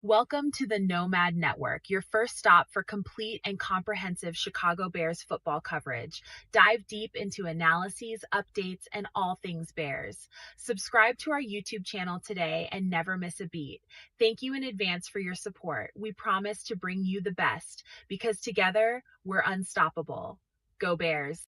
Welcome to the Nomad Network, your first stop for complete and comprehensive Chicago Bears football coverage. Dive deep into analyses, updates, and all things Bears. Subscribe to our YouTube channel today and never miss a beat. Thank you in advance for your support. We promise to bring you the best because together we're unstoppable. Go Bears.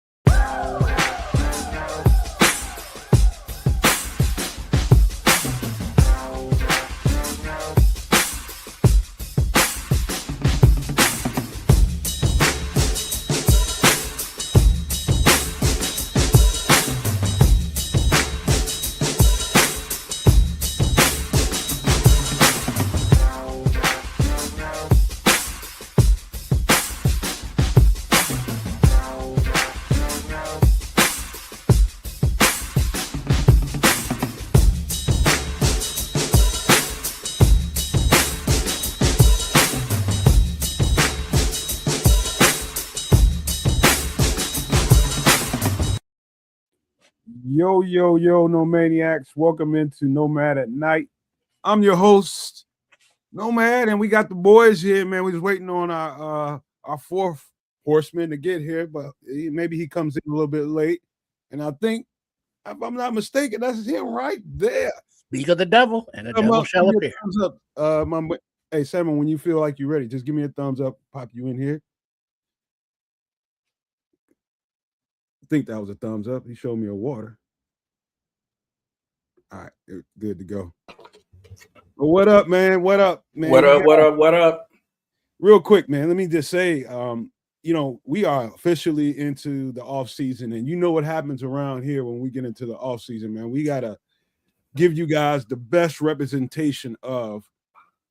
Yo, Nomaniacs. Welcome into Nomad at Night. I'm your host, Nomad, and we got the boys here, man. We was waiting on our fourth horseman to get here, but maybe he comes in a little bit late. And I think, if I'm not mistaken, that's him right there. Speak of the devil, and the devil shall appear. Thumbs up. Hey, Simon, when you feel like you're ready, just give me a thumbs up, pop you in here. I think that was a thumbs up. He showed me a water. All right, good to go. Well, what up, man? What up? Real quick, man, let me just say, we are officially into the offseason, and you know what happens around here when we get into the offseason, man. We got to give you guys the best representation of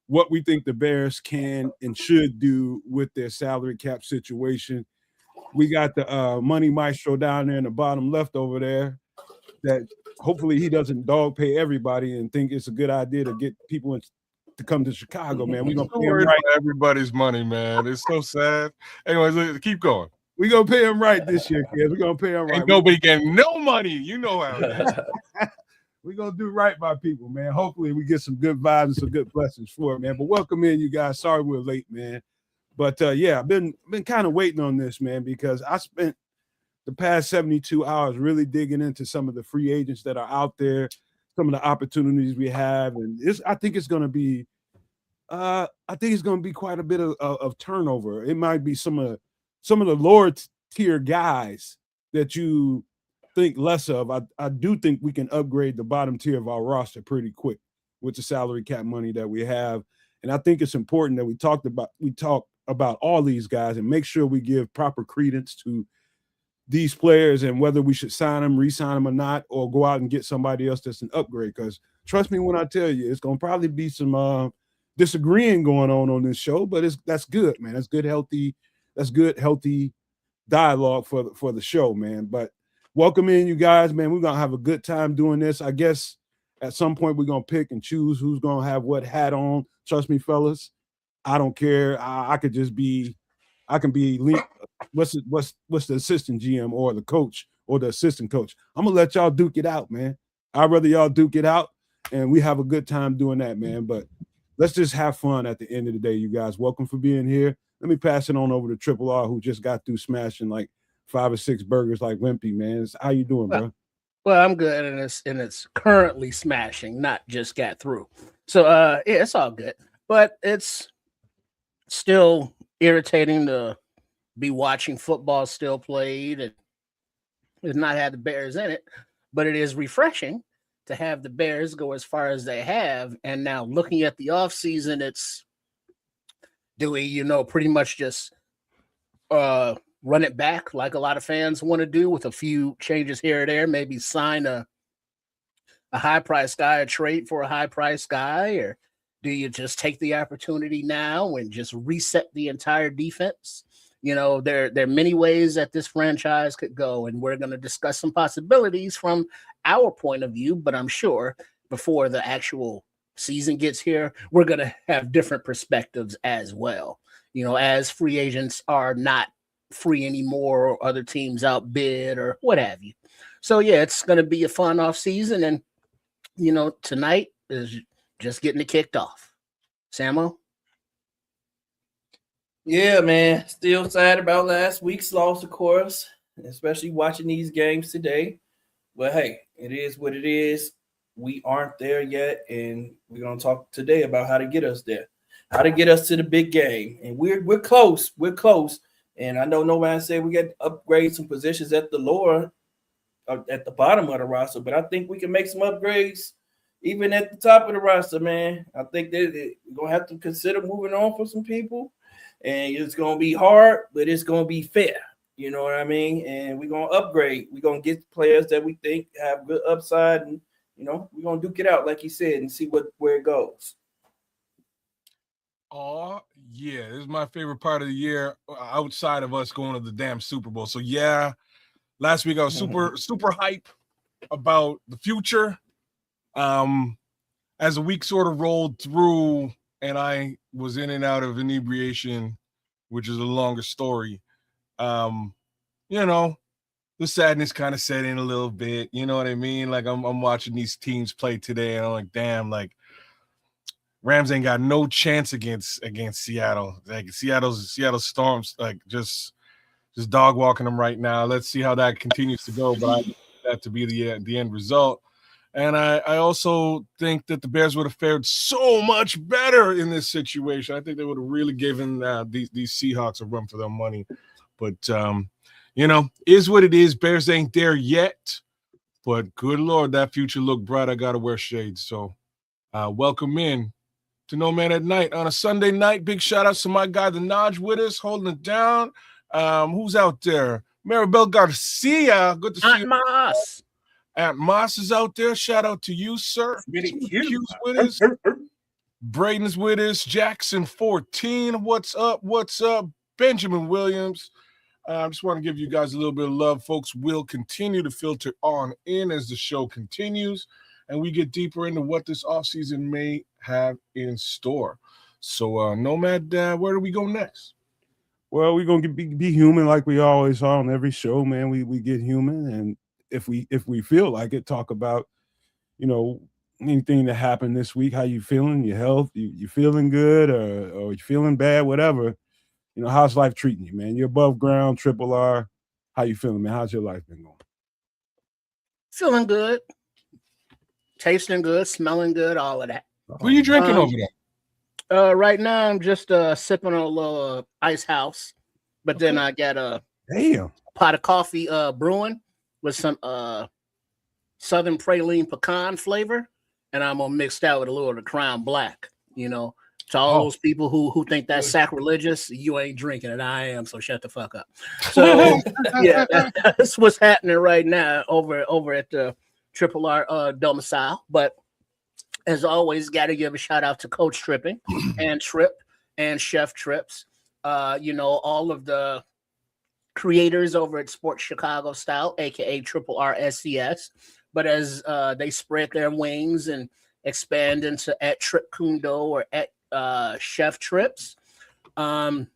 what we think the Bears can and should do with their salary cap situation. We got the money maestro down there in the bottom left over there that hopefully he doesn't dog pay everybody and think it's a good idea to get people to come to Chicago, man. We're going to pay him right. Everybody's money, man. It's so sad. Anyways, keep going. We're going to pay him right this year, kids. We're going to pay him right. Ain't nobody getting no money. You know how it is. We're going to do right by people, man. Hopefully we get some good vibes and some good blessings for it, man. But welcome in, you guys. Sorry we're late, man. But, I've been kind of waiting on this, man, because I spent the past 72 hours really digging into some of the free agents that are out there, some of the opportunities we have. And I think it's going to be quite a bit of turnover. It might be some of the lower tier guys that you think less of. I do think we can upgrade the bottom tier of our roster pretty quick with the salary cap money that we have. And I think it's important that we talk about all these guys and make sure we give proper credence to these players and whether we should sign them, re-sign them or not, or go out and get somebody else that's an upgrade. Because trust me when I tell you, it's going to probably be some disagreeing going on this show, but that's good, man. That's good, healthy dialogue for the show, man. But welcome in, you guys, man. We're going to have a good time doing this. I guess at some point we're going to pick and choose who's going to have what hat on. Trust me, fellas. I don't care. I can be what's the assistant GM or the coach or the assistant coach. I'm gonna let y'all duke it out, man. I'd rather y'all duke it out and we have a good time doing that, man. But let's just have fun at the end of the day, you guys. Welcome for being here. Let me pass it on over to Triple R, who just got through smashing like 5 or 6 burgers like Wimpy, man. How you doing, bro? Well, I'm good, and it's currently smashing, not just got through. So it's all good, but it's still irritating to be watching football still played and not have the Bears in it, but it is refreshing to have the Bears go as far as they have. And now looking at the offseason, do we, pretty much just run it back like a lot of fans want to do with a few changes here or there, maybe sign a high-priced guy or trade for a high-priced guy, or do you just take the opportunity now and just reset the entire defense? There are many ways that this franchise could go, and we're going to discuss some possibilities from our point of view, but I'm sure before the actual season gets here, we're going to have different perspectives as well. As free agents are not free anymore or other teams outbid or what have you. So, yeah, it's going to be a fun off season, and, tonight is just getting it kicked off. Samo? Yeah, man. Still sad about last week's loss, of course, especially watching these games today. But hey, it is what it is. We aren't there yet, and we're gonna talk today about how to get us there, how to get us to the big game. And we're close. We're close. And I know no man said we got to upgrade some positions at the lower, at the bottom of the roster, but I think we can make some upgrades even at the top of the roster, man. I think that we're gonna have to consider moving on for some people, and it's gonna be hard, but it's gonna be fair. You know what I mean? And we're gonna upgrade. We're gonna get players that we think have good upside, and we're gonna duke it out, like he said, and see where it goes. Oh, yeah. This is my favorite part of the year outside of us going to the damn Super Bowl. So, yeah, last week I was super hype about the future. As the week sort of rolled through and I was in and out of inebriation, which is a longer story, the sadness kind of set in a little bit. You know what I mean? Like I'm watching these teams play today and I'm like, damn, like Rams ain't got no chance against Seattle. Like Seattle Storms, like just dog walking them right now. Let's see how that continues to go. But I want that to be the end result. And I also think that the Bears would have fared so much better in this situation. I think they would have really given these Seahawks a run for their money. But is what it is. Bears ain't there yet. But good Lord, that future look bright. I gotta wear shades. So welcome in to No Man at Night on a Sunday night. Big shout out to my guy, the Naj, with us, holding it down. Who's out there? Maribel Garcia. Good to see you. Moss. Aunt Moss is out there. Shout out to you, sir. Q's with us. Braden's with us. Jackson 14. What's up? What's up? Benjamin Williams. I just want to give you guys a little bit of love. Folks will continue to filter on in as the show continues and we get deeper into what this offseason may have in store. So, Nomad, where do we go next? Well, we're gonna be human like we always are on every show, man. We get human, and if we feel like it, talk about anything that happened this week. How you feeling? Your health? You feeling good or you feeling bad? Whatever. How's life treating you, man? You're above ground, Triple R. How you feeling, man? How's your life been going? Feeling good, tasting good, smelling good, all of that. What are you drinking over there? Right now, I'm just sipping on a little ice house, but then I got a pot of coffee brewing with some Southern Praline pecan flavor, and I'm gonna mix that with a little of the Crown Black. To all those people who think that's sacrilegious, you ain't drinking it. I am, so shut the fuck up. So yeah, that's what's happening right now over at the Triple R domicile. But as always, got to give a shout out to Coach Tripping and Trip and Chef Trips. All of the creators over at Sports Chicago Style, aka Triple R SCS. But as they spread their wings and expand into at Trip Kundo or at Chef Trips, a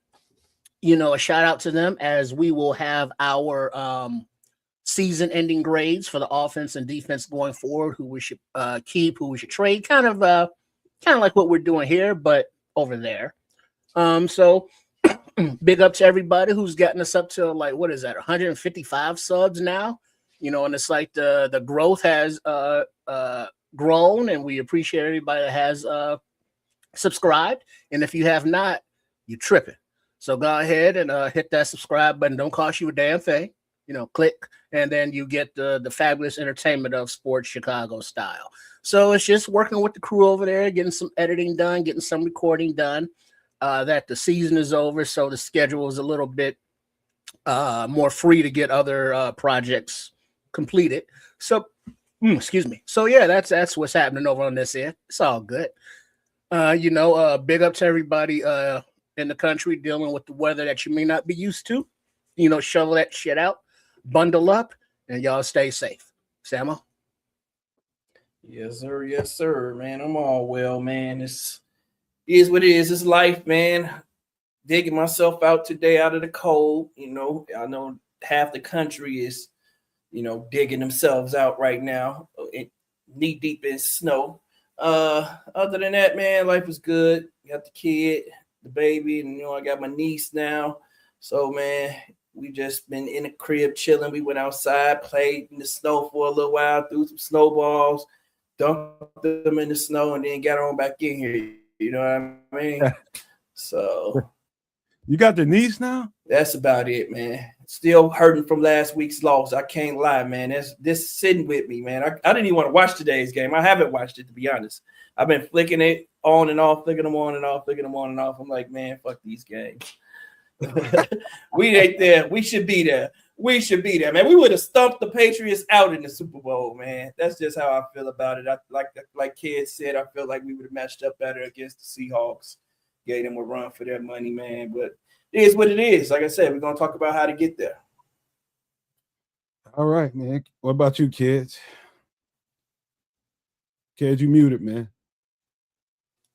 shout out to them, as we will have our season ending grades for the offense and defense going forward, who we should keep, who we should trade, kind of like what we're doing here, but over there. So big up to everybody who's gotten us up to 155 subs now, and it's like the growth has grown, and we appreciate everybody that has subscribed. And if you have not, you're tripping. So go ahead and hit that subscribe button. Don't cost you a damn thing. Click, and then you get the fabulous entertainment of Sports Chicago Style. So it's just working with the crew over there, getting some editing done, getting some recording done. That the season is over, so the schedule is a little bit more free to get other projects completed. So, excuse me. So yeah, that's what's happening over on this end. It's all good. Big up to everybody in the country dealing with the weather that you may not be used to. Shovel that shit out, bundle up, and y'all stay safe. Samo? Yes, sir. Yes, sir, man. I'm all well, man. It is what it is. It's life, man. Digging myself out today out of the cold. I know half the country is, digging themselves out right now, knee deep in snow. Other than that, man, life is good. Got the kid, the baby, and I got my niece now. So, man, we just been in the crib chilling. We went outside, played in the snow for a little while, threw some snowballs, dumped them in the snow, and then got on back in here. You know what I mean? So you got the niece now? That's about it, man. Still hurting from last week's loss. I can't lie, man. This sitting with me, man. I didn't even want to watch today's game. I haven't watched it, to be honest. I've been flicking it on and off, flicking them on and off, flicking them on and off. I'm like, man, fuck these games. We ain't there. We should be there. We should be there, man. We would have stumped the Patriots out in the Super Bowl, man. That's just how I feel about it. Like kids said, I feel like we would have matched up better against the Seahawks. Gave them a run for their money, man. But it is what it is. Like I said, we're going to talk about how to get there. All right, man. What about you, kids? Kids, you muted, man.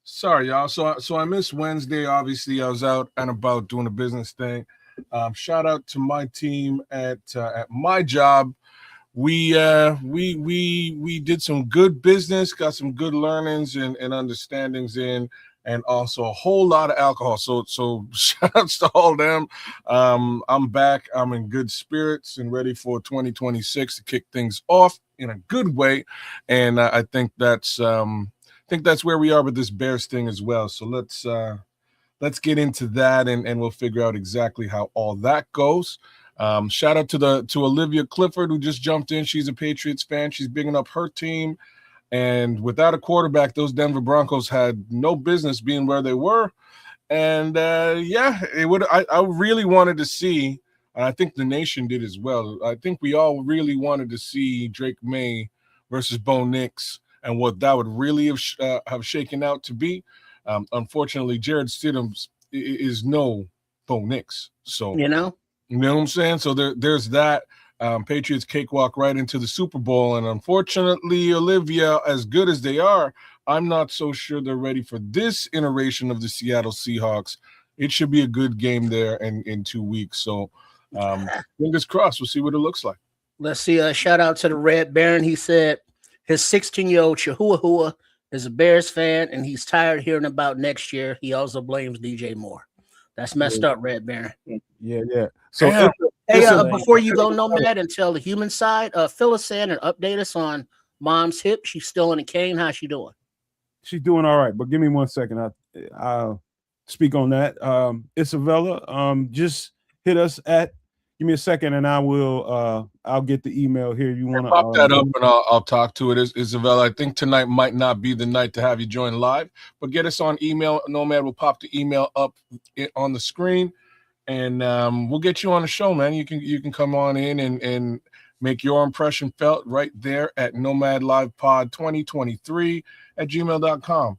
Sorry, y'all. So I missed Wednesday. Obviously, I was out and about doing a business thing. Shout out to my team at my job. We did some good business, got some good learnings and understandings in, and also a whole lot of alcohol. So shout outs to all them. I'm back. I'm in good spirits and ready for 2026 to kick things off in a good way. And I think that's where we are with this Bears thing as well. So let's get into that and we'll figure out exactly how all that goes. Shout out to Olivia Clifford, who just jumped in. She's a Patriots fan. She's bigging up her team. And without a quarterback, those Denver Broncos had no business being where they were. And it would. I really wanted to see, and I think the nation did as well. I think we all really wanted to see Drake May versus Bo Nix and what that would really have shaken out to be. Unfortunately, Jared Stidham is no Bo Nix. So you know what I'm saying? So there's that. Patriots cakewalk right into the Super Bowl. And unfortunately, Olivia, as good as they are, I'm not so sure they're ready for this iteration of the Seattle Seahawks. It should be a good game there in 2 weeks. So fingers crossed. We'll see what it looks like. Let's see. A shout out to the Red Baron. He said his 16-year-old Chihuahua is a Bears fan, and he's tired of hearing about next year. He also blames DJ Moore. That's messed up, Red Baron. Yeah. So before you go, Nomad, and tell the human side, fill us in and update us on Mom's hip. She's still in a cane. How's she doing? She's doing all right, but give me 1 second. I'll speak on that. Isabella, just hit us give me a second and I will I'll get the email here. You want to pop that up and I'll talk to it. Isabella, I think tonight might not be the night to have you join live, but get us on email. Nomad will pop the email up on the screen, and we'll get you on the show, man. You can come on in and make your impression felt right there at nomadlivepod2023@gmail.com.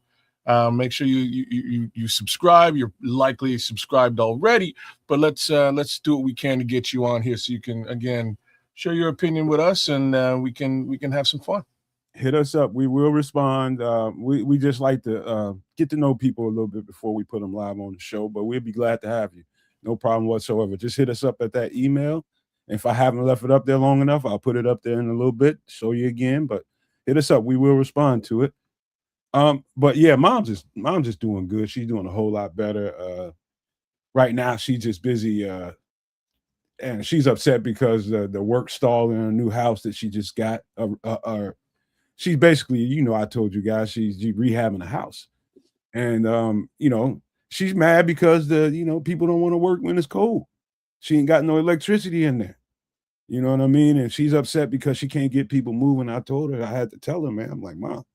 Make sure you subscribe. You're likely subscribed already, but let's do what we can to get you on here so you can again share your opinion with us, and we can have some fun. Hit us up. We will respond. We just like to get to know people a little bit before we put them live on the show, but we'll be glad to have you. No problem whatsoever. Just hit us up at that email. If I haven't left it up there long enough, I'll put it up there in a little bit, show you again, but hit us up. We will respond to it. But yeah, mom's just doing good. She's doing a whole lot better. Right now, she's just busy, and she's upset because the work stalled in a new house that she just got. She's basically, I told you guys, she's rehabbing a house, and she's mad because people don't want to work when it's cold. She ain't got no electricity in there. You know what I mean? And she's upset because she can't get people moving. I told her, I had to tell her, man. I'm like, Mom,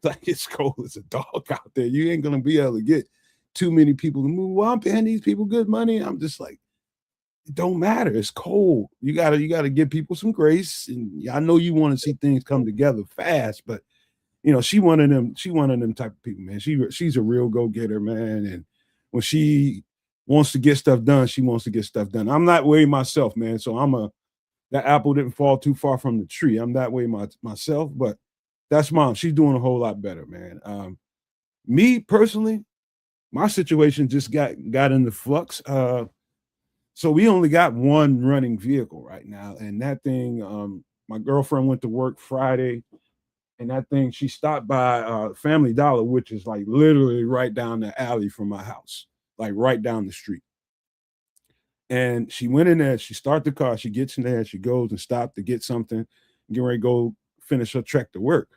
like it's cold as a dog out there. You ain't gonna be able to get too many people to move. Well, I'm paying these people good money. I'm just like, it don't matter. It's cold. You gotta give people some grace. And I know you want to see things come together fast, but she one of them type of people, man. She's a real go-getter, man. And when she wants to get stuff done, she wants to get stuff done. I'm that way myself, man. So that apple didn't fall too far from the tree. I'm that way myself, but that's Mom. She's doing a whole lot better, man. Me personally, my situation just got into flux. So we only got one running vehicle right now, and that thing. My girlfriend went to work Friday. And that thing, she stopped by Family Dollar, which is like literally right down the alley from my house, like right down the street. And she went in there, she started the car, she gets in there, she goes and stopped to get something, get ready to go finish her trek to work.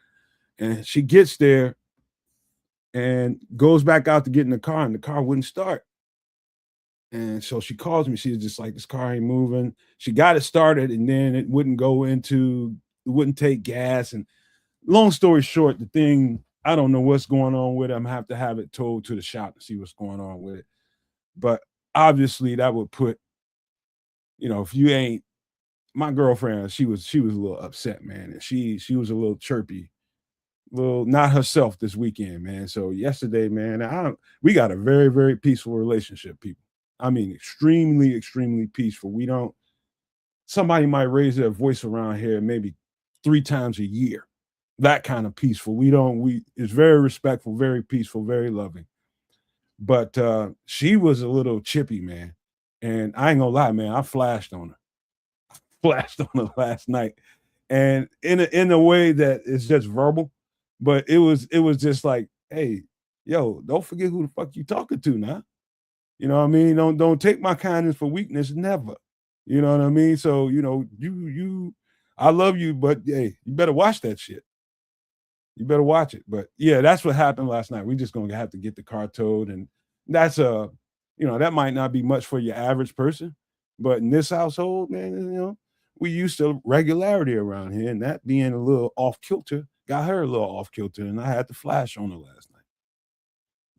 And she gets there and goes back out to get in the car, and the car wouldn't start. And so she calls me. She's just like, this car ain't moving. She got it started, and then it wouldn't it wouldn't take gas. And long story short, the thing, I don't know what's going on with it. I'm gonna have to have it towed to the shop to see what's going on with it. But obviously that would put, if you ain't my girlfriend, she was a little upset, man. And she was a little chirpy, little not herself this weekend, man. So yesterday, man, we got a very, very peaceful relationship, people. I mean, extremely, extremely peaceful. Somebody might raise their voice around here maybe 3 times a year. That kind of peaceful. It's very respectful, very peaceful, very loving. But she was a little chippy, man. And I ain't gonna lie, man, I flashed on her. Flashed on her last night. And in a way that is just verbal, but it was just like, hey, yo, don't forget who the fuck you talking to now. You know what I mean? Don't take my kindness for weakness, never. You know what I mean? So, I love you, but hey, you better watch that shit. You better watch it. But yeah, that's what happened last night. We're just gonna have to get the car towed, and that's that might not be much for your average person, but in this household, man, we used to regularity around here, and that being a little off kilter got her a little off kilter, and I had to flash on her last night.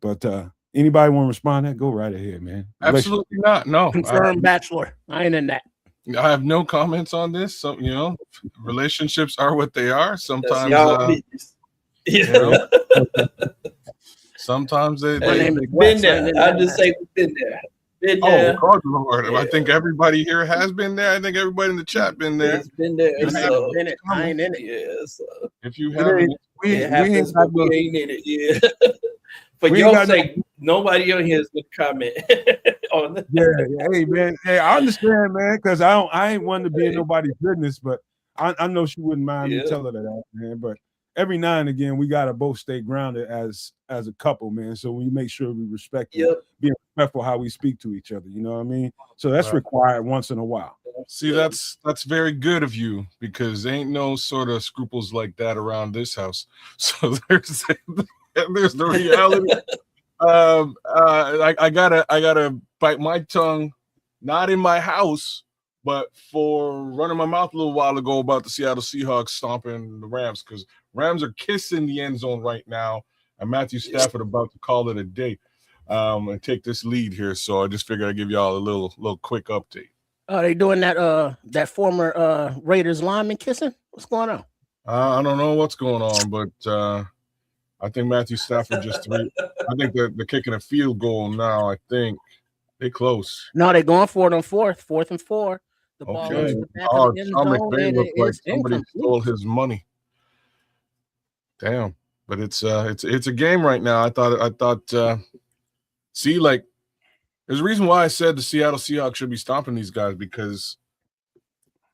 But anybody want to respond to that? Go right ahead, man. Absolutely not. No. Confirmed bachelor. I ain't in that. I have no comments on this. So, relationships are what they are. Sometimes, sometimes they been there. I just say we've been there. Oh, God, Lord. Yeah. I think everybody here has been there. I think everybody in the chat been there. It's been there. I ain't in it. Yeah, so. If you haven't, we ain't in it. Yeah. For your sake, nobody on here is going to comment on that. Yeah, hey, man. Hey, I understand, man, because I ain't one to be in nobody's business, but I know she wouldn't mind me telling her that, man. But every now and again, we got to both stay grounded as a couple, man. So we make sure we respect being respectful how we speak to each other. You know what I mean? So that's required once in a while. See, that's very good of you, because there ain't no sort of scruples like that around this house. So there's the reality. I gotta bite my tongue, not in my house, but for running my mouth a little while ago about the Seattle Seahawks stomping the Rams, because Rams are kissing the end zone right now, and Matthew Stafford about to call it a day and take this lead here. So I just figured I'd give y'all a little quick update. Are they doing that former Raiders lineman kissing? What's going on? I don't know what's going on, but I think Matthew Stafford I think they're kicking a field goal now. I think they close. No, they're going for it on 4th and 4. The ball okay. is the back of the end Sean zone, McVay looked like somebody incomplete. stole his money. Damn, but it's a game right now. I thought. See, like, there's a reason why I said the Seattle Seahawks should be stomping these guys, because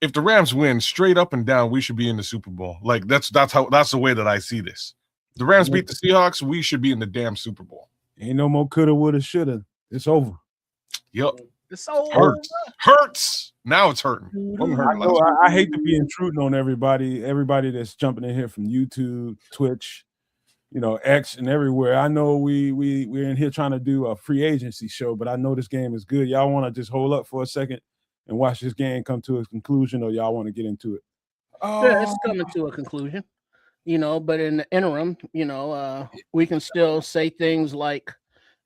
if the Rams win straight up and down, we should be in the Super Bowl. Like that's the way that I see this. The Rams beat the Seahawks, we should be in the damn Super Bowl. Ain't no more coulda, woulda, shoulda. It's over. Yep. It's over. Hurts. Now it's hurting. I hate to be intruding on everybody that's jumping in here from YouTube, Twitch, X and everywhere. I know we're in here trying to do a free agency show, but I know this game is good. Y'all want to just hold up for a second and watch this game come to a conclusion, or y'all want to get into it? Yeah, it's coming to a conclusion. But in the interim, we can still say things like,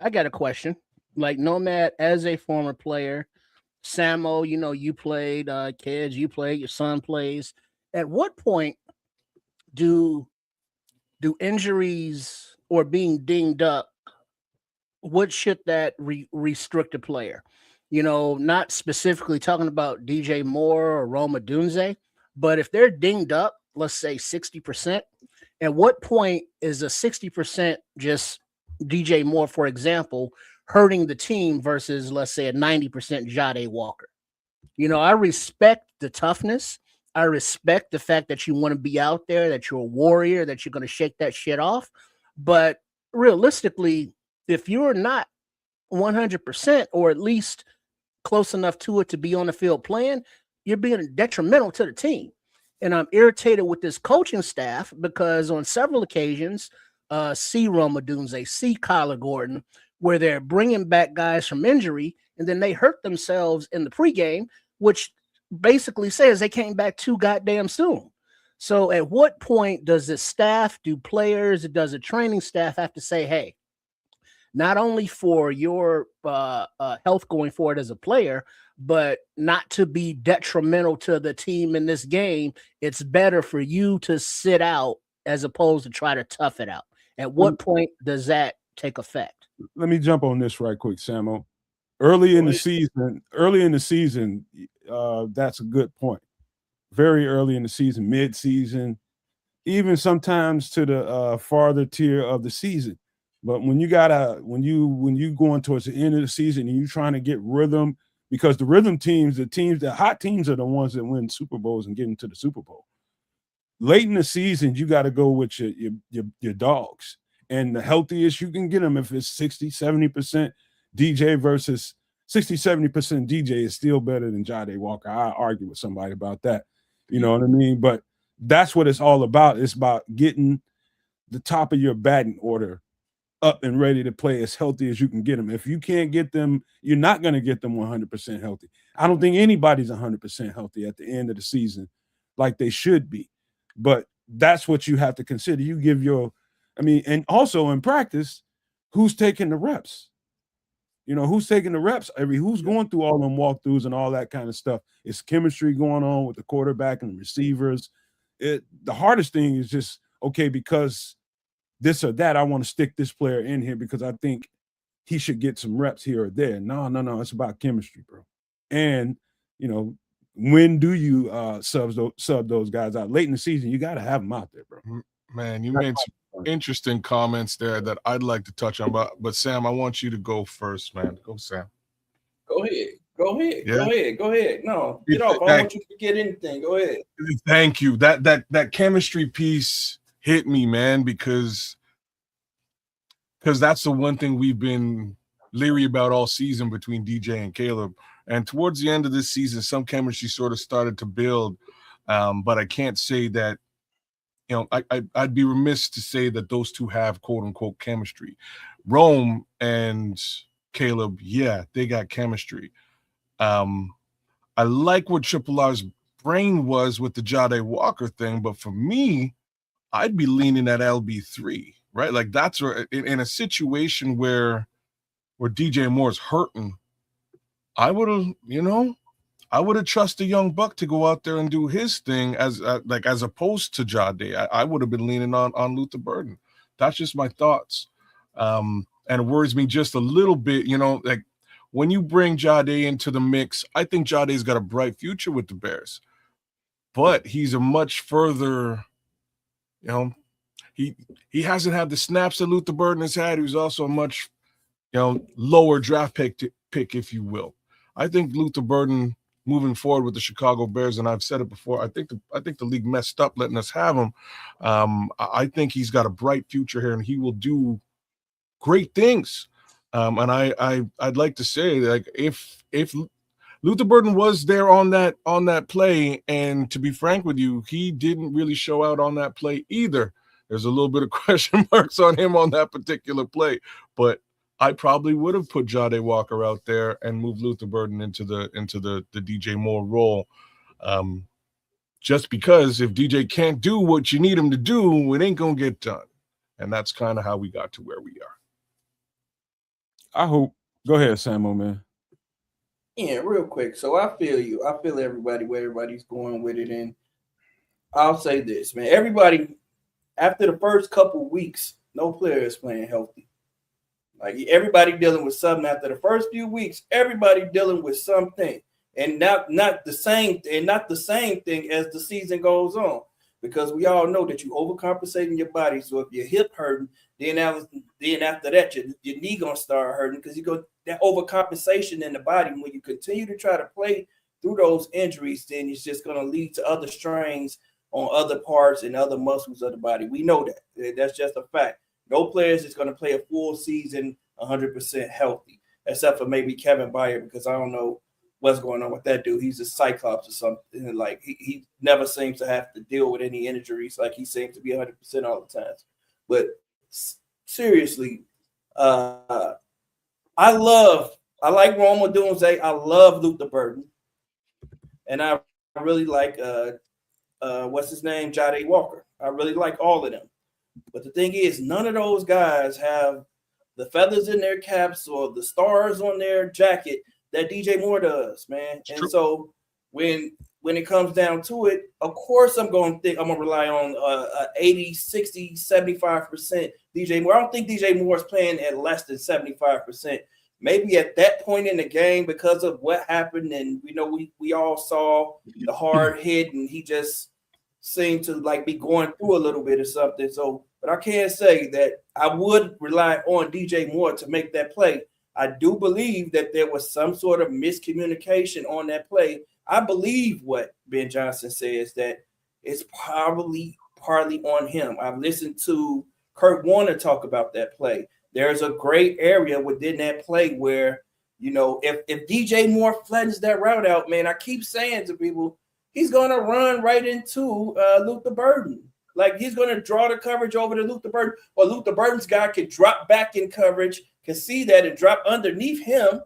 I got a question. Like, Nomad, as a former player, Samo, you played, kids, you played, your son plays. At what point do injuries or being dinged up, what should that restrict a player? Not specifically talking about DJ Moore or Roma Dunze, but if they're dinged up, let's say 60%, at what point is a 60% just DJ Moore, for example, hurting the team versus, let's say, a 90% Jade Walker? I respect the toughness. I respect the fact that you want to be out there, that you're a warrior, that you're going to shake that shit off. But realistically, if you're not 100% or at least close enough to it to be on the field playing, you're being detrimental to the team. And I'm irritated with this coaching staff because on several occasions, see Rome Odunze, see Kyler Gordon, where they're bringing back guys from injury, and then they hurt themselves in the pregame, which basically says they came back too goddamn soon. So at what point does the staff, do players, does the training staff have to say, hey, not only for your health going forward as a player, but not to be detrimental to the team in this game, it's better for you to sit out as opposed to try to tough it out? At what point does that take effect? Let me jump on this right quick, Samo. Early in the season, that's a good point. Very early in the season, mid-season, even sometimes to the farther tier of the season. But when you going towards the end of the season and you're trying to get rhythm, because the rhythm teams, the hot teams are the ones that win Super Bowls and get into the Super Bowl. Late in the season, you got to go with your dogs. And the healthiest you can get them, if it's 60, 70% DJ versus 60, 70% DJ, is still better than Jade Walker. I argue with somebody about that. You know what I mean? But that's what it's all about. It's about getting the top of your batting order up and ready to play as healthy as you can get them. If you can't get them, you're not going to get them 100% healthy. I don't think anybody's 100% healthy at the end of the season like they should be. But that's what you have to consider. You give and also in practice, who's taking the reps? Who's taking the reps? Who's going through all them walkthroughs and all that kind of stuff? It's chemistry going on with the quarterback and the receivers. The hardest thing is just, okay, because this or that, I want to stick this player in here because I think he should get some reps here or there. No. It's about chemistry, bro. And, when do you sub those guys out? Late in the season, you got to have them out there, bro. Man, you made some interesting comments there that I'd like to touch on. But Sam, I want you to go first, man. Go, Sam. Go ahead. Yeah. Go ahead. No, get off. I don't want you to forget anything. Go ahead. Thank you. That chemistry piece hit me, man, because that's the one thing we've been leery about all season between DJ and Caleb. And towards the end of this season, some chemistry sort of started to build. But I can't say that, I'd be remiss to say that those two have quote unquote chemistry. Rome and Caleb, yeah, they got chemistry. I like what Triple R's brain was with the Jade Walker thing, but for me, I'd be leaning at LB3, right? Like that's where, in a situation where DJ Moore's hurting, I would have trusted young Buck to go out there and do his thing as opposed to Jade. I would have been leaning on Luther Burden. That's just my thoughts. And it worries me just a little bit, like when you bring Jade into the mix, I think Jade's got a bright future with the Bears, but he's a much further, he hasn't had the snaps that Luther Burden has had. He was also a much, lower draft pick, if you will. I think Luther Burden moving forward with the Chicago Bears, and I've said it before, I think the league messed up letting us have him. I think he's got a bright future here, and he will do great things. And I'd like to say, like, if Luther Burden was there on that play, and to be frank with you, he didn't really show out on that play either. There's a little bit of question marks on him on that particular play, but I probably would have put Jade Walker out there and moved Luther Burden into the DJ Moore role. Just because if DJ can't do what you need him to do, it ain't gonna get done. And that's kind of how we got to where we are. I hope. Go ahead, Samo, man. Yeah, real quick. So I feel you. I feel everybody where everybody's going with it. And I'll say this, man. Everybody, after the first couple weeks, no player is playing healthy. Like everybody dealing with something after the first few weeks, everybody dealing with something, and not the same thing as the season goes on, because we all know that you overcompensating your body. So if your hip hurting, then after that your knee gonna start hurting because you go that overcompensation in the body. When you continue to try to play through those injuries, then it's just going to lead to other strains on other parts and other muscles of the body. We know that. That's just a fact. No players is going to play a full season 100% healthy, except for maybe Kevin Byard, because I don't know what's going on with that dude. He's a cyclops or something. Like he never seems to have to deal with any injuries. Like he seems to be 100% all the time. But seriously, I like Rome Odunze. I love Luther Burden, and I really like what's his name, Jade Walker. I really like all of them. But the thing is, none of those guys have the feathers in their caps or the stars on their jacket that DJ Moore does, man. It's and true. So when it comes down to it, of course I'm going to rely on 80, 60, 75% DJ Moore. I don't think DJ Moore is playing at less than 75%. Maybe at that point in the game, because of what happened, and we all saw the hard hit, and he just seemed to like be going through a little bit or something. So, but I can't say that I would rely on DJ Moore to make that play. I do believe that there was some sort of miscommunication on that play. I believe what Ben Johnson says, that it's probably partly on him. I've listened to Kurt Warner talk about that play. There's a gray area within that play where, if DJ Moore flattens that route out, man, I keep saying to people, he's going to run right into Luther Burden. Like, he's going to draw the coverage over to Luther Burden, or Luther Burden's guy could drop back in coverage, can see that and drop underneath him,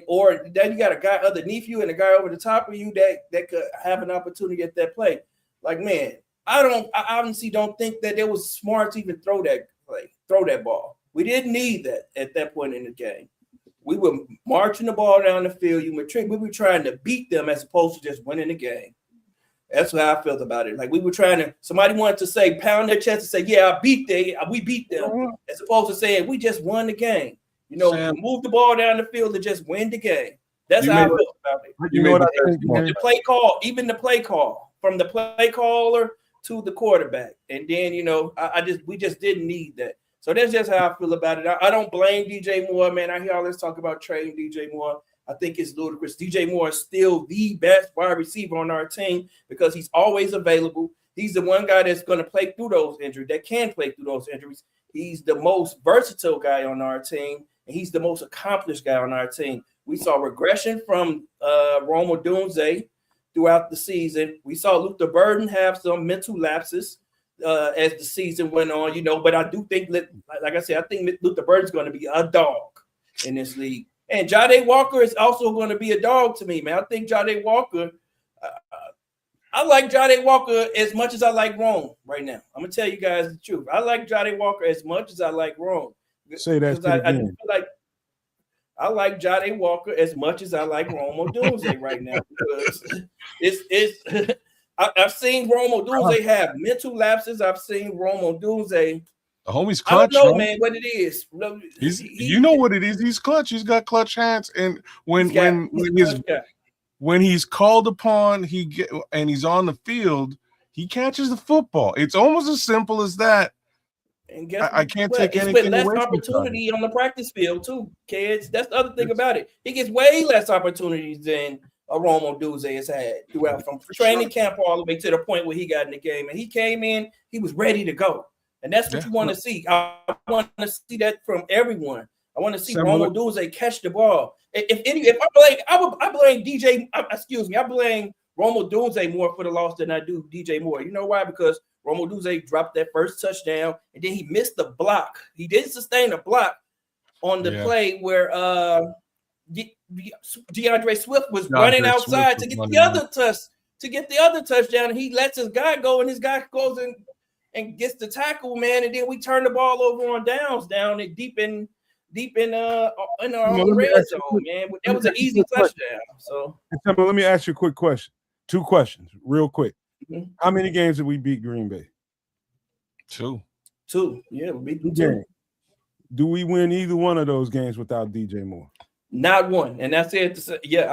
or then you got a guy underneath you and a guy over the top of you that could have an opportunity at that play. Like, man, I honestly don't think that it was smart to even throw that ball. We didn't need that at that point in the game. We were marching the ball down the field. We were trying to beat them as opposed to just winning the game. That's how I felt about it. Like, we were trying to, somebody wanted to say, pound their chest and say, yeah, we beat them, as opposed to saying, we just won the game. Move the ball down the field and just win the game. That's how I felt about it. The play call, even the play call, from the play caller to the quarterback. And then, we just didn't need that. So that's just how I feel about it. I don't blame DJ Moore, man. I hear all this talk about trading DJ Moore. I think it's ludicrous. DJ Moore is still the best wide receiver on our team because he's always available. He's the one guy that's going to play through those injuries, that can play through those injuries. He's the most versatile guy on our team, and he's the most accomplished guy on our team. We saw regression from Rome Odunze throughout the season. We saw Luther Burden have some mental lapses as the season went on, but I do think that, like I said, I think Luther Burden's going to be a dog in this league. And Jade Walker is also going to be a dog to me, man. I think Jade Walker, I like Jade Walker as much as I like Rome right now. I'm going to tell you guys the truth. I like Jade Walker as much as I like Rome. Say that I like Jade Walker as much as I like Rome Odunze right now, because it's I've seen Rome Odunze have mental lapses. I've seen Rome Odunze. The homie's clutch. I don't know, man, what it is. You know what it is. He's clutch. He's got clutch hands, and when he's called upon, and he's on the field, he catches the football. It's almost as simple as that. And guess I can't take anything less away from opportunity on the practice field too, kids. That's the other thing about it. He gets way less opportunities than a Rome Odunze has had throughout, from training camp all the way to the point where he got in the game. And he came in, he was ready to go. And that's what you want to see. I want to see that from everyone. I want to see Rome Odunze catch the ball. I blame Rome Odunze more for the loss than I do DJ Moore. You know why? Because Rome Odunze dropped that first touchdown, and then he missed the block. He didn't sustain a block on the play where DeAndre Swift was running outside to get the other touchdown. And he lets his guy go, and his guy goes in and gets the tackle, man. And then we turn the ball over on downs, down and deep in our own red zone, man. That was an easy touchdown. So let me ask you a quick question. 2 questions, real quick. Mm-hmm. How many games did we beat Green Bay? 2. Yeah, we beat them 2. Do we win either one of those games without DJ Moore? Not one, and that's it. Yeah,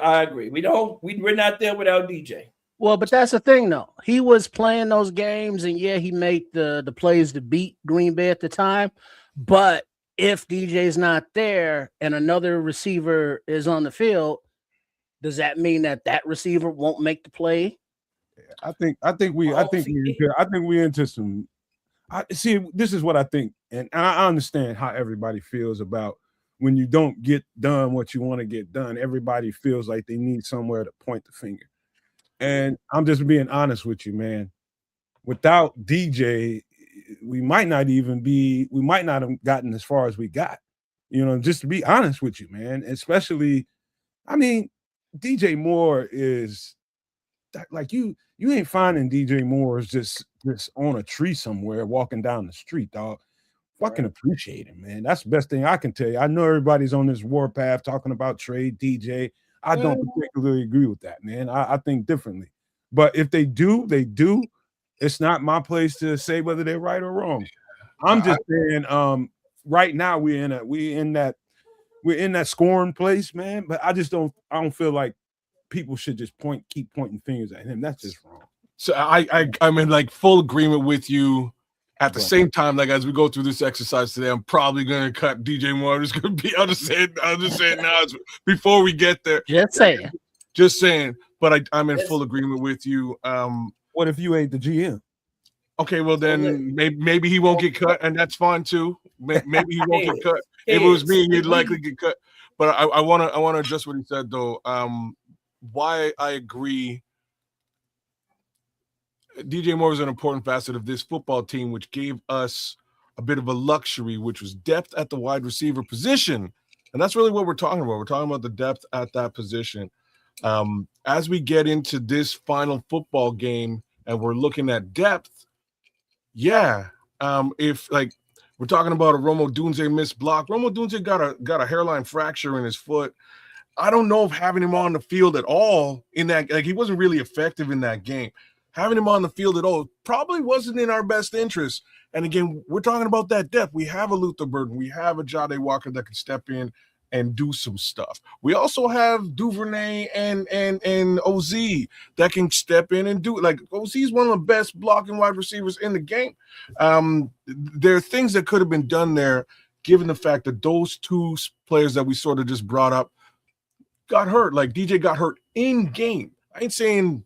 I agree. We're not there without DJ. Well, but that's the thing, though. He was playing those games, and he made the plays to beat Green Bay at the time. But if DJ's not there and another receiver is on the field, Does that mean that receiver won't make the play? I think we into some. I see. This is what I think, and I understand how everybody feels about when you don't get done what you want to get done. Everybody feels like they need somewhere to point the finger, and I'm just being honest with you, man. Without DJ, we might not have gotten as far as we got. Just to be honest with you, man. Especially, I mean, DJ Moore is like you ain't finding DJ Moore is just on a tree somewhere walking down the street, dog. Fucking appreciate him, man. That's the best thing I can tell you. I know everybody's on this warpath talking about trade DJ. I don't particularly agree with that, man. I think differently. But if they do, they do. It's not my place to say whether they're right or wrong. I'm just saying, right now we're in that scoring place, man. But I don't feel like people should just keep pointing fingers at him. That's just wrong. So I'm in like full agreement with you. At the same time, like as we go through this exercise today, I'm probably going to cut DJ Moore. I'll just say it now before we get there. Just saying. But I'm in full agreement with you. What if you ain't the GM? Okay, well then maybe he won't get cut, and that's fine too. Maybe he won't get cut. If it was me, he'd likely get cut. But I want to address what he said though. Why I agree. DJ Moore is an important facet of this football team, which gave us a bit of a luxury, which was depth at the wide receiver position. And that's really what we're talking about. We're talking about the depth at that position. As we get into this final football game and we're looking at depth, if like we're talking about a Romo Dunze missed block, Romo Dunze got a hairline fracture in his foot. I don't know if having him on the field at all in that, like he wasn't really effective in that game. Having him on the field at all probably wasn't in our best interest. And again, we're talking about that depth. We have a Luther Burden. We have a Jade Walker that can step in and do some stuff. We also have Duvernay and OZ that can step in and do it. Like OZ is one of the best blocking wide receivers in the game. There are things that could have been done there, given the fact that those two players that we sort of just brought up got hurt. Like DJ got hurt in game. I ain't saying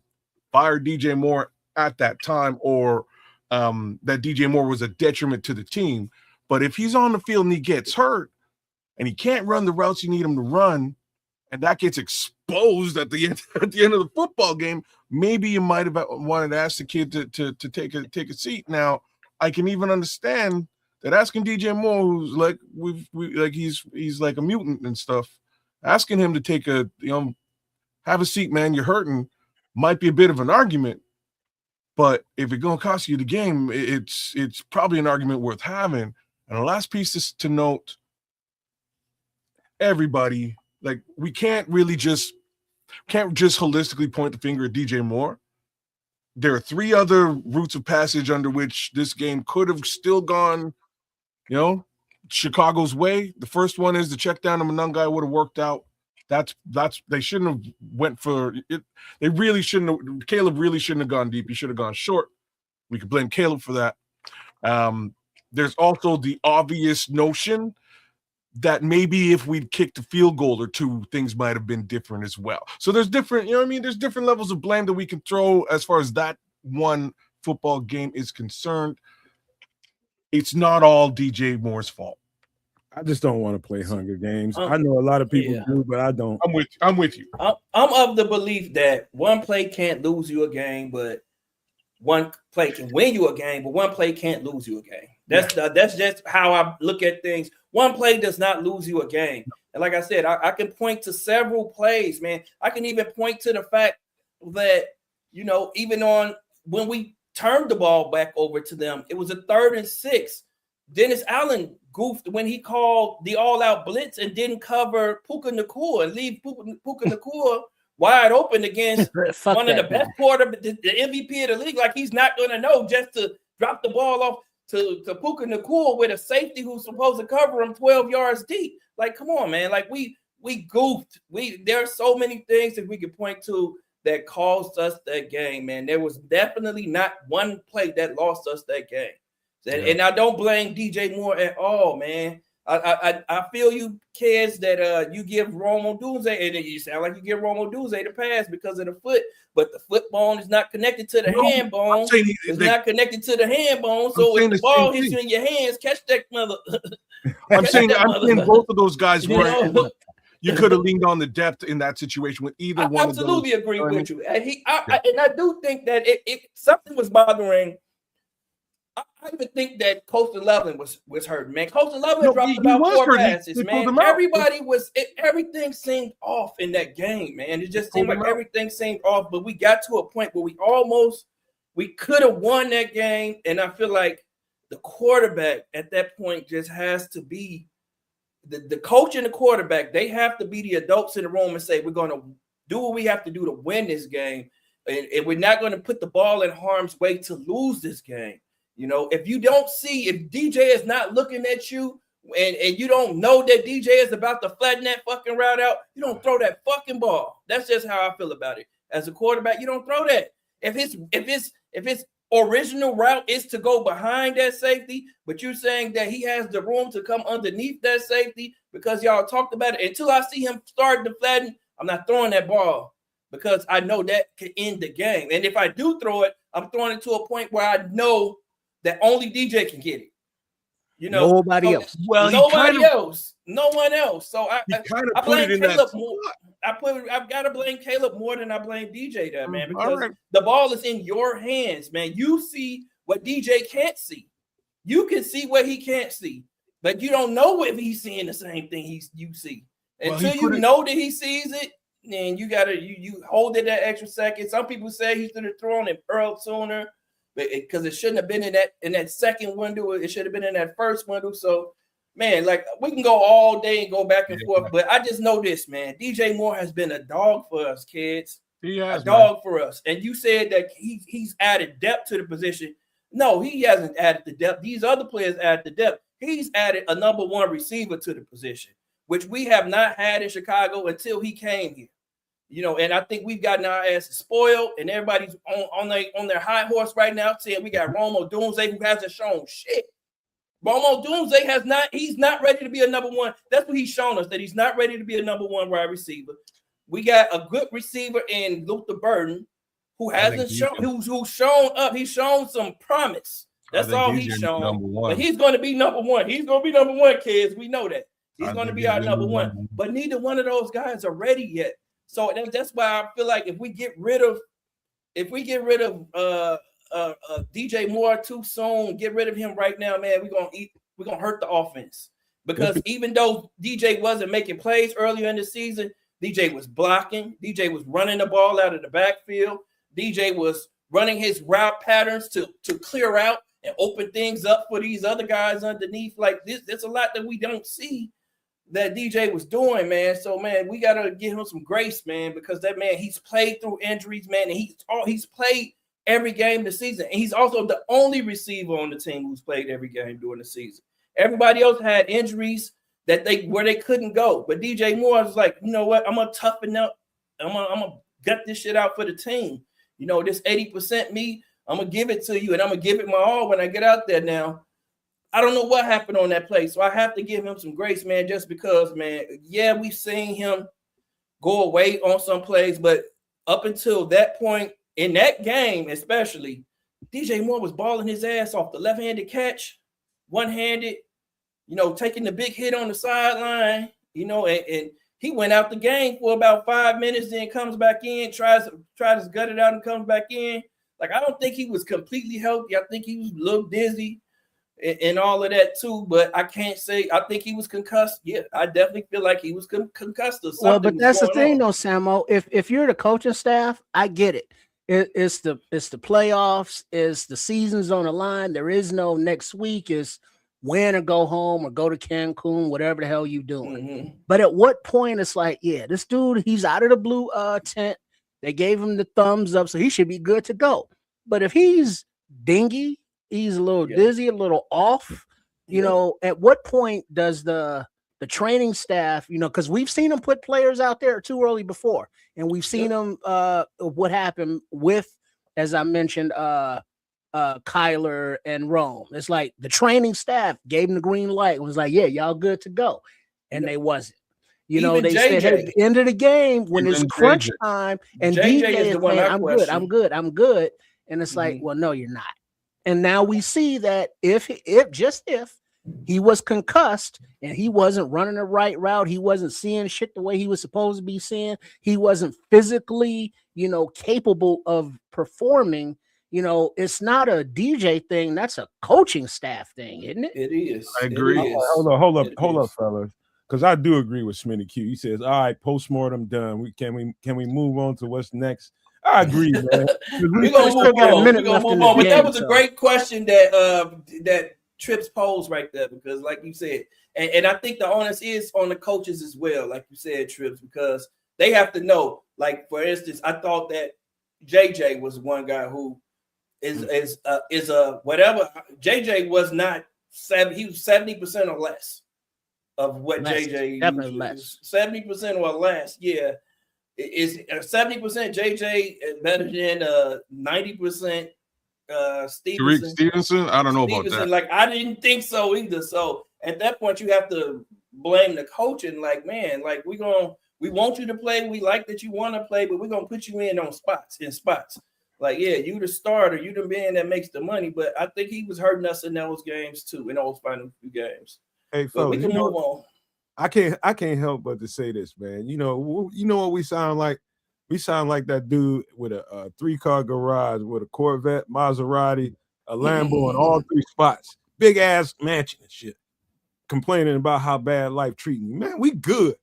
fire DJ Moore at that time or that DJ Moore was a detriment to the team. But if he's on the field and he gets hurt and he can't run the routes you need him to run, and that gets exposed at the end of the football game, maybe you might have wanted to ask the kid to take a seat. Now, I can even understand that asking DJ Moore, who's like he's like a mutant and stuff, asking him to take have a seat, man, you're hurting, might be a bit of an argument. But if it's going to cost you the game, it's probably an argument worth having. And the last piece is to note, everybody, like we can't just holistically point the finger at DJ Moore. There are three other routes of passage under which this game could have still gone, Chicago's way. The first one is the check down to Monangai would have worked out. They shouldn't have went for it. They really shouldn't have. Caleb really shouldn't have gone deep. He should have gone short. We could blame Caleb for that. There's also the obvious notion that maybe if we'd kicked a field goal or two, things might have been different as well. So there's different, there's different levels of blame that we can throw as far as that one football game is concerned. It's not all DJ Moore's fault. I just don't want to play Hunger Games. I know a lot of people do, but I don't. I'm with you. I'm of the belief that one play can't lose you a game, but one play can win you a game, but one play can't lose you a game. That's just how I look at things. One play does not lose you a game. And like I said, I can point to several plays, man. I can even point to the fact that, even on when we turned the ball back over to them, it was a 3rd and 6. Dennis Allen goofed when he called the all-out blitz and didn't cover Puka Nacua and leave Puka Nacua wide open against one of the best quarterbacks, the MVP of the league. Like he's not going to know just to drop the ball off to Puka Nacua with a safety who's supposed to cover him 12 yards deep. Like, come on, man. Like we goofed. There are so many things that we could point to that caused us that game, man. There was definitely not one play that lost us that game. And I don't blame DJ Moore at all, man. I feel you, kids, that you give Romo Dunze, and you sound like you give Romo Dunze the pass because of the foot, but the foot bone is not connected to the hand bone. It's not connected to the hand bone. So if the ball hits you in your hands, catch that mother. I'm saying both of those guys were. You could have leaned on the depth in that situation with either one. I absolutely agree with you. And I do think that it something was bothering. I even think that Coastal Loveland was hurt, man. Coastal Loveland dropped about 4 passes, man. Everything seemed off in that game, man. It just seemed like everything seemed off. But we got to a point where we could have won that game, and I feel like the quarterback at that point just has to be the coach and the quarterback. They have to be the adults in the room and say, we're going to do what we have to do to win this game, and we're not going to put the ball in harm's way to lose this game. You know, if DJ is not looking at you and you don't know that DJ is about to flatten that fucking route out, you don't throw that fucking ball. That's just how I feel about it. As a quarterback, you don't throw that. If his original route is to go behind that safety, but you're saying that he has the room to come underneath that safety because y'all talked about it. Until I see him start to flatten, I'm not throwing that ball because I know that could end the game. And if I do throw it, I'm throwing it to a point where I know that only DJ can get it. You know, nobody else. Well, no one else. So I blame Caleb more. I've got to blame Caleb more than I blame DJ there, man, because the ball is in your hands, man. You see what DJ can't see. You can see what he can't see, but you don't know if he's seeing the same thing you see. Until you know that he sees it, then you gotta you hold it that extra second. Some people say he should have thrown it early sooner, because it shouldn't have been in that second window. It should have been in that first window. So, man, like, we can go all day and go back and forth, but I just know this, man. DJ Moore has been a dog for us, kids. He has, a dog for us. And you said that he's added depth to the position. No, he hasn't added the depth. These other players added the depth. He's added a number one receiver to the position, which we have not had in Chicago until he came here. You know, and I think we've gotten our asses spoiled, and everybody's on their high horse right now saying we got Romo Dunze, who hasn't shown shit. Romo Dunze he's not ready to be a number one. That's what he's shown us, that he's not ready to be a number one wide receiver. We got a good receiver in Luther Burden, who hasn't shown, who's shown up. He's shown some promise. That's all he's shown. But he's going to be number one. He's going to be number one, kids. We know that. He's going to be our number one. But neither one of those guys are ready yet. So that's why I feel like if we get rid of DJ Moore too soon, get rid of him right now, man, we're gonna hurt the offense. Because even though DJ wasn't making plays earlier in the season, DJ was blocking, DJ was running the ball out of the backfield, DJ was running his route patterns to clear out and open things up for these other guys underneath. Like this, there's a lot that we don't see that DJ was doing, man. So, man, we got to give him some grace, man, because that man, he's played through injuries, man, and he's played every game this season. And he's also the only receiver on the team who's played every game during the season. Everybody else had injuries where they couldn't go. But DJ Moore was like, you know what? I'm going to toughen up. I'm going to gut this shit out for the team. You know, this 80% me, I'm going to give it to you, and I'm going to give it my all when I get out there now. I don't know what happened on that play, so I have to give him some grace, man, just because, man, yeah, we've seen him go away on some plays, but up until that point in that game especially, DJ Moore was balling his ass off. The left-handed catch, one-handed, you know, taking the big hit on the sideline, you know, and he went out the game for about 5 minutes, then comes back in, tries to gut it out and comes back in. Like, I don't think he was completely healthy. I think he was a little dizzy and all of that too, but I can't say I think he was concussed. Yeah, I definitely feel like he was concussed or something. Well, but that's the thing, though, Samo. If you're the coaching staff, I get it. It's the playoffs. It's the season's on the line. There is no next week. Is win or go home or go to Cancun, whatever the hell you doing. Mm-hmm. But at what point it's like, yeah, this dude, he's out of the blue tent. They gave him the thumbs up, so he should be good to go. But if he's dingy, he's a little dizzy, a little off, you know, at what point does the training staff, you know, because we've seen them put players out there too early before, and we've seen them what happened with, as I mentioned, Kyler and Rome. It's like the training staff gave them the green light. It was like, yeah, y'all good to go. And they wasn't. You know, Even they JJ. said, hey, at the end of the game, when it's Even crunch JJ. time, and JJ DJ is is the one saying, I I'm question. good. And it's like, well, no, you're not. And now we see that if he was concussed and he wasn't running the right route, he wasn't seeing shit the way he was supposed to be seeing, he wasn't physically, you know, capable of performing. You know, it's not a DJ thing. That's a coaching staff thing, isn't it? It is. I agree. It is. Hold up, It is. fellas. Because I do agree with Smitty Q. He says, all right, postmortem done. Can we move on to what's next? I agree, man. We're gonna move on. We're gonna move on. But that was a so. great question that Trips posed right there, because like you said, and I think the onus is on the coaches as well, like you said, Trips, because they have to know. Like, for instance, I thought that JJ was one guy who is a whatever. JJ was not 70. He was 70% or less of what JJ definitely less. 70% or less. Yeah. Is 70% JJ better than 90% Stevenson? I don't know about that. Like, I didn't think so either. So at that point, you have to blame the coach and like, man, like we want you to play. We like that you want to play, but we're gonna put you in spots. Like, yeah, you the starter, you the man that makes the money. But I think he was hurting us in those games too, in those final few games. Hey, but we can move on. I can't help but to say this, man. You know what we sound like? We sound like that dude with a 3-car garage with a Corvette, Maserati, a Lambo, and all 3 spots, big ass mansion and shit, complaining about how bad life treating you. Man, we good.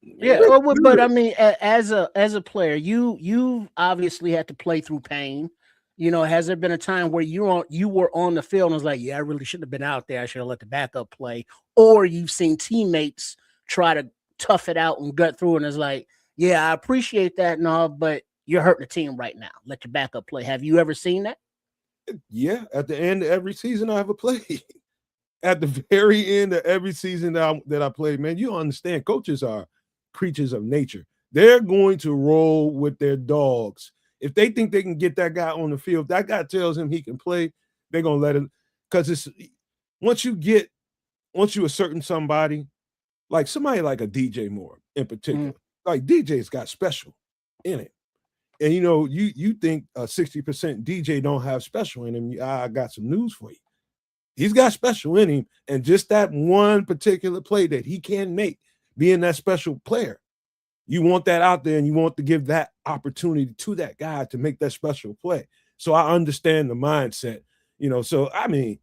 Yeah, but I mean, as a player, you obviously had to play through pain. You know, has there been a time where you were on the field and was like, yeah, I really shouldn't have been out there. I should have let the backup play. Or you've seen teammates try to tough it out and gut through, and it's like, yeah, I appreciate that and all, but you're hurting the team right now. Let your backup play. Have you ever seen that? Yeah, at the end of every season I ever played. At the very end of every season that I played, man, you understand, coaches are creatures of nature. They're going to roll with their dogs. If they think they can get that guy on the field, that guy tells him he can play, they're gonna let him. Because it's once you a certain somebody, like somebody like a DJ Moore in particular, like DJ's got special in it. And you know, you think a 60% DJ don't have special in him. I got some news for you. He's got special in him, and just that one particular play that he can make, being that special player, you want that out there, and you want to give that opportunity to that guy to make that special play. So I understand the mindset, you know. So I mean,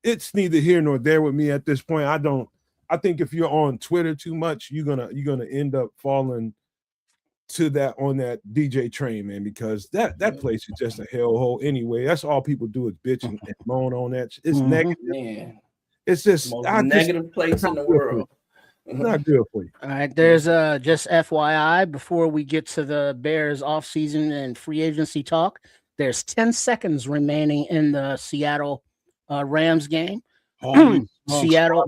it's neither here nor there with me at this point. I think if you're on Twitter too much, you're gonna end up falling to that on that DJ train, man, because that place is just a hellhole anyway. That's all people do is bitch and moan on that. It's negative. Man. It's just negative place in the world. Not good for you. All right, there's just FYI before we get to the Bears offseason and free agency talk. There's 10 seconds remaining in the Seattle Rams game. Seattle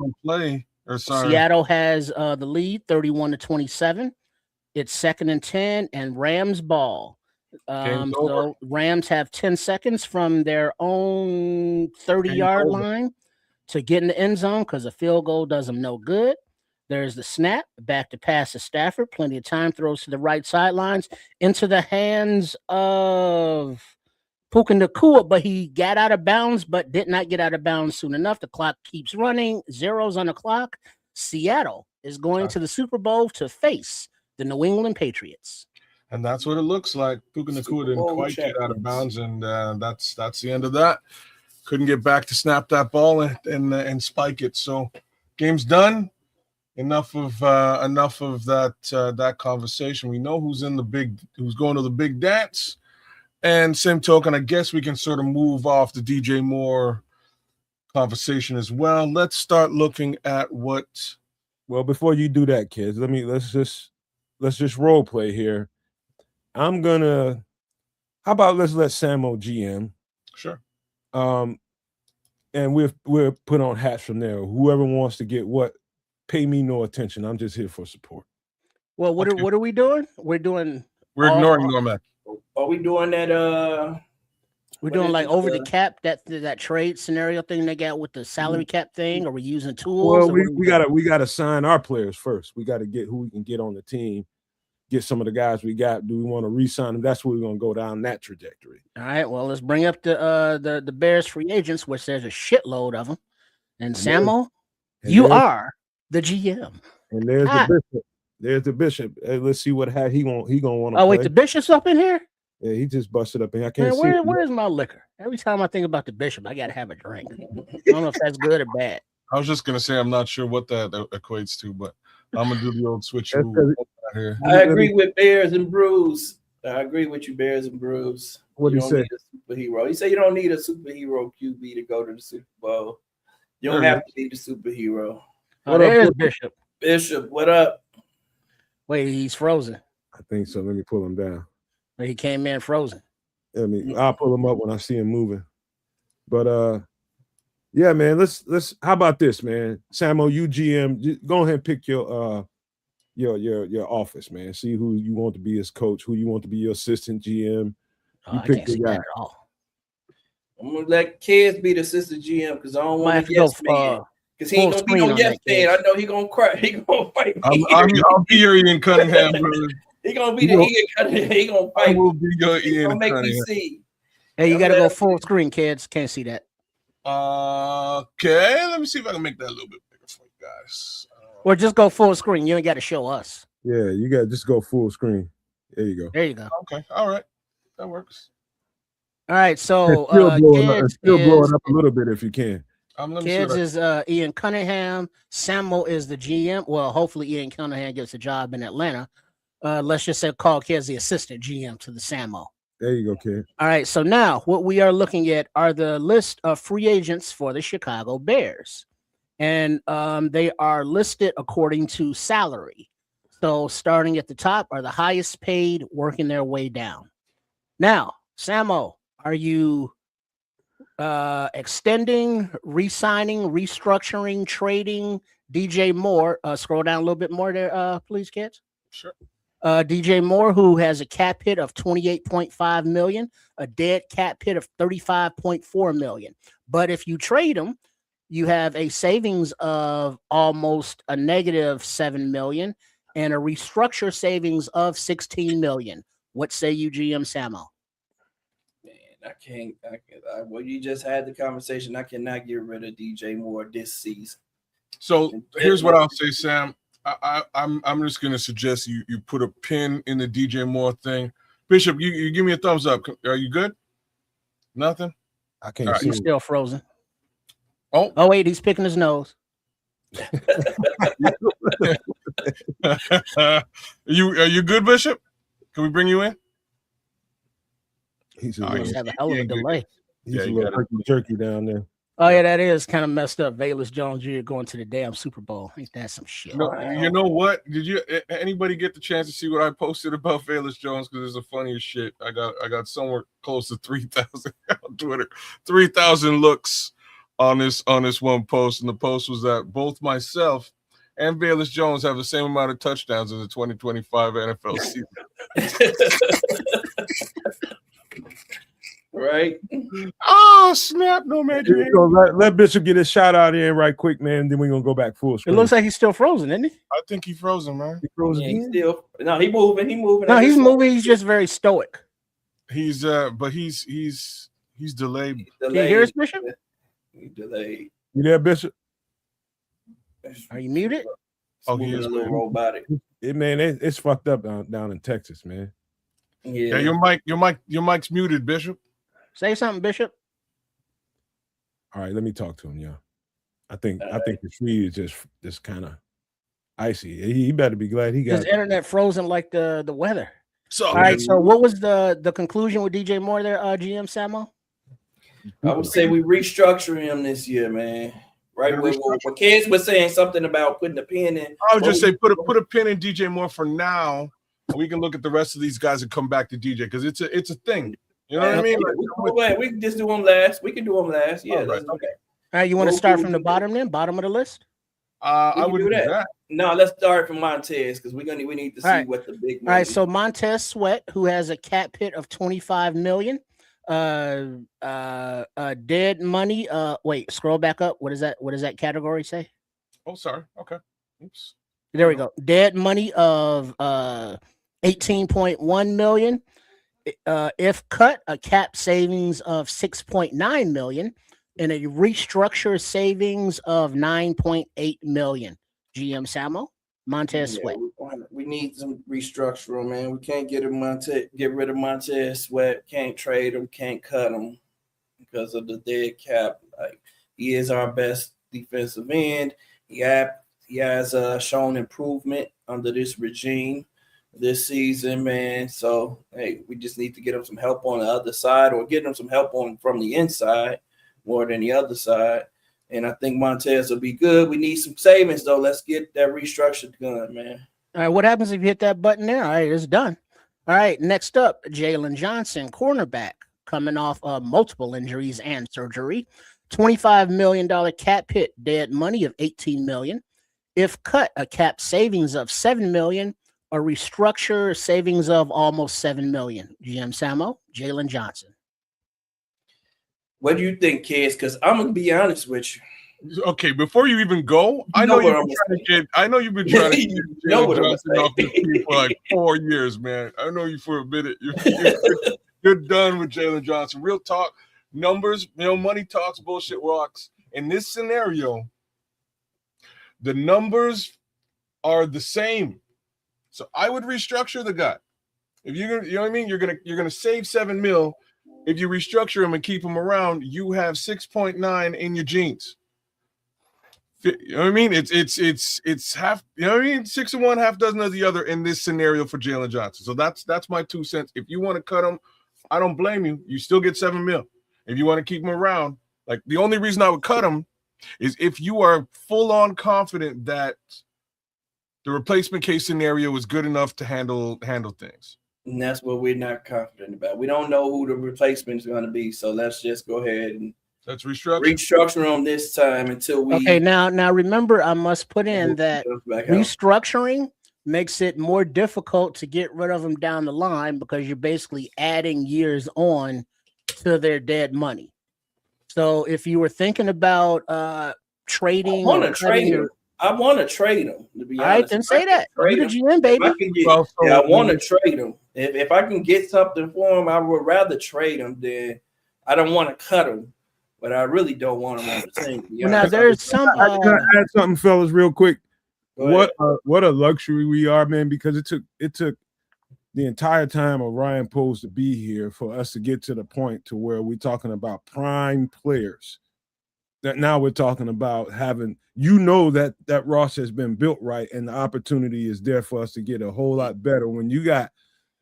has the lead 31-27. It's 2nd and 10 and Rams ball. So Rams have 10 seconds from their own 30-yard line to get in the end zone because a field goal does them no good. There's the snap, back to pass to Stafford. Plenty of time, throws to the right sidelines into the hands of Puka Nacua, but he got out of bounds, but did not get out of bounds soon enough. The clock keeps running, zeros on the clock. Seattle is going to the Super Bowl to face the New England Patriots. And that's what it looks like. Puka Nacua didn't quite get out of bounds, and that's the end of that. Couldn't get back to snap that ball and spike it. So game's done. Enough of that conversation. We know who's going to the big dance. And same token, I guess we can sort of move off the DJ Moore conversation as well. Let's start looking at what. Well, before you do that, kids, let's just role play here. How about let's let Samo GM. Sure. And we'll put on hats from there. Whoever wants to get what, pay me no attention. I'm just here for support. Well, what are we doing? We're ignoring Normac. Are we doing that We're What doing is like it, over the cap, that trade scenario thing they got with the salary cap thing, or we're using tools. Well, or what are we doing? gotta sign our players first. We gotta get who we can get on the team, get some of the guys we got. Do we want to re-sign them? That's where we're gonna go down that trajectory. All right. Well, let's bring up the Bears free agents, which there's a shitload of them. And Samo, you are the GM. And there's the bishop. There's the bishop. Hey, let's see what hat he gonna want to Oh play. wait, the bishop's up in here. Yeah, he just busted up in here. I can't Man, see it. where's my liquor? Every time I think about the bishop, I gotta have a drink. I don't know if that's good or bad. I was just gonna say I'm not sure what that equates to, but I'm gonna do the old switcheroo here. I agree with Bears and Brews. I agree with you, Bears and Brews. What you he don't say? need a superhero. He said you don't need a superhero QB to go to the Super Bowl. You don't There have to be the superhero. Oh, there's Bishop. Bishop, what up? Wait, he's frozen. I think so. Let me pull him down. He came in frozen. I'll pull him up when I see him moving. But yeah, man. Let's. How about this, man? Samo, you GM. Go ahead and pick your office, man. See who you want to be as coach, who you want to be your assistant GM. You I pick can't the see guy. that at all. I'm gonna let kids be the assistant GM because I don't want to yes man. Because he ain't gonna be no yes man. I know he gonna cry. He gonna fight me. I'll be your Ian Cunningham, brother. He gonna be the Ian Cunningham. He gonna fight. I will be your He Ian gonna make Cunningham. me see. Hey, you gotta go full screen, kids. Can't see that. Okay, let me see if I can make that a little bit bigger for you guys. Or just go full screen. You ain't got to show us. Yeah, you got to just go full screen. There you go. There you go. Okay, all right, that works. All right, so still blow it up a little bit if you can. Kids is Ian Cunningham. Samo is the GM. Well, hopefully Ian Cunningham gets a job in Atlanta. Let's just say call Kids the assistant GM to the Samo. There you go, kid. All right, so now what we are looking at are the list of free agents for the Chicago Bears. And they are listed according to salary. So starting at the top are the highest paid, working their way down. Now, Samo, are you extending, re-signing, restructuring, trading DJ Moore? Scroll down a little bit more there, please, kids. Sure. DJ Moore, who has a cap hit of $28.5 million, a dead cap hit of $35.4 million. But if you trade him, you have a savings of almost a negative $7 million and a restructure savings of $16 million. What say you, GM Samo? Man, I can't. Well, you just had the conversation. I cannot get rid of DJ Moore this season. So here's what I'll say, Sam. I'm just gonna suggest you put a pin in the DJ Moore thing. Bishop, you give me a thumbs up. Are you good? Nothing? I can't see. He's still frozen. Oh wait, he's picking his nose. Are you good, Bishop? Can we bring you in? He's have a hell of a delay. He's a little jerky down there. Oh yeah, that is kind of messed up. Valus Jones Jr. going to the damn Super Bowl. Ain't that some shit? No, you know what? Did anybody get the chance to see what I posted about Valus Jones? Because it's the funniest shit. I got somewhere close to 3,000 on Twitter. 3,000 looks on this one post, and the post was that both myself and Valus Jones have the same amount of touchdowns in the 2025 NFL season. Right? Oh snap! No man. So let Bishop get his shout out in right quick, man. Then we're gonna go back full screen. It looks like he's still frozen, isn't he? I think he's frozen, man. He frozen. He's still no. He moving. He moving. No, he's moving. He's just very stoic. He's but he's delayed. Can you hear us, Bishop? He's delayed. You there, Bishop? Are you muted? Oh, he is a little robotic. Man, it's fucked up down in Texas, man. Yeah, your mic's muted, Bishop. Say something, Bishop. All right, let me talk to him, y'all. I think the feed is just kind of icy. He better be glad he got his internet frozen like the weather. So all right. So what was the conclusion with DJ Moore there, GM Samo? I would say we restructure him this year, man. Right, what kids were saying something about putting a pin in. I would just say put a pin in DJ Moore for now. And we can look at the rest of these guys and come back to DJ because it's a thing. You know what I mean? We can just do them last. We can do them last. Yeah. Right, okay. All right. You want to start from the bottom then? Bottom of the list? I would do that. No, let's start from Montez because we need to see what the big. All right. So Montez Sweat, who has a cap hit of $25 million, Dead money. Wait, scroll back up. What is that? What does that category say? Oh, sorry. Okay. Oops. There we go. Dead money of 18.1 million. If cut, a cap savings of 6.9 million and a restructure savings of 9.8 million. GM Samo, Montez Sweat. We need some restructuring, man. We can't get rid of Montez Sweat. Can't trade him. Can't cut him because of the dead cap. Like, he is our best defensive end. He has shown improvement under this regime this season, man. So, hey, we just need to get him some help on the other side, or get him some help from the inside more than the other side. And I think Montez will be good. We need some savings, though. Let's get that restructured done, man. All right, what happens if you hit that button there? All right, it's done. All right, next up, Jalen Johnson, cornerback, coming off multiple injuries and surgery. $25 million cap hit, dead money of $18 million. If cut, a cap savings of $7 million, a restructure savings of almost $7 million. GM Samo, Jalen Johnson. What do you think, kids? Because I'm gonna be honest with you. Okay, before you even go, I know you've been trying to get Jalen Johnson off this team for like 4 years, man. I know you for a minute. You're done with Jalen Johnson. Real talk, numbers, money talks, bullshit rocks. In this scenario, the numbers are the same. So I would restructure the guy. If you're gonna, you know what I mean? You're gonna save $7 million. If you restructure him and keep him around, you have 6.9 in your jeans. You know what I mean? It's half. You know what I mean? 6 of one, half dozen of the other in this scenario for Jalen Johnson. So that's my 2 cents. If you want to cut him, I don't blame you. You still get $7 million. If you want to keep him around, like the only reason I would cut him is if you are full on confident that the replacement case scenario is good enough to handle things. And that's what we're not confident about. We don't know who the replacement is going to be, so let's just go ahead and let's restructure on this time until we. Okay, now remember, I must put in that restructuring makes it more difficult to get rid of them down the line because you're basically adding years on to their dead money. So if you were thinking about trading, I want to trade him. To be honest, all right, then say that. You the GM, baby. I want to trade him. If I can get something for him, I would rather trade him than I don't want to cut him, but I really don't want him on the team. Well, now there's some. I gotta add something, fellas, real quick. What a luxury we are, man! Because it took the entire time of Ryan Poles to be here for us to get to the point to where we're talking about prime players. That now we're talking about having, that roster has been built right, and the opportunity is there for us to get a whole lot better. When you got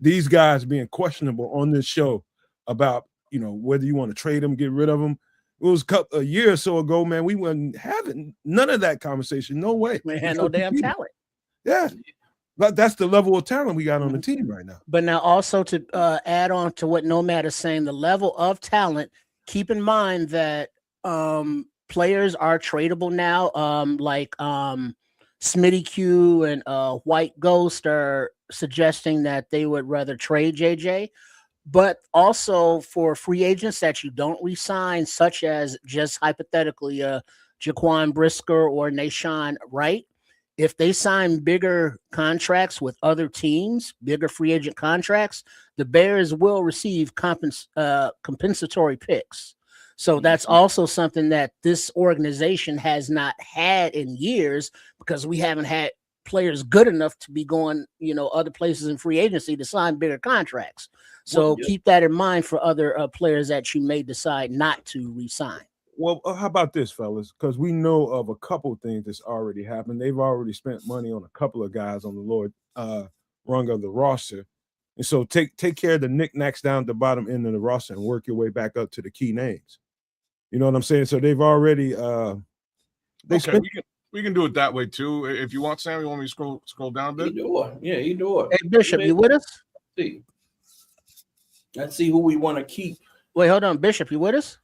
these guys being questionable on this show about, whether you want to trade them, get rid of them. It was a year or so ago, man. We weren't having none of that conversation. No way. We had no damn talent. Yeah. But that's the level of talent we got on the team right now. But now also to add on to what Nomad is saying, the level of talent, keep in mind that players are tradable now. Like Smitty Q and White Ghost are suggesting that they would rather trade JJ. But also for free agents that you don't re-sign, such as just hypothetically Jaquan Brisker or Nashawn Wright, if they sign bigger contracts with other teams, bigger free agent contracts, the Bears will receive compensatory picks. So that's also something that this organization has not had in years because we haven't had players good enough to be going, other places in free agency to sign bigger contracts. So keep that in mind for other players that you may decide not to re-sign. Well, how about this, fellas? Because we know of a couple of things that's already happened. They've already spent money on a couple of guys on the lower rung of the roster. And so take care of the knickknacks down at the bottom end of the roster and work your way back up to the key names. You know what I'm saying? So they've already we can do it that way too. If you want, Sam, you want me to scroll down a bit? You do it. Hey, Bishop, you with us? Let's see who we want to keep. Wait, hold on. Bishop, you with us?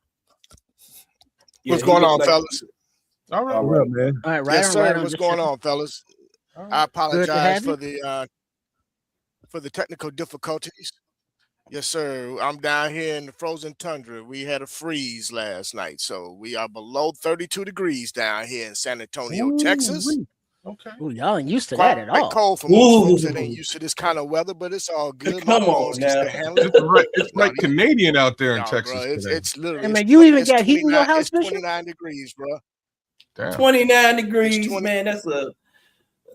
What's going on, fellas? All right, man. All right, yes, sir. Right What's going on, fellas? Right. I apologize for the technical difficulties. Yes, sir. I'm down here in the frozen tundra. We had a freeze last night, so we are below 32 degrees down here in San Antonio, Texas. Ooh-wee. Okay. Ooh, y'all ain't used to Quite that at all. cold for most folks that Ooh. ain't used to this kind of weather, but it's all good. My Come on bones can now. still handle it. It's No, right Canadian out there in no, Texas bro. today. It's literally Hey, man, you even got heat in your 29. house, It's Bishop? 29 degrees, bro. Damn. 29 degrees, It's 20. man. That's a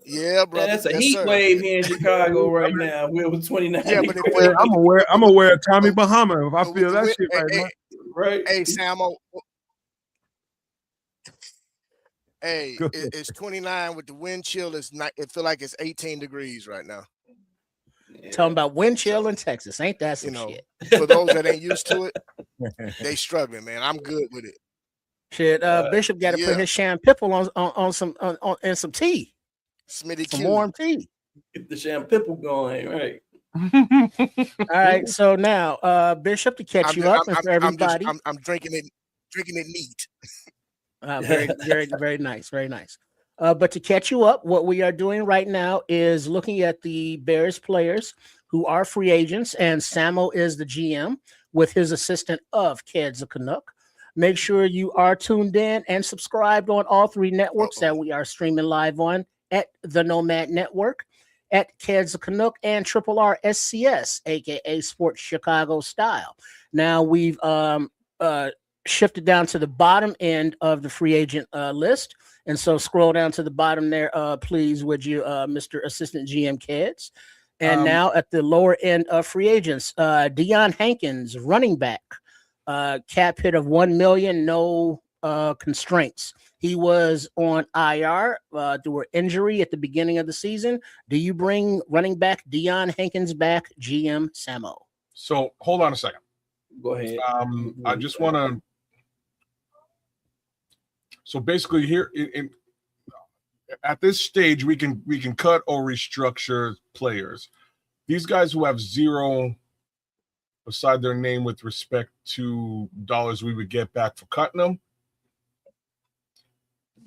Yeah, brother. that's a Yes, heat sir. wave here in Chicago right now. We're with 29 Yeah, but degrees. if I'm aware of Tommy but- Bahama if I but with feel the that wind, shit right now. Right. hey, Samo. Hey, Go ahead. it's 29 with the wind chill. It feel like it's 18 degrees right now. Talking about wind chill So, in Texas. Ain't that some You know, shit? for those that ain't used to it, they struggling, man. I'm good with it. Shit, Bishop got to put Yeah. his shampoo on some and some tea, Smitty some Q. warm tea. Get the shampoo going, right? All right, so now, Bishop, to catch you up, and for everybody, I'm drinking it neat. very, very, very nice, very nice. But to catch you up, what we are doing right now is looking at the Bears players who are free agents, and Samo is the GM with his assistant of Keds a Canuck. Make sure you are tuned in and subscribed on all three networks that we are streaming live on at the Nomad Network, at Keds a Canuck, and Triple R SCS, aka Sports Chicago Style. Now we've shifted down to the bottom end of the free agent list. And so scroll down to the bottom there, please, would you, Mr. Assistant GM Keds. And now at the lower end of free agents, Deion Hankins, running back, cap hit of $1 million, no constraints. He was on IR through an injury at the beginning of the season. Do you bring running back Deion Hankins back, GM Samo? So hold on a second. Go ahead. I just want to. So basically, here at this stage, we can cut or restructure players. These guys who have zero beside their name with respect to dollars we would get back for cutting them,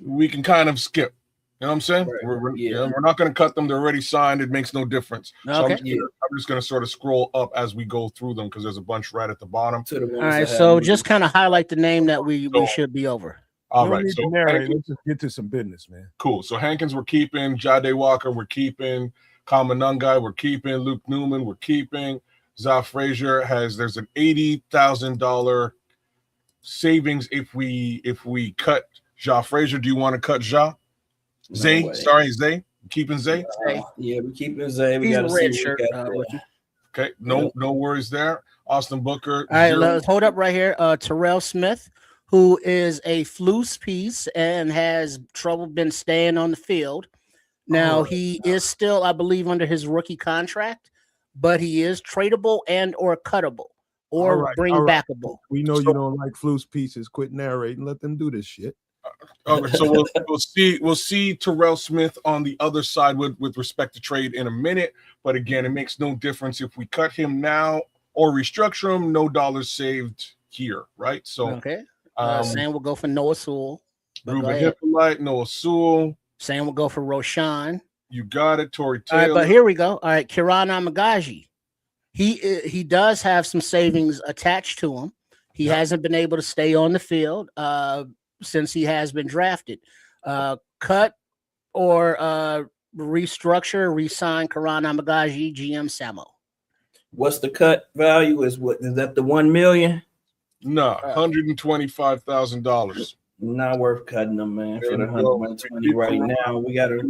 we can kind of skip. You know what I'm saying? Right. We're not going to cut them. They're already signed. It makes no difference. So Okay. I'm just going to sort of scroll up as we go through them because there's a bunch right at the bottom. To the ones All right, that have so money. just kind of highlight the name that we So- should be over. All We don't right. need So to narrate. Hankins, Let's just get to some business, man. cool. So Hankins, we're keeping. Jade Walker, we're keeping. Kamanungai, we're keeping. Luke Newman, we're keeping. Za Frazier there's an $80,000 savings if we cut Ja Frazier. Do you want to cut Ja? No Zay, way. sorry, Zay. Keeping Zay. Yeah, we keeping Zay. We He's got a to red see shirt, what we got there. rookie. Okay, no worries there. Austin Booker. All right, zero. let's hold up right here. Terrell Smith, who is a Flus piece and has been staying on the field. Now he is still, I believe, under his rookie contract, but he is tradable and or cuttable or All right, bring all right. backable. We know you don't like Flu's pieces. Quit narrating. Let them do this shit. Okay, so we'll see Terrell Smith on the other side with respect to trade in a minute. But again, it makes no difference if we cut him now or restructure him. No dollars saved here, right? So Okay. Sam will go for Noah Sewell. But go Ruben ahead. Hippolyte, Noah Sewell, Sam will go for Roshan. you got it. Tory All right, Taylor. but here we go. All right, Kiran Amagaji. He does have some savings attached to him. He hasn't been able to stay on the field since he has been drafted. Cut or restructure, resign Kiran Amagaji, GM Samo. What's the cut value? Is that the 1 million? No, $125,000. Not worth cutting them, man. For the There you go. 120 right now, we gotta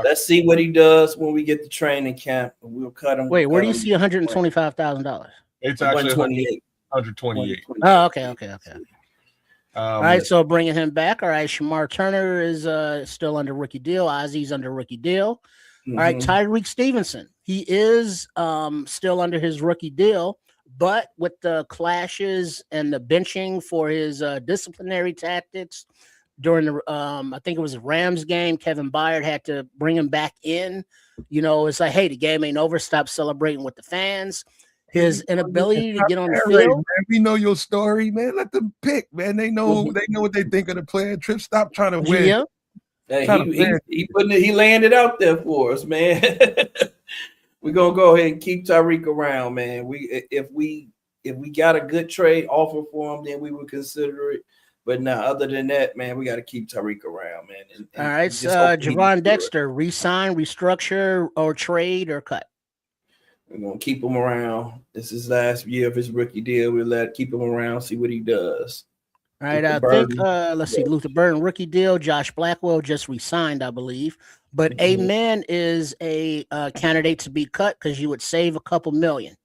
let's see what he does when we get to training camp. We'll cut him. Wait, where do you cut see $125,000? It's actually 128? 128. Oh, okay. All right, Um, so bringing him back. All right, Shamar Turner is still under rookie deal. Ozzy's under rookie deal. All right, Mhm. Tyreek Stevenson. He is still under his rookie deal, but with the clashes and the benching for his disciplinary tactics during the I think it was a Rams game, Kevin Byard had to bring him back in. You know, it's like, hey, the game ain't over. Stop celebrating with the fans. His inability to get on the Narrate, field. man. We know your story, man. Let them pick, man. They know what they think of the player. Trip, stop trying to win. GM. Hey, Trying to he laying it out there for us, man. We're gonna go ahead and keep Tyreek around, man. If we got a good trade offer for him, then we would consider it. But now, other than that, man, we got to keep Tyreek around, man. All right, Javon Dexter, resign, restructure, or trade or cut. We're gonna keep him around. This is last year of his rookie deal. We'll keep him around, see what he does. All right, I think let's see, Luther Burden rookie deal. Josh Blackwell just resigned, I believe. But Amen is a candidate to be cut because you would save a couple million.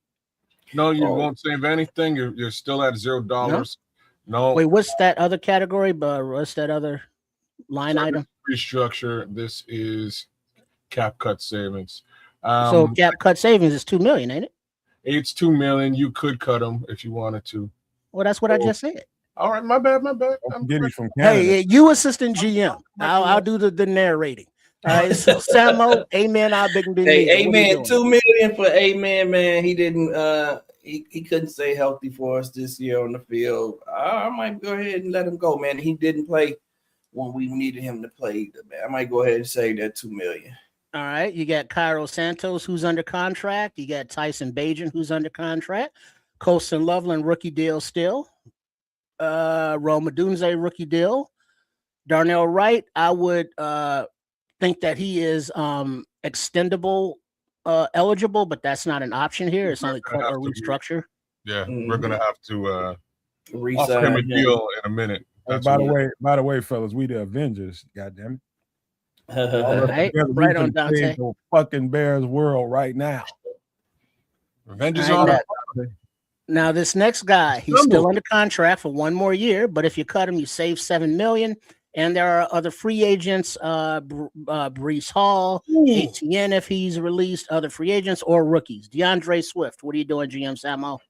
No, you won't save anything. You're still at $0. No. Wait, what's that other category? But what's that other line item? Restructure. This is cap cut savings. So cap cut savings is $2 million, ain't it? It's $2 million. You could cut them if you wanted to. Well, that's what I just said. All right, my bad. I'm getting from Canada. Hey, you assistant GM. I'll do the narrating. All right, so Samo, Amen, our big. Hey, Amen, $2 million for Amen, man. He didn't. He couldn't stay healthy for us this year on the field. I might go ahead and let him go, man. He didn't play when we needed him to play. Man. I might go ahead and save that $2 million. All right, you got Cairo Santos, who's under contract. You got Tyson Bagent, who's under contract. Colston Loveland, rookie deal still. Rome Odunze, rookie deal. Darnell Wright, I would think that he is extendable eligible, but that's not an option here. It's only cut or restructure. Yeah, we're gonna have to offer him a deal in a minute. By the way, fellas, we the Avengers. Goddamn it! Right on, Dante. The fucking Bears world right now. Avengers on. Now this next guy, he's still under contract for one more year, but if you cut him, you save $7 million. And there are other free agents, Breece Hall, ATN if he's released, other free agents or rookies. DeAndre Swift, what are you doing, GM Samo?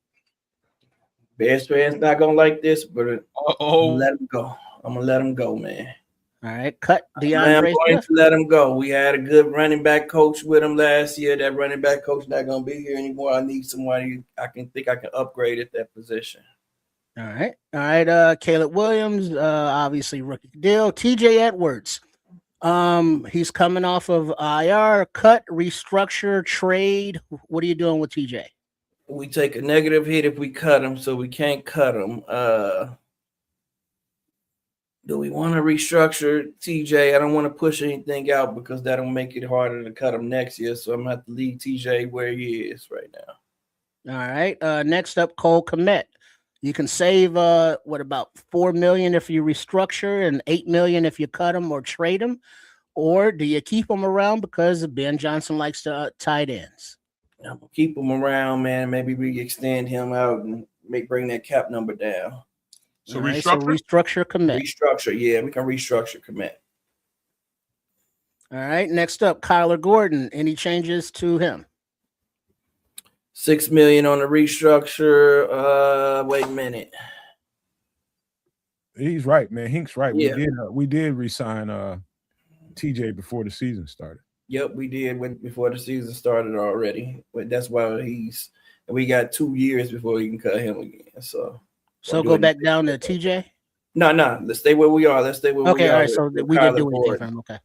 Bears fans not gonna like this, but let him go. I'm gonna let him go, man. All right, cut DeAndre Swift. I'm going to let him go. We had a good running back coach with him last year. That running back coach not gonna be here anymore. I need somebody I can upgrade at that position. All right. Caleb Williams, obviously rookie deal. TJ Edwards, he's coming off of IR, cut, restructure, trade. What are you doing with TJ? We take a negative hit if we cut him, so we can't cut him. Do we want to restructure TJ? I don't want to push anything out because that'll make it harder to cut him next year. So I'm gonna have to leave TJ where he is right now. All right. Next up, Cole Kmet. You can save about $4 million if you restructure and $8 million if you cut them or trade them, or do you keep them around because Ben Johnson likes to tight ends? I'm gonna keep him around, man. Maybe we extend him out and bring that cap number down. So right, restructure Kmet. Restructure, yeah, we can restructure Kmet. All right. Next up, Kyler Gordon. Any changes to him? $6 million on the restructure. Wait a minute. He's right, man. Hink's right. Yeah. We did resign TJ before the season started. Yep, we did before the season started already. But that's why we got 2 years before we can cut him again. So go back down to TJ? No. Let's stay where we are. Okay, all right. So we didn't do anything for him. Okay.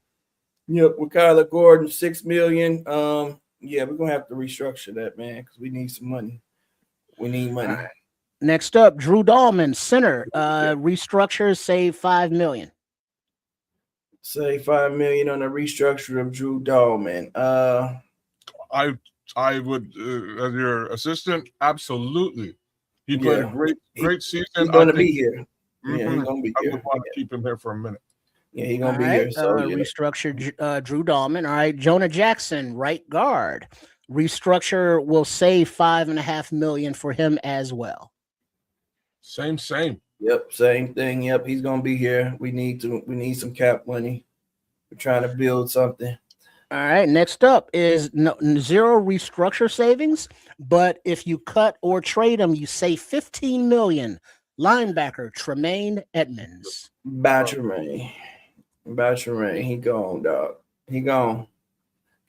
Yep, with Kyler Gordon, $6 million. Yeah, we're gonna have to restructure that, man, because we need some money. We need money. Right. Next up, Drew Dahlman, center. Restructure, save $5 million. Save $5 million on the restructure of Drew Dahlman. I would, as your assistant, absolutely. He played a great season. He's gonna be here. Yeah, he's gonna be here. I would want to keep him here for a minute. Yeah, he's gonna be here. So restructure Drew Dahlman. All right, Jonah Jackson, right guard. Restructure will save $5.5 million for him as well. Same. Yep, same thing. Yep, he's gonna be here. We need some cap money. We're trying to build something. All right. Next up is zero restructure savings, but if you cut or trade him, you save $15 million. Linebacker Tremaine Edmonds. Tremaine, he gone, dog. He gone.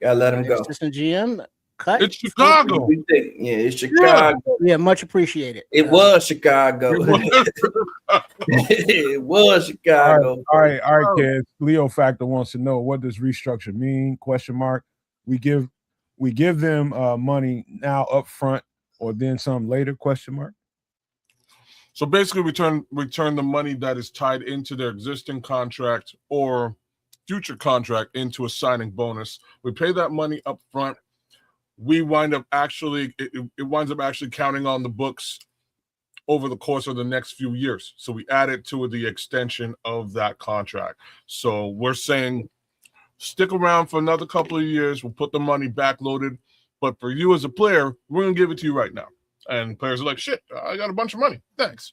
Gotta let him go. Assistant GM, cut. It's Chicago. Yeah, it's Chicago. Yeah, much appreciated. It was Chicago. It was Chicago. All right, kids. Leo Factor wants to know, what does restructure mean? Question mark. We give we give them money now up front or then some later, question mark? So basically, we turn the money that is tied into their existing contract or future contract into a signing bonus. We pay that money up front. We wind up actually it winds up actually counting on the books over the course of the next few years. So we add it to the extension of that contract. So we're saying stick around for another couple of years. We'll put the money backloaded, but for you as a player, we're gonna give it to you right now. And players are like, shit, I got a bunch of money. Thanks.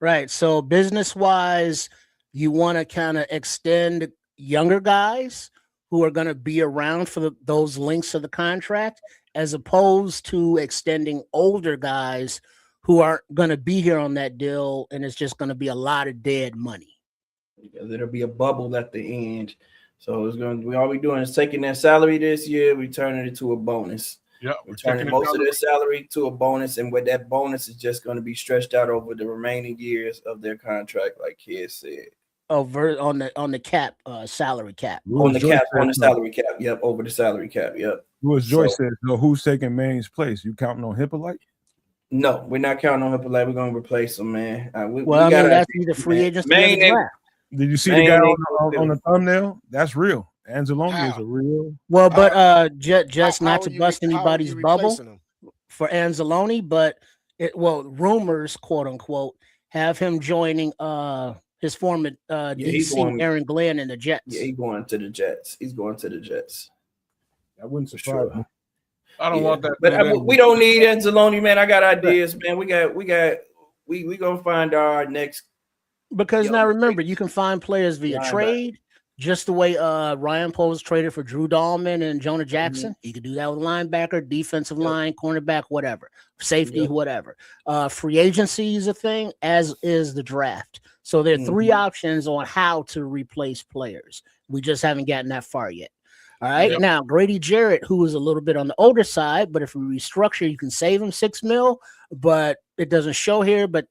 Right. So business wise, you want to kind of extend younger guys who are going to be around for those links of the contract, as opposed to extending older guys who aren't going to be here on that deal, and it's just going to be a lot of dead money. Because it'll be a bubble at the end. So it's going to be all we're doing is taking their salary this year, we turning it into a bonus. Yeah, we're turning most of their salary to a bonus, and with that bonus is just going to be stretched out over the remaining years of their contract, like Kid said. Over on the cap, salary cap. On the salary cap. Yep, over the salary cap. Yep. As Joyce said, so who's taking Manny's place? You counting on Hippolyte? No, we're not counting on Hippolyte. We're going to replace him, man. That's either free agency or the draft. Did you see the guy on the thumbnail? That's real. Anzalone is a real. Well, but just not to bust anybody's bubble for Anzalone, but rumors, quote unquote, have him joining his former DC Aaron Glenn in the Jets. Yeah, he's going to the Jets. That wouldn't surprise me. I don't want that. But we don't need Anzalone, man. I got ideas, man. We gonna find our next. Because now remember, you can find players via trade, just the way Ryan Poles traded for Drew Dahlman and Jonah Jackson. He could do that with linebacker, defensive line, cornerback, whatever, safety, whatever. Free agency is a thing, as is the draft. So there are three options on how to replace players. We just haven't gotten that far yet. All right. Now, Grady Jarrett, who is a little bit on the older side, but if we restructure, you can save him $6 million, but it doesn't show here. But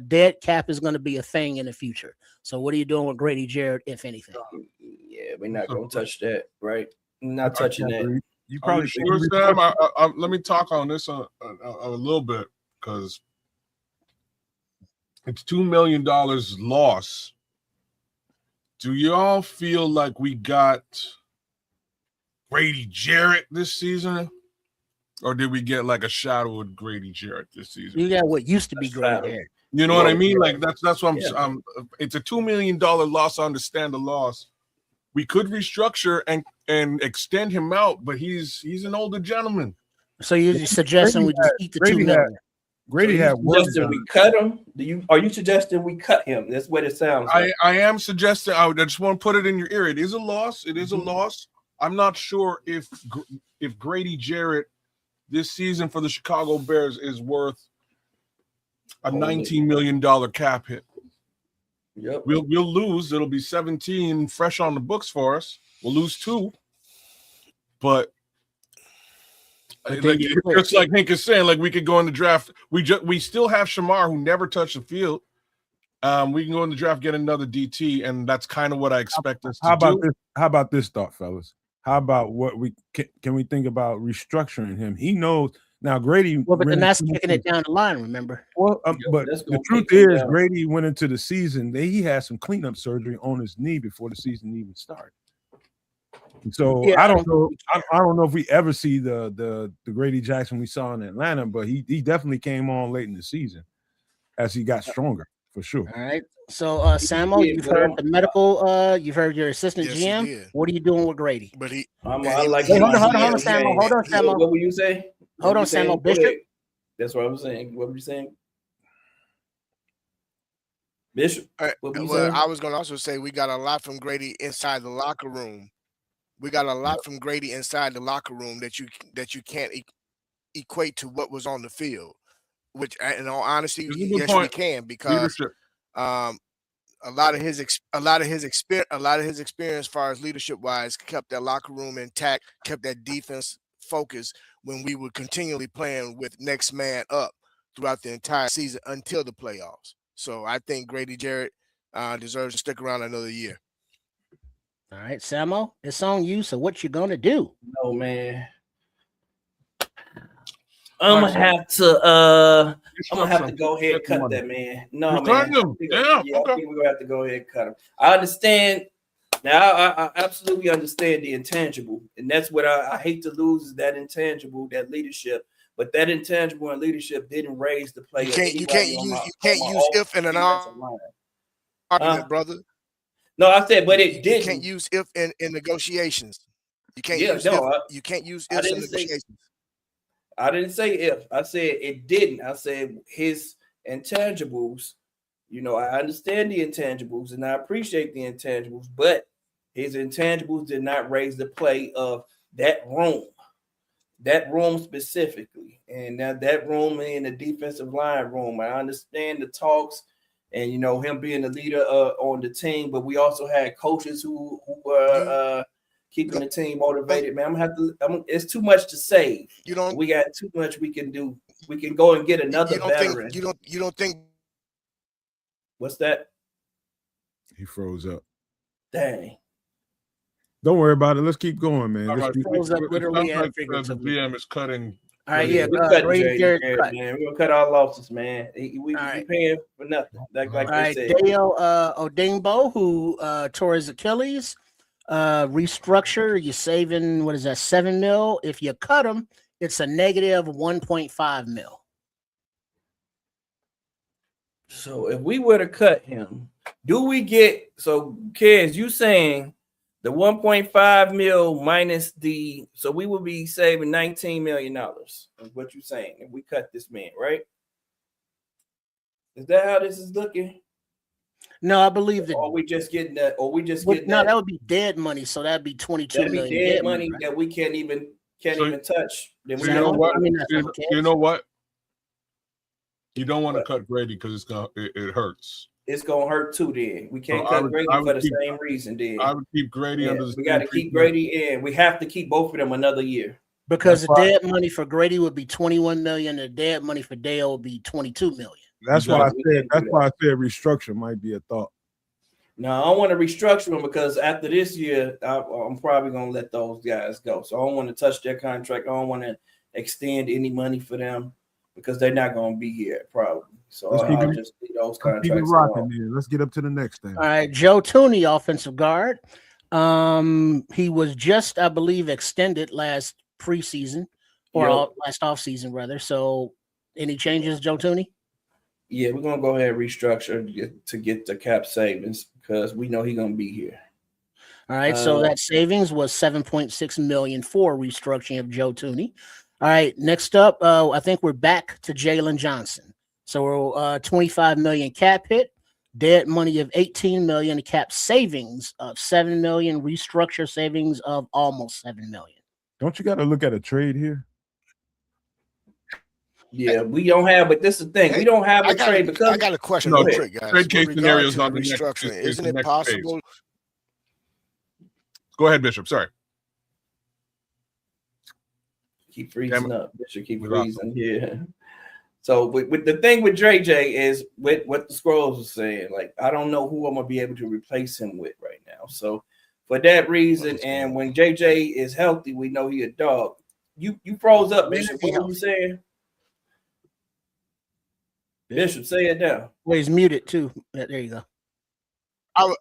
dead cap is going to be a thing in the future. So what are you doing with Grady Jarrett, if anything? Yeah, we're not going to touch that, right? We're not touching that. You probably sure, Sam? Let me talk on this a little bit, because it's $2 million loss. Do y'all feel like we got Grady Jarrett this season, or did we get like a shadow of Grady Jarrett this season? You got what used to be Grady Jarrett. You know what I mean? Like that's what I'm. It's a $2 million loss. I understand the loss. We could restructure and extend him out, but he's an older gentleman. So you're suggesting we just eat the $2 million? Grady had work. We cut him. Are you suggesting we cut him? That's what it sounds like. I am suggesting. I just want to put it in your ear. It is a loss. It is a loss. I'm not sure if Grady Jarrett this season for the Chicago Bears is worth a $19 million cap hit. Yep. We'll lose. It'll be 17 fresh on the books for us. We'll lose 2. But just like Hank is saying, like we could go in the draft. We still have Shamar, who never touched the field. We can go in the draft, get another DT, and that's kind of what I expect us to do. How about this thought, fellas? How about what we can we think about restructuring him? He knows now Grady. Well, but then that's kicking it down the line, remember? Well, but the truth is, Grady went into the season. He had some cleanup surgery on his knee before the season even started. So I don't know. I don't know if we ever see the Grady Jackson we saw in Atlanta, but he definitely came on late in the season as he got stronger for sure. All right. So Samuel, you've heard the medical. You've heard your assistant GM. What are you doing with Grady? But hold on, Samuel. Hold on, Samuel. What were you saying? Hold on, Samuel Bishop. That's what I was saying. What were you saying? Bishop. I was going to also say we got a lot from Grady inside the locker room. We got a lot from Grady inside the locker room that you can't equate to what was on the field. Which, in all honesty, yes, we can, because a lot of his experience, as far as leadership wise, kept that locker room intact, kept that defense focused when we were continually playing with next man up throughout the entire season until the playoffs. So I think Grady Jarrett deserves to stick around another year. All right, Samo, it's on you. So what you gonna do? No, man. I'm gonna have to Instruction. go ahead and Get the cut money. that, man. No, You're man. cutting him. Damn. Yeah, I Okay. think we're gonna have to go ahead and cut him. I understand. Now, I absolutely understand the intangible, and that's what I hate to lose is that intangible, that leadership. But that intangible and leadership didn't raise the play. You can't use if in an argument, brother. No, I said, but it didn't. You can't use if in negotiations. You can't use you can't use ifs in negotiations. I didn't say if. I said it didn't. I said his intangibles. You know, I understand the intangibles and I appreciate the intangibles, but his intangibles did not raise the play of that room specifically. And now that room in the defensive line room, I understand the talks and, you know, him being the leader on the team, but we also had coaches who were keeping the team motivated. Man, it's too much to save. We got too much we can do. We can go and get another veteran. You don't think what's that? He froze up. Dang. Don't worry about it. Let's keep going, man. All right. Froze up literally and the figuratively. VM is cutting. All right, yeah, Grady Jarrett, man. We're gonna cut our losses, man. We paying for nothing. Like all right, they said. Dale Odingbo, who tore his Achilles, restructure. You're saving what is that, $7 million? If you cut him, it's a negative $1.5 million. So if we were to cut him, do we get so Kez, you saying the 1.5 mil minus so we would be saving $19 million is what you're saying if we cut this man, right? Is that how this is looking? No, I believe that. Or we just getting that, that would be dead money, so that'd be $22 million. Dead money, right? That we can't even touch. You know what? You know what? You don't want to cut Grady because it hurts. It's gonna hurt too. Then we can't cut Grady for the same reason. Then I would keep Grady under the. We got to keep Grady in. We have to keep both of them another year because the dead money for Grady would be $21 million. The dead money for Dale would be $22 million. That's why I said. That's why I said restructure might be a thought. No, I don't want to restructure them because after this year, I'm probably gonna let those guys go. So I don't want to touch their contract. I don't want to extend any money for them because they're not gonna be here probably. So I'll just leave those contracts. Keep it rocking, man. Let's get up to the next thing. All right, Joe Thuney, offensive guard. He was just, I believe, extended last preseason or last offseason rather. So, any changes, Joe Thuney? Yeah, we're gonna go ahead and restructure to get the cap savings because we know he's gonna be here. All right, so that savings was $7.6 million for restructuring of Joe Thuney. All right, next up, I think we're back to Jalen Johnson. So we're $25 million cap hit, dead money of $18 million, cap savings of $7 million, restructure savings of almost $7 million. Don't you got to look at a trade here? Yeah, we don't have, but this is the thing. We don't have a trade because I got a question. No, quick, guys. Trade case scenario is not restructuring. Isn't it possible? possible? Go ahead, Bishop. Sorry. Keep freezing up. Bishop keep freezing here. So with the thing with JJ is with what the scrolls are saying, like I don't know who I'm gonna be able to replace him with right now. So for that reason, and when JJ is healthy, we know he a dog. You froze up, Bishop. What are you saying? Bishop, say it down. Well, he's muted too. There you go. I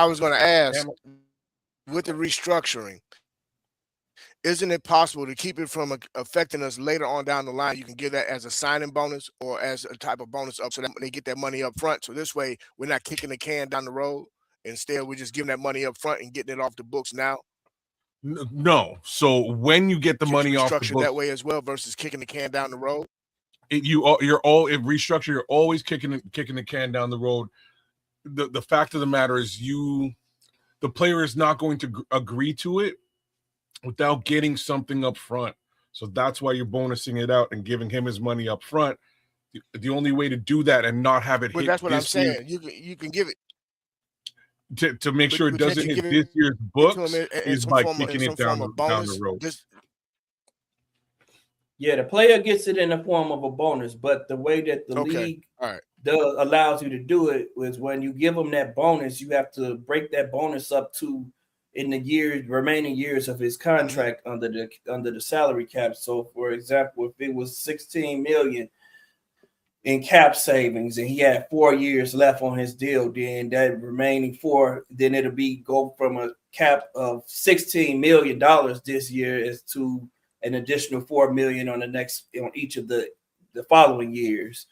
was going to ask with the restructuring. Isn't it possible to keep it from affecting us later on down the line? You can give that as a signing bonus or as a type of bonus up so that they get that money up front. So this way we're not kicking the can down the road. Instead, we're just giving that money up front and getting it off the books now. No. So when you get the money off the books, that way as well versus kicking the can down the road. You're always kicking the can down the road. The fact of the matter is the player is not going to agree to it without getting something up front. So that's why you're bonusing it out and giving him his money up front. The only way to do that and not have it hit. That's what I'm saying. You can give it to make sure it doesn't hit this year's books is by kicking it down the road. Yeah, the player gets it in the form of a bonus, but the way that the league allows you to do it is when you give them that bonus, you have to break that bonus up to in the remaining years of his contract under the salary cap. So, for example, if it was $16 million in cap savings and he had 4 years left on his deal, then that remaining 4, then it'll go from a cap of $16 million this year is to an additional $4 million on each of the following years.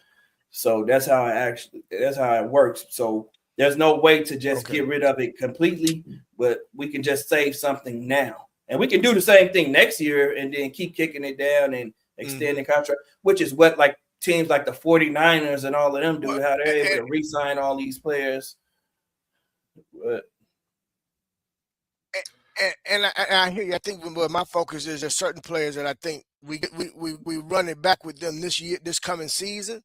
So that's how it works. So there's no way to just get rid of it completely, but we can just save something now. And we can do the same thing next year and then keep kicking it down and extend the contract, which is what like teams like the 49ers and all of them do, how they're able to re-sign all these players. But And I hear you. I think what my focus is, there's certain players that I think we run it back with them this coming season,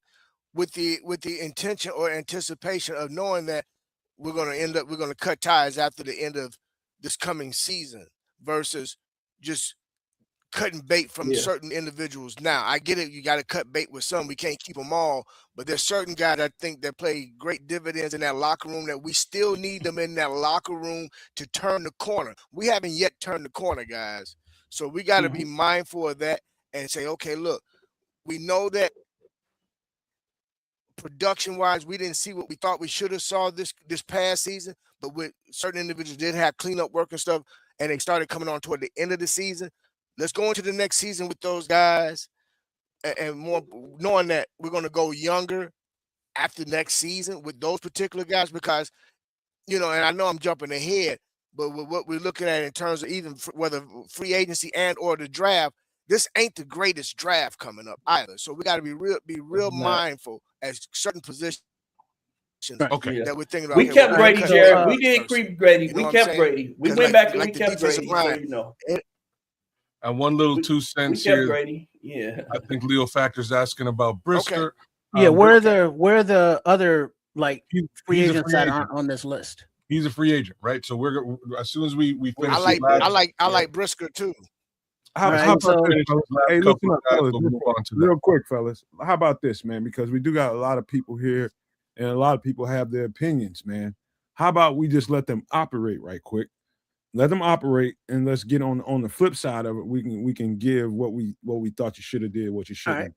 with the intention or anticipation of knowing that we're going to cut ties after the end of this coming season versus just cutting bait from certain individuals. Now, I get it. You got to cut bait with some. We can't keep them all, but there's certain guys I think that play great dividends in that locker room that we still need them in that locker room to turn the corner. We haven't yet turned the corner, guys. So we got to be mindful of that and say, okay, look, we know that production-wise, we didn't see what we thought we should have saw this past season, but with certain individuals did have cleanup work and stuff, and they started coming on toward the end of the season. Let's go into the next season with those guys and more knowing that we're going to go younger after next season with those particular guys because, and I know I'm jumping ahead, but with what we're looking at in terms of even whether free agency and or the draft, this ain't the greatest draft coming up either. So we got to be real mindful as certain positions that we're thinking about. We kept Brady, Jared. We did keep Brady. We kept Brady. We went back and we kept Brady. So, And one little 2 cents we kept here. Brady. Yeah. I think Leo Factor's asking about Brisker. Yeah, where are the other like free agents that aren't on this list? He's a free agent, right? So we're as soon as we finish. I like Brisker too. Real quick, fellas. How about this, man? Because we do got a lot of people here, and a lot of people have their opinions, man. How about we just let them operate right quick? Let them operate, and let's get on the flip side of it. We can give what we thought you should have did, what you shouldn't.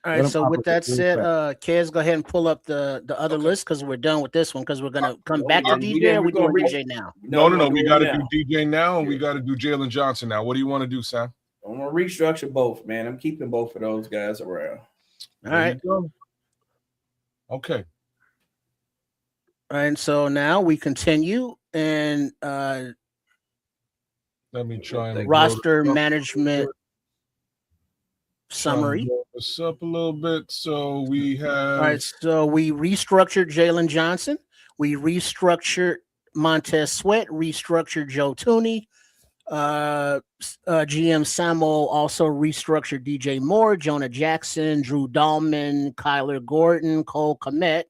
All right. So with that said, Kez, go ahead and pull up the other list because we're done with this one because we're gonna come back to DJ. We're doing DJ now. No. We got to do DJ now, and we got to do Jalen Johnson now. What do you want to do, Sam? I'm gonna restructure both, man. I'm keeping both of those guys around. All right. Okay. And so now we continue and let me try and roster management summary. This up a little bit. So we have. All right. So we restructured Jalen Johnson. We restructured Montez Sweat. Restructured Joe Tooney. GM Samuel also restructured DJ Moore, Jonah Jackson, Drew Dahlman, Kyler Gordon, Cole Kmet.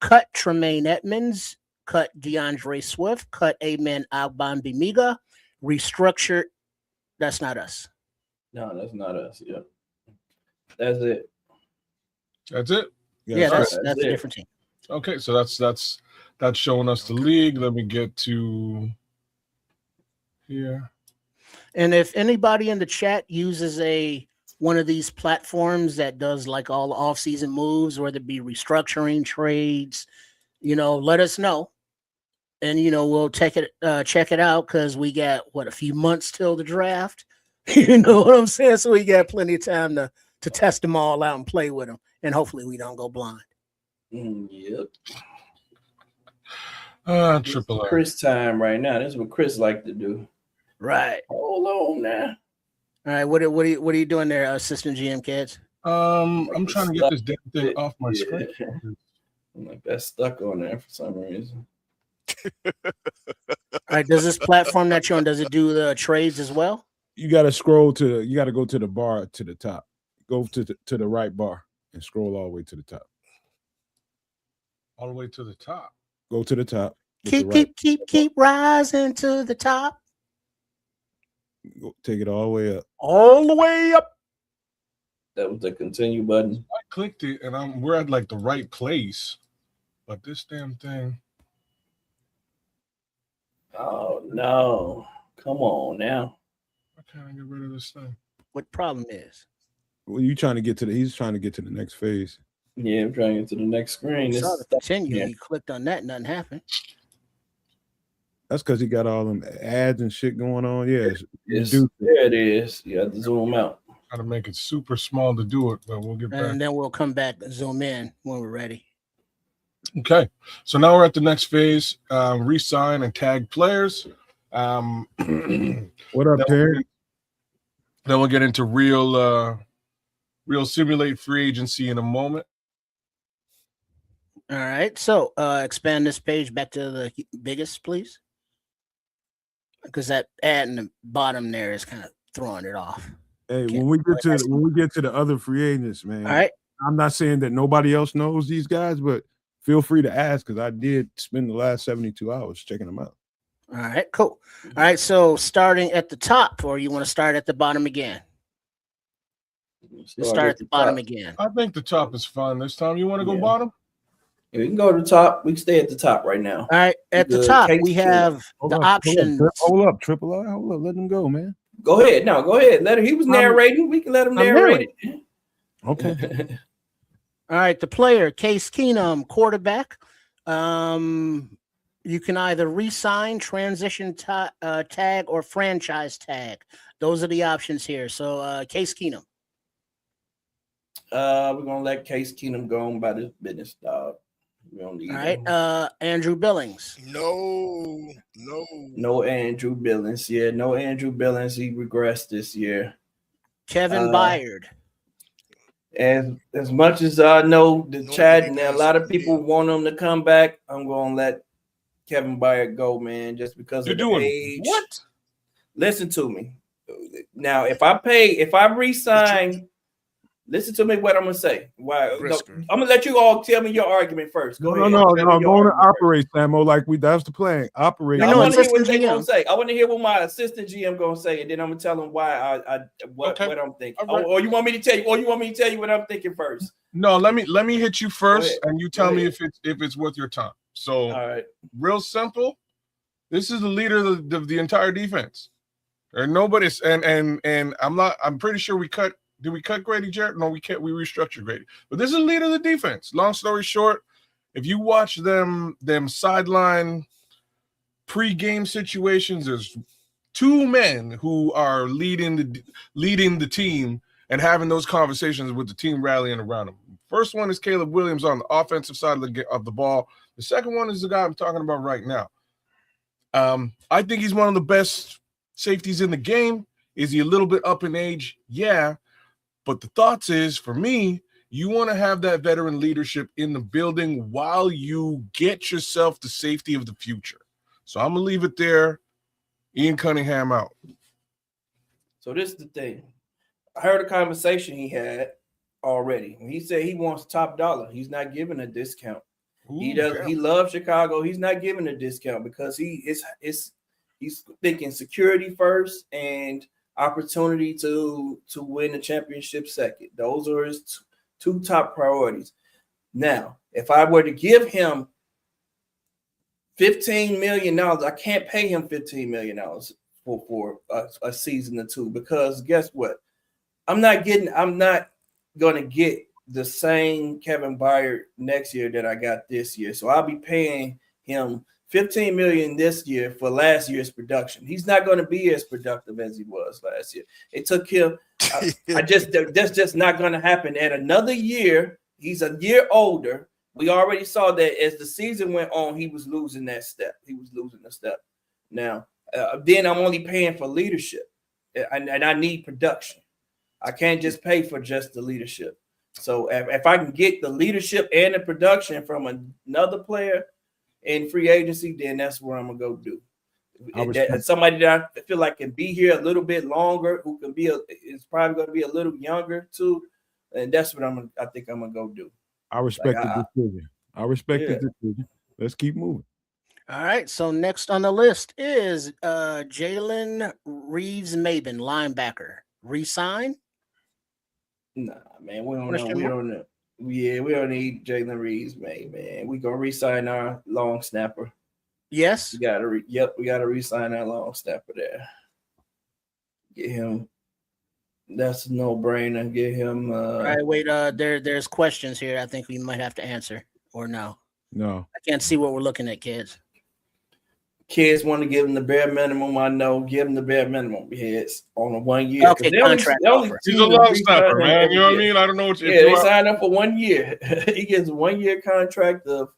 Cut Tremaine Edmonds. Cut DeAndre Swift. Cut Amen Agbanbimiga. Restructured. That's not us. No, that's not us. Yep. That's it. That's it. Yeah, that's a different team. Okay, so that's showing us the league. Let me get to here. And if anybody in the chat uses one of these platforms that does like all the offseason moves, whether it be restructuring trades, let us know. And we'll check it out because we got a few months till the draft. You know what I'm saying? So we got plenty of time to test them all out and play with them, and hopefully we don't go blind. Yep. Triple Chris time right now. This is what Chris like to do. Right. Hold on now. All right. What are you doing there, Assistant GM Kids? I'm trying to get this damn thing off my screen. I'm like that's stuck on there for some reason. All right. Does this platform that you're on, does it do the trades as well? You got to go to the bar to the top. Go to the right bar and scroll all the way to the top. All the way to the top. Go to the top. Keep rising to the top. Take it all the way up. All the way up. That was the continue button. I clicked it and we're at like the right place, but this damn thing. Oh no! Come on now. I can't get rid of this thing. What problem is? Well, you trying to get to the? He's trying to get to the next phase. Yeah, I'm trying to get to the next screen. You saw the continue. Yeah. You clicked on that, nothing happened. That's because he got all them ads and shit going on. Yeah, There it is. You have to zoom out. Got to make it super small to do it, but we'll get back. And then we'll come back and zoom in when we're ready. Okay, so now we're at the next phase: re-sign and tag players. What up, Terry? Then we'll get into real simulate free agency in a moment. All right, so expand this page back to the biggest, please, because that ad in the bottom there is kind of throwing it off. Hey, when we get to the other free agents, man. All right, I'm not saying that nobody else knows these guys, but feel free to ask because I did spend the last 72 hours checking them out. All right, cool. All right, so starting at the top, or you want to start at the bottom again? Start at the bottom again. I think the top is fun this time. You want to go bottom? Yeah, we can go to the top. We can stay at the top right now. All right, at the top we have the options. Hold up, Triple R. Hold up, let them go, man. Go ahead. No, go ahead. Let her. He was narrating. We can let him narrate it. Okay. All right, the player, Case Keenum, quarterback. You can either re-sign, transition tag, or franchise tag. Those are the options here. So, Case Keenum. We're gonna let Case Keenum go on by this business, dog. We don't need All right, Andrew Billings. No Andrew Billings. Yeah, no Andrew Billings. He regressed this year. Kevin Byard. As much as I know the chat and a lot of people want him to come back, I'm gonna let Kevin Byard go, man, just because of the age. What? Listen to me. Now, if I re-sign, listen to me what I'm gonna say. Why? No, I'm gonna let you all tell me your argument first. No. Go on to operate, Samo. That's the plan. Operate. I want to hear what they're gonna say. I want to hear what my assistant GM gonna say, and then I'm gonna tell them why what I'm thinking. Right. Or you want me to tell you? Or you want me to tell you what I'm thinking first? No, let me hit you first, and you tell me if it's worth your time. So, all right, real simple. This is the leader of the entire defense. And nobody's and I'm pretty sure we cut. Did we cut Grady Jarrett? No, we can't. We restructured Grady. But this is the leader of the defense. Long story short, if you watch them sideline pre-game situations, there's two men who are leading the team and having those conversations with the team rallying around them. First one is Caleb Williams on the offensive side of the ball. The second one is the guy I'm talking about right now. I think he's one of the best safeties in the game. Is he a little bit up in age? Yeah. But the thoughts is, for me, you want to have that veteran leadership in the building while you get yourself the safety of the future. So I'm going to leave it there. Ian Cunningham out. So this is the thing. I heard a conversation he had already. He said he wants top dollar. He's not giving a discount. He loves Chicago. He's not giving a discount because he's thinking security first and opportunity to win the championship second. Those are his two top priorities. Now, if I were to give him $15 million, I can't pay him $15 million for a season or two because guess what? I'm not going to get the same Kevin Byard next year that I got this year. So I'll be paying him $15 million this year for last year's production. He's not going to be as productive as he was last year. It took him. That's just not going to happen. And another year, he's a year older. We already saw that as the season went on, he was losing that step. He was losing the step. Now, then I'm only paying for leadership, and I need production. I can't just pay for just the leadership. So if I can get the leadership and the production from another player in free agency, then that's what I'm gonna go do. Somebody that I feel like can be here a little bit longer, who can is probably going to be a little younger too, and that's what I think I'm gonna go do. I respect the decision. I respect the decision. Let's keep moving. All right. So next on the list is Jalen Reeves-Maybin, linebacker. Resign? Nah, man, we don't know. Yeah, we don't need Jalen Reeves, man. We gonna re-sign our long snapper. Yes. We gotta re-sign that long snapper there. Get him. That's a no-brainer. Get him. All right, wait. There's questions here. I think we might have to answer or no. No. I can't see what we're looking at, kids. Kids want to give him the bare minimum. I know. Give him the bare minimum. Heads on a 1 year. Okay, contract offer. He's a long snapper, man. You know what I mean? I don't know what you. Yeah, they signed up for 1 year. He gets a 1 year contract of.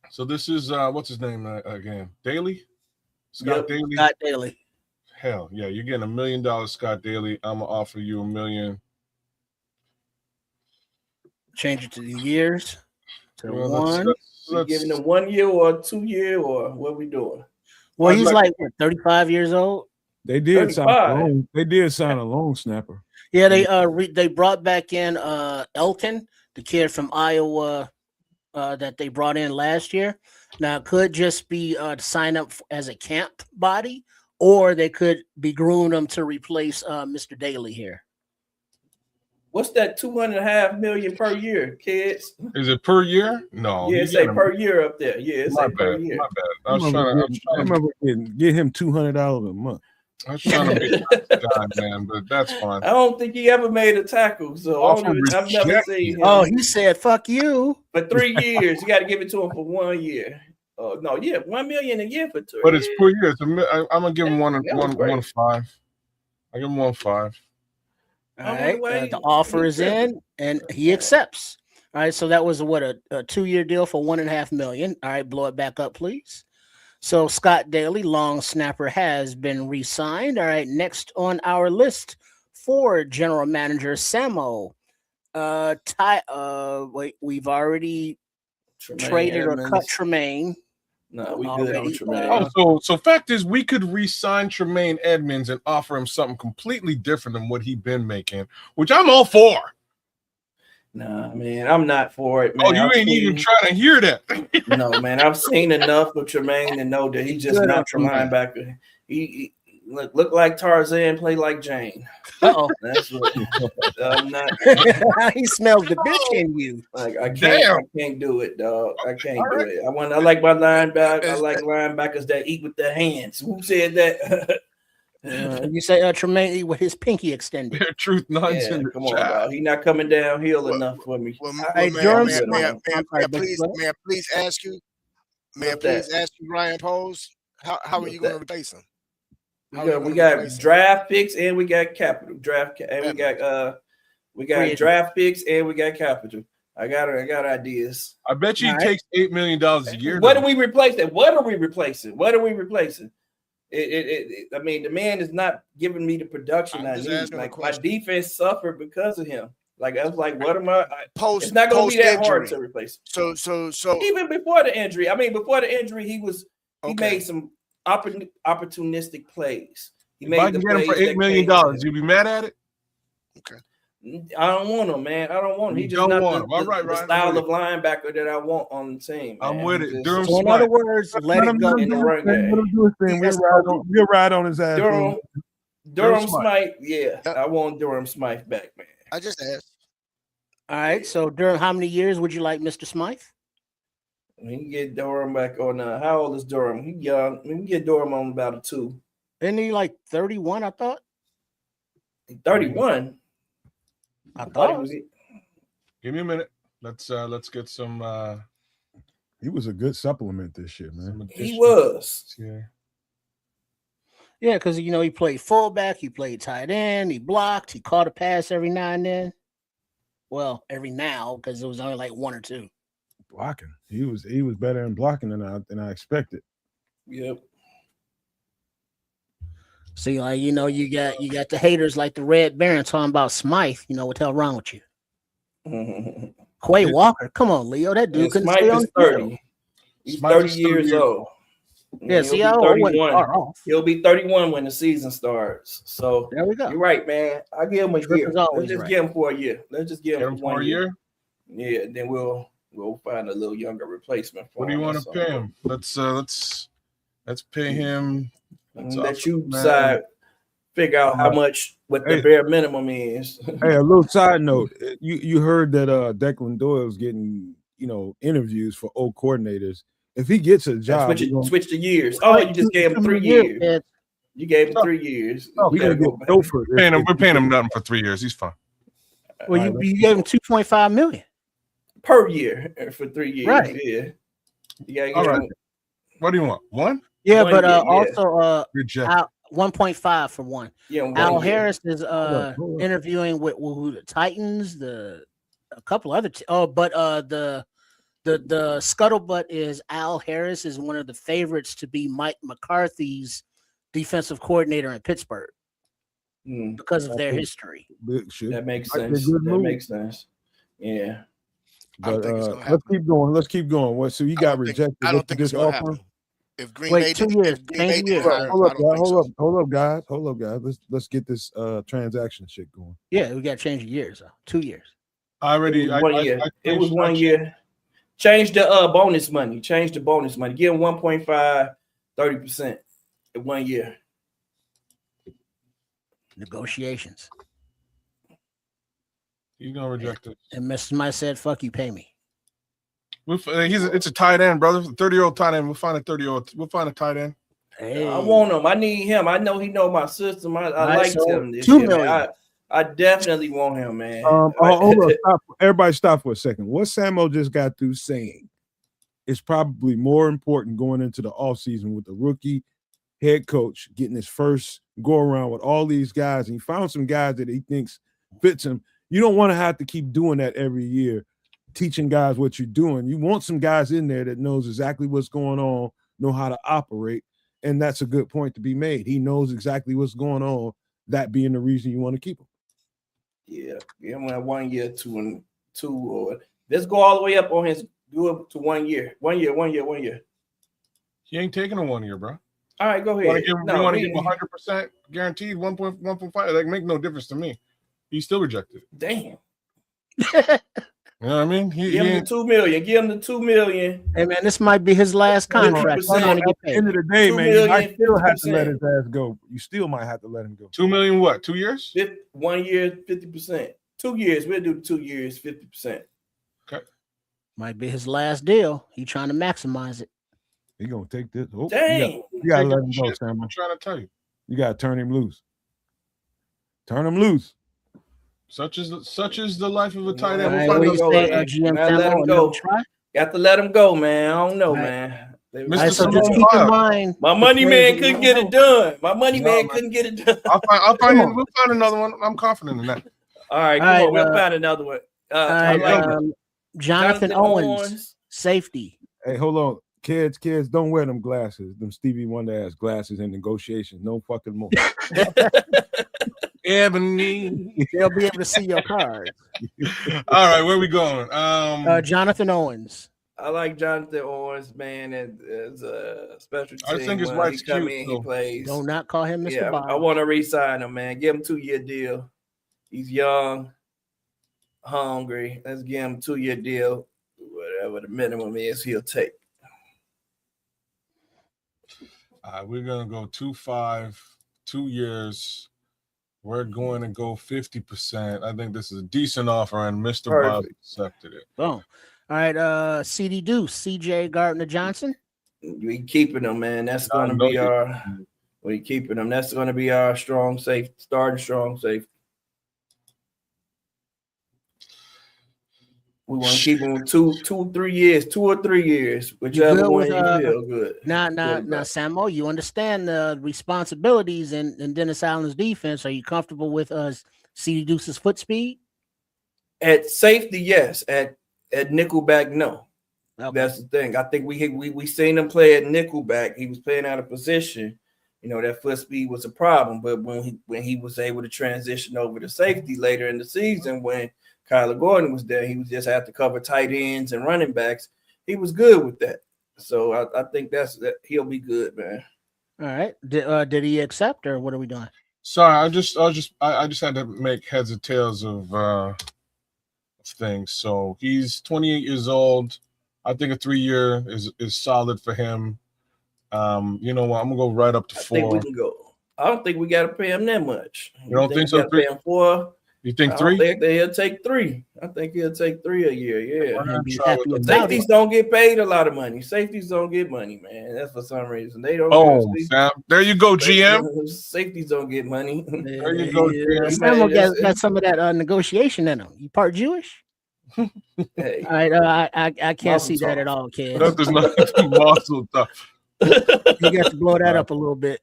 So this is what's his name again? Daly. Scott Daly. Scott Daly. Hell yeah, you're getting $1 million, Scott Daly. I'm gonna offer you $1 million. Change it to the years. To one. Let's giving him 1 year or 2 year or what we doing? Well, he's like what, 35 years old. They did sign a long snapper. Yeah, they brought back in Elton, the kid from Iowa that they brought in last year. Now it could just be to sign up as a camp body, or they could be grooming them to replace Mr. Daly here. What's that $2.5 million per year, kids? Is it per year? No. Yeah, it say per year up there. Yeah, it say per year. My bad. I remember get him $200 a month. I was trying to be a guy, man, but that's fine. I don't think he ever made a tackle, so I've never seen him. Oh, he said, "Fuck you." For 3 years, you got to give it to him for 1 year. Oh no, yeah, $1 million a year for 2. But it's per year. I'm gonna give him one 5. I give him 1.5. All right, the offer is in, and he accepts. All right, so that was a 2-year deal for $1.5 million. All right, blow it back up, please. So Scott Daly, long snapper, has been re-signed. All right, next on our list for general manager Samo. We've already traded or cut Tremaine. No, we good on Tremaine. So fact is, we could re-sign Tremaine Edmonds and offer him something completely different than what he's been making, which I'm all for. Nah, man, I'm not for it, man. Oh, you ain't even trying to hear that. No, man, I've seen enough of Tremaine to know that he's just not your linebacker. He look like Tarzan, play like Jane. Uh-oh. That's what I'm not. He smells the bitch in you. Like I can't do it, dog. I can't do it. I like my linebacker. I like linebackers that eat with their hands. Who said that? You say Tremaine with his pinky extended. Truth nonsense. Come on, dog. He's not coming downhill enough for me. May I please ask you, Ryan Pose, how are you going to replace him? We got draft picks and we got capital. We got draft picks and we got capital. I got ideas. I bet you he takes $8 million a year. What do we replace that? What are we replacing? I mean, the man is not giving me the production I need. Like my defense suffered because of him. Like I was like, what am I? It's not going to be that hard to replace. So even before the injury, he made some opportunistic plays. If I can get him for $8 million, you'd be mad at it? Okay. I don't want him, man. I don't want him. He just not the style of linebacker that I want on the team. I'm with it. So in other words, let it go in the run game. We'll ride on his ass. Durham Smythe, yeah. I want Durham Smythe back, man. I just asked. All right. So Durham, how many years would you like Mr. Smythe? We can get Durham back on. How old is Durham? He young. We can get Durham on about a 2. Isn't he like 31? I thought. 31. I thought. Give me a minute. Let's get some. He was a good supplement this year, man. He was. Yeah, because he played fullback, he played tight end, he blocked, he caught a pass every now and then. Well, every now because it was only like 1 or 2. Blocking. He was better in blocking than I expected. Yep. See, you got the haters like the Red Baron talking about Smythe. What the hell wrong with you? Quay Walker, come on, Leo. That dude couldn't stay on 30. He's 30 years old. Yeah, see, I wasn't far off. He'll be 31 when the season starts. So there we go. You're right, man. I'll give him a year. Let's just give him for a year. Let's just give him for 1 year. Yeah, then we'll find a little younger replacement for him. What do you want to pay him? Let's pay him. Let you decide, figure out how much what the bare minimum is. Hey, a little side note. You heard that Declan Doyle's getting interviews for old coordinators, If he gets a job, switch the years. Oh, you just gave him 3 years. Yeah. You gave him 3 years. we gonna get Topher. We're paying him nothing for 3 years. He's fine. Well, you gave him $2.5 million per year for 3 years. Right. Yeah. You gotta All get right. him. What do you want? One? Yeah, One but year, also Reject. 1.5 for one. Yeah, Al 1 year. Harris is interviewing with the Titans, a couple other the scuttlebutt is Al Harris is one of the favorites to be Mike McCarthy's defensive coordinator in Pittsburgh because of their history. That makes sense. That makes sense. Yeah. But let's keep going. Let's keep going. What? So you got rejected? I don't think it's going to happen. If Green Bay 2 years. Hold up, guys. Let's get this transaction shit going. Yeah, we got to change the years. 2 years. It was 1 year. Change the bonus money. Change the bonus money. Give him 1.5, 30% in 1 year. Negotiations. You're gonna reject it. And Mr. Mike said, "Fuck you, pay me." It's a tight end, brother. 30-year-old tight end. We'll find a 30-year-old. We'll find a tight end. Hey. I want him. I need him. I know he know my system. I like him. This $2 year, million. I definitely want him, man. Hold on, stop. Everybody stop for a second. What Samo just got through saying is probably more important going into the offseason with the rookie head coach getting his first go around with all these guys. And he found some guys that he thinks fits him. You don't want to have to keep doing that every year, teaching guys what you're doing. You want some guys in there that knows exactly what's going on, know how to operate. And that's a good point to be made. He knows exactly what's going on, that being the reason you want to keep him. Yeah, give him 1 year, two, or let's go all the way up on his do it to 1 year. 1 year, 1 year, 1 year. He ain't taking a 1 year, bro. All right, go ahead. You want to give him 100% guaranteed 1.5? That make no difference to me. He still rejected it. Damn. You know what I mean? Give him the $2 million. Give him the $2 million. Hey man, this might be his last contract. At the end of the day, man, you might still have to let his ass go. You still might have to let him go. $2 million what? 2 years? 1 year, 50%. 2 years. We'll do 2 years, 50%. Okay. Might be his last deal. He trying to maximize it. He gonna take this. Oh, dang. You gotta let him go, Sam. I'm trying to tell you. You gotta turn him loose. Turn him loose. Such is the life of a tight end. Let him go. Got to let him go, man. I don't know, man. So just keep in mind, my money man couldn't get it done. Couldn't get it done. I'll find we'll find another one. I'm confident in that. All right, come on. We'll find another one. Jonathan Owens, safety. Hey, hold on. Kids, don't wear them glasses, them Stevie Wonder ass glasses in negotiations. No fucking more. Ebony. They'll be able to see your cards. All right, where we going? Jonathan Owens. I like Jonathan Owens, man, as a special team. I think his wife's cute. He plays. Do not call him Mr. Bob. I want to re-sign him, man. Give him 2 year deal. He's young, hungry. Let's give him 2 year deal. Whatever the minimum is, he'll take. We're gonna go 2.5, 2 years. We're going to go 50%. I think this is a decent offer, and Mr. Bob accepted it. Boom. All right, CD Deuce, CJ Gardner Johnson. We keeping him, man. That's going to be our. We keeping him. That's going to be our strong safety, starting strong safety. We want to keep him 2 or 3 years, 2 or 3 years, whichever one you feel good. Now, Samo, you understand the responsibilities in Dennis Allen's defense. Are you comfortable with CD Deuce's foot speed? At safety, yes. At nickelback, no. Okay. That's the thing. I think we seen him play at nickelback. He was playing out of position. You know, that foot speed was a problem. But when he was able to transition over to safety later in the season, when Kyler Gordon was there, he was just have to cover tight ends and running backs. He was good with that. So I think he'll be good, man. All right. Did he accept, or what are we doing? Sorry, I just had to make heads or tails of things. So he's 28 years old. I think a 3 year is solid for him. You know what? I'm gonna go right up to 4. I think we can go. I don't think we got to pay him that much. You don't think so? Pay him 4. You think I 3? think he'll take 3. I think he'll take 3 a year. Yeah. And be Try happy with about Safeties it. don't get paid a lot of money. Safeties don't get money, man. That's for some reason. They don't. Oh, Sam. There you go, GM. Safeties don't get money. There you go, GM. Sam got some of that negotiation in him. You part Jewish? Hey, All right, I can't see that at all, kid. That does not muscle tough. You got to blow that up a little bit.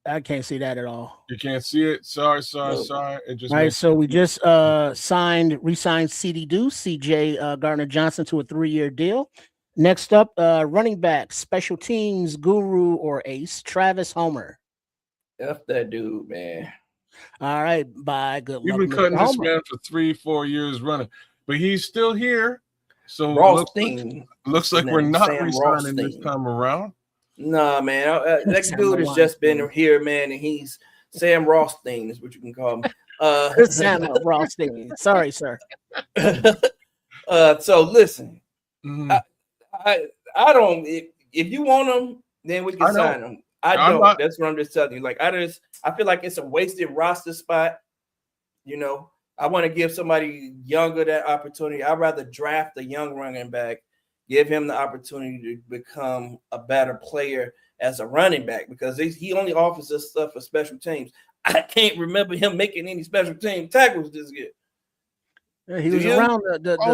I can't see that at all. You can't see it. Sorry. It just All right, so we just re-signed CD Deuce, CJ Gardner Johnson to a 3-year deal. Next up, running back, special teams guru or ace, Travis Homer. F that dude, man. All right, bye. Good You've luck. been cutting Mr. this Homer. man for 3-4 years running, but he's still here. So looks like we're not re-signing this time around. Nah, man. That Sam dude has Rothstein. just been here, man, and he's Sam Rothstein is what you can call him. Sam Rothstein. Sorry, sir. So listen, Mhm. I don't. If you want him, then we can sign him. I don't. That's what I'm just telling you. Like I feel like it's a wasted roster spot. You know, I want to give somebody younger that opportunity. I'd rather draft a young running back, give him the opportunity to become a better player as a running back because he only offers us stuff for special teams. I can't remember him making any special team tackles this year. Yeah, he was around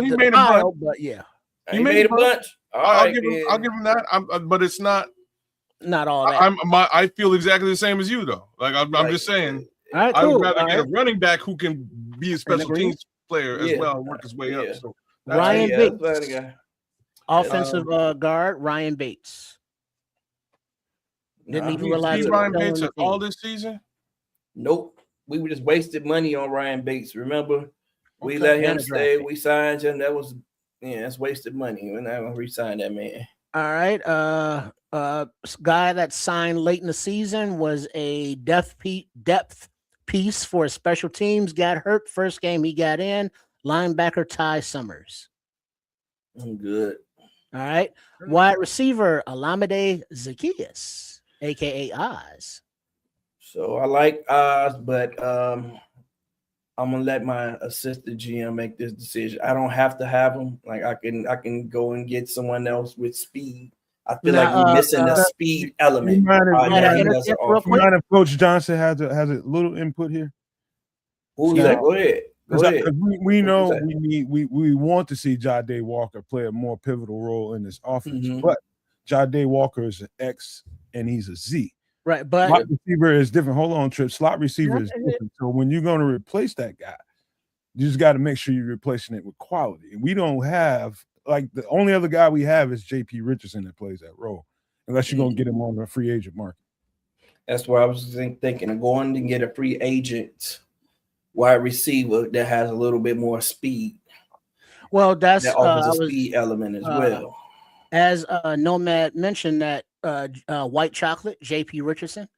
he the made a pile, bunch. but yeah, he made a bunch. I'll give him that. But it's not all that. I feel exactly the same as you though. Like I'm just saying. All right, I cool. would rather get a running back who can be a special agree. teams player as well and work his way up. So Ryan Bates, Bates, offensive guard. Ryan Bates. Didn't even realize Ryan Bates at all this season. Nope, we just wasted money on Ryan Bates. Remember, we let him stay. We signed him. That was that's wasted money. We're not gonna re-sign that man. All right. Guy that signed late in the season was a depth piece for special teams. Got hurt first game he got in. Linebacker Ty Summers. I'm good. All right. Wide receiver Alameda Zacchaeus, aka Oz. So I like Oz, but I'm gonna let my assistant GM make this decision. I don't have to have him. Like I can go and get someone else with speed. I feel like we're missing the speed element. You mind if Coach Johnson has a little input here? Who's that? Go ahead. We know we want to see Ja'Day Walker play a more pivotal role in this offense, but Ja'Day Walker is an X and he's a Z. Right, but slot receiver is different. Hold on, Trip. Slot receiver is different. So when you're going to replace that guy, you just got to make sure you're replacing it with quality. And we don't have the only other guy we have is J.P. Richardson that plays that role, unless you're going to get him on the free agent market. That's why I was thinking of going to get a free agent wide receiver that has a little bit more speed. Well, that offers a speed element as well. As Nomad mentioned that White Chocolate, J.P. Richardson,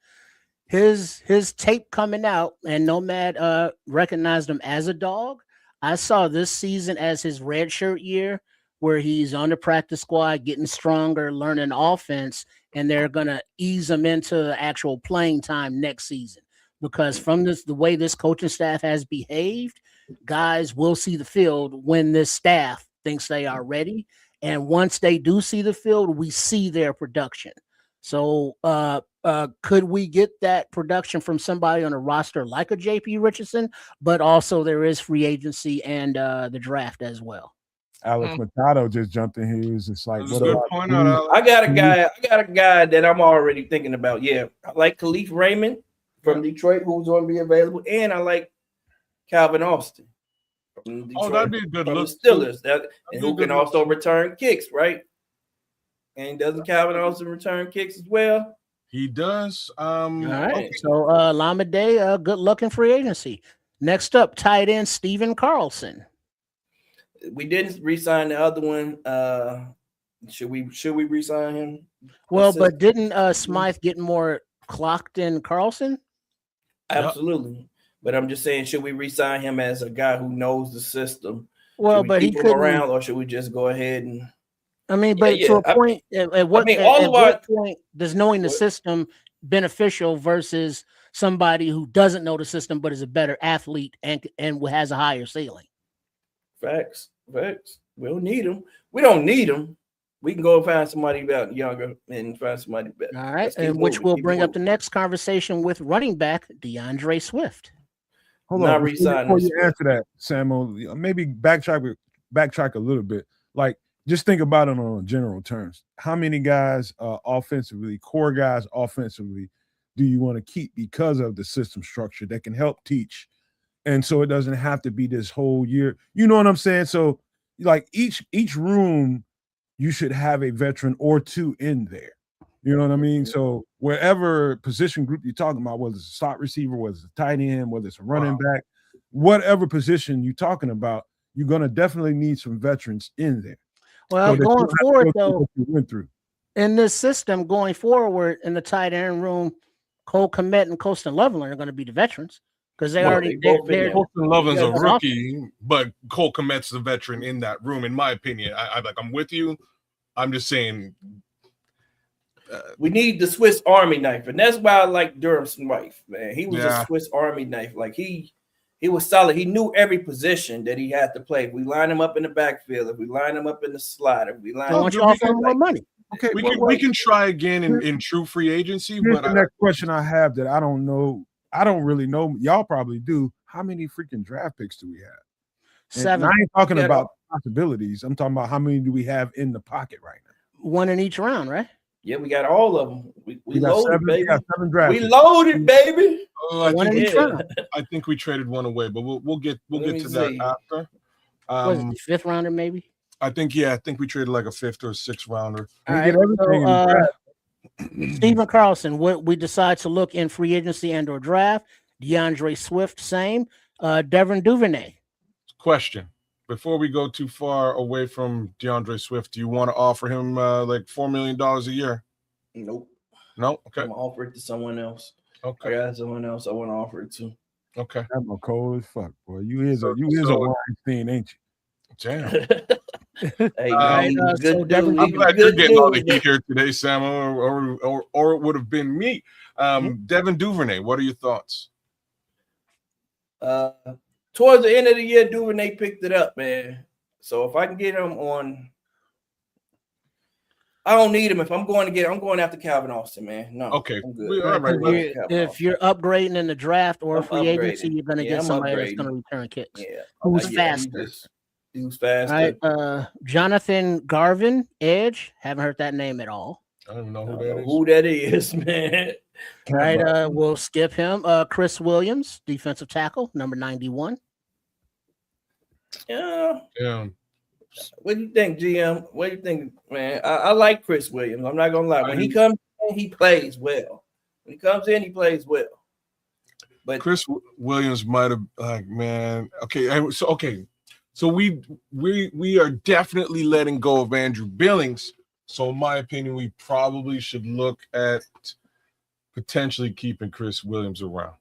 his tape coming out, and Nomad recognized him as a dog. I saw this season as his red shirt year, where he's on the practice squad, getting stronger, learning offense, and they're gonna ease him into actual playing time next season. Because from the way this coaching staff has behaved, guys will see the field when this staff thinks they are ready. And once they do see the field, we see their production. So could we get that production from somebody on a roster like a JP Richardson? But also there is free agency and the draft as well. Alex Machado just jumped in here. It's just like, what good point out, Alex. I got a guy that I'm already thinking about. Yeah, I like Khalif Raymond from Detroit, who's going to be available, and I like Calvin Austin. Detroit, that'd be a good look. The Steelers, and who can also return kicks, right? And doesn't Calvin Austin return kicks as well? He does. All right. Okay. So Lamade, good luck in free agency. Next up, tight end Steven Carlson. We didn't re-sign the other one. Should we re-sign him? Well, but didn't Smythe get more clocked than Carlson? Absolutely. Yep. But I'm just saying, should we re-sign him as a guy who knows the system? Well, but he could around, or should we just go ahead and? I mean, but to a point, at what point does knowing the system beneficial versus somebody who doesn't know the system but is a better athlete and has a higher ceiling. Facts. We don't need them. We don't need them. We can go find somebody about younger and find somebody better. All right, and which will bring up the next conversation with running back DeAndre Swift. Hold on, before you answer that, Samuel, maybe backtrack a little bit. Like, just think about it on general terms. How many guys offensively, core guys offensively, do you want to keep because of the system structure that can help teach? And so it doesn't have to be this whole year. You know what I'm saying? So, like, each room, you should have a veteran or two in there. You know what I mean? So wherever position group you're talking about, whether it's a slot receiver, whether it's a tight end, whether it's a running back, whatever position you're talking about, you're going to definitely need some veterans in there. Well, so going forward, though, went through in this system going forward in the tight end room, Cole Kmet and Colston Loveland are going to be the veterans because they already. Colston Loveland's a rookie, but Cole Kmet's the veteran in that room, in my opinion. I'm with you. I'm just saying. We need the Swiss Army knife, and that's why I like Durham's wife, man. He was a Swiss Army knife. Like he was solid. He knew every position that he had to play. If we line him up in the backfield, if we line him up in the slot, if we line him up more money. Okay, we can try again in true free agency. Here's But the next question I have that I don't know. I don't really know. Y'all probably do. How many freaking draft picks do we have? 7. And I ain't talking about possibilities. I'm talking about how many do we have in the pocket right now? 1 in each round, right? Yeah, we got all of them. We loaded, 7, baby. We got 7 draft we picks. loaded, baby. I think we traded one away, but we'll get to that after. Was it the 5th rounder, maybe? I think we traded like a 5th or 6th rounder. All right, so, Stephen Carlson, what we decide to look in free agency and or draft. DeAndre Swift, same. Devin Duvernay. Question. Before we go too far away from DeAndre Swift, do you want to offer him like $4 million a year? Nope. No? Okay. I'm going to offer it to someone else. Okay. I got someone else I want to offer it to. Okay. I'm a cold as fuck, boy. You is a Weinstein, ain't you? Damn. Hey, man, I'm glad you're getting all the heat here today, Sam, or it would have been me. Devin Duvernay, what are your thoughts? Towards the end of the year, Duvernay picked it up, man. So if I can get him on, I don't need him. If I'm going after Calvin Austin, man. No. Okay. I'm good. If you're upgrading in the draft or free agency, you're going to get somebody that's going to return kicks. Yeah. Who's faster? Who's faster? All right. Jonathan Garvin, edge. Haven't heard that name at all. I don't know who that is, man. All right. We'll skip him. Chris Williams, defensive tackle, number 91. Yeah. What do you think, GM? What do you think, man? I like Chris Williams. I'm not gonna lie. When he comes in, he plays well. When he comes in, he plays well. But Chris Williams might have man. So we are definitely letting go of Andrew Billings. So in my opinion, we probably should look at potentially keeping Chris Williams around.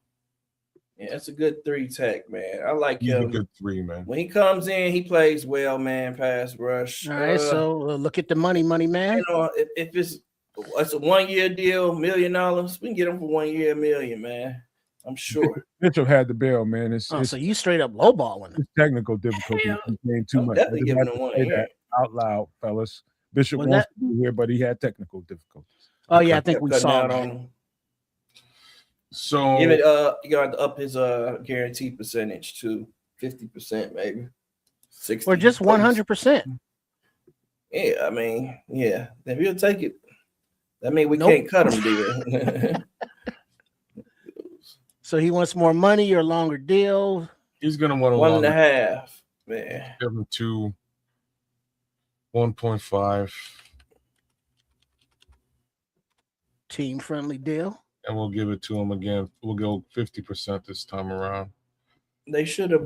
Yeah, that's a good 3 tech, man. I like He's him. a good 3, man. When he comes in, he plays well, man. Pass rush. All right, so look at the money, man. You know, if it's a 1-year deal, $1 million, we can get him for 1 year, $1 million, man. I'm sure. Mitchell had the bill, man. So you straight up lowballing it. Technical difficulty. Too much. Definitely giving him 1 year. Out loud, fellas. Bishop wants to be here, but he had technical difficulties. Oh yeah, I think we saw that. On so give it you got to up his guarantee percentage to 50%, maybe 60 or just 100%. Yeah, I mean, yeah. If he'll take it, that means we can't cut him, dude. So he wants more money or longer deal. He's gonna want 1.5, man. Give him 1.5. Team friendly deal. And we'll give it to him again. We'll go 50% this time around. They should have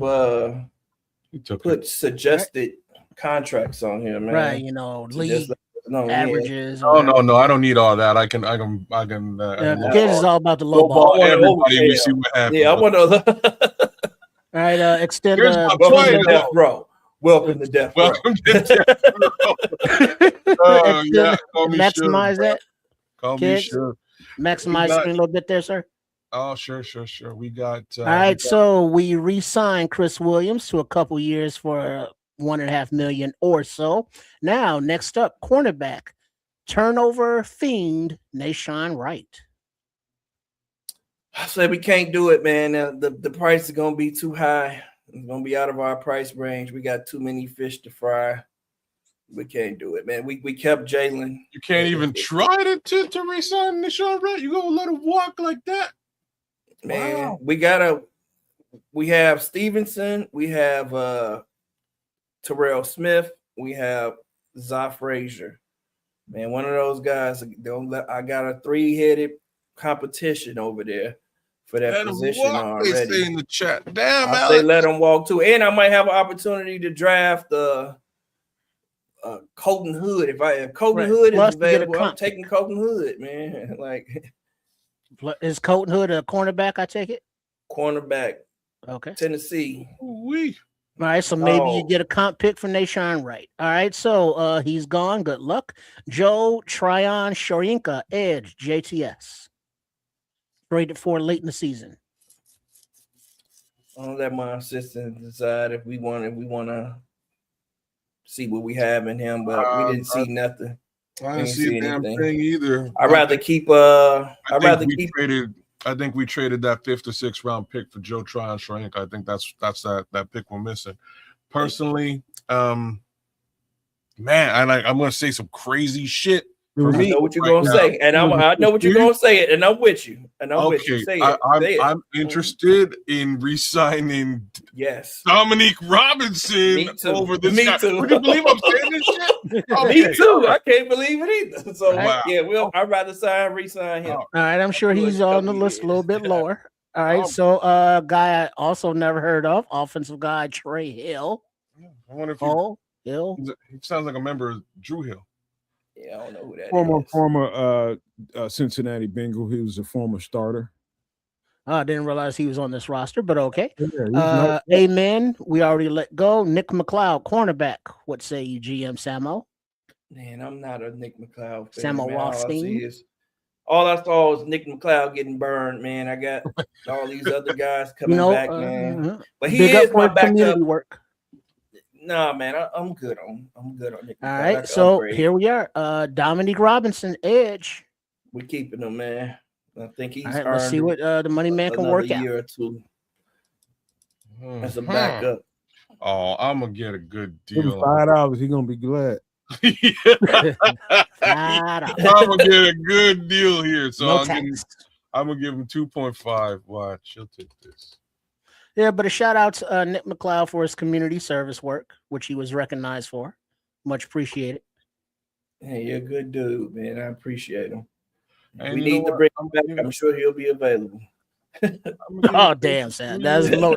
put suggested contracts on here, man. Right, you know, league averages. Oh no, I don't need all that. I can. Kids is all about the low ball. Everybody, we see what happens. Yeah, I want to. All right, extend. Welcome to death row. Welcome to death row. Maximize that. Call me sure. Maximize screen a little bit there, sir. Oh, sure. We got. All right, so we re-signed Chris Williams to a couple years for $1.5 million or so. Now, next up, cornerback, turnover fiend, Nashawn Wright. I said we can't do it, man. The price is gonna be too high. It's gonna be out of our price range. We got too many fish to fry. We can't do it, man. We kept Jalen. You can't even try to re-sign Nashawn Wright. You gonna let him walk like that? Man, wow. We have Stevenson, we have Terrell Smith, we have Za Frazier. Man, one of those guys, I got a 3-headed competition over there for that position already. They say in the chat. Damn, I say let him walk too. And I might have an opportunity to draft Colton Hood. If Colton Hood is available, I'm taking Colton Hood, man. Like, is Colton Hood a cornerback? I take it. Cornerback. Okay. Tennessee. All right, so maybe you get a comp pick for Nashawn Wright. All right, so he's gone. Good luck. Joe Tryon Shoyinka, edge, JTS. Traded for late in the season. I'll let my assistant decide if we want to see what we have in him, but we didn't see nothing. I didn't see a damn thing either. I'd rather keep. I think we traded that 5th or 6th round pick for Joe Tryon Shoyinka. I think that's that pick we're missing. Personally, man, I'm gonna say some crazy shit. For me, I know what you're gonna say, and I know what you're gonna say, and I'm with you. And I'm with you. Say it. I'm interested in re-signing. Yes, Dominique Robinson over this guy. Too. Would you believe I'm saying this shit? Okay. Me too. I can't believe it either. So yeah, I'd rather re-sign him. All right, I'm sure he's on the list a little bit lower. All right, so guy I also never heard of, offensive guy Trey Hill. I wonder if Hill. He sounds like a member of Drew Hill. Yeah, I don't know who that is. Former Cincinnati Bengal. He was a former starter. I didn't realize he was on this roster, but okay. Yeah, amen. We already let go. Nick McLeod, cornerback. What say you, GM Samo? Man, I'm not a Nick McLeod fan. Samo Rothstein. All I saw was Nick McLeod getting burned, man. I got all these other guys coming back, man. But he is my backup. Work. Nah, man, I'm good on Nick. All right, so here we are. Dominique Robinson, edge. We're keeping him, man. I think he's. All right, let's see what the money man can work out. Year or two. As a backup. Oh, I'm gonna get a good deal. $5. He's gonna be glad. I'm gonna get a good deal here, so I'm gonna give him 2.5. Watch, he'll take this. Yeah, but a shout out to Nick McLeod for his community service work, which he was recognized for. Much appreciated. Hey, you're a good dude, man. I appreciate him. And we need to bring him back. I'm sure he'll be available. Oh, damn, Sam. That's low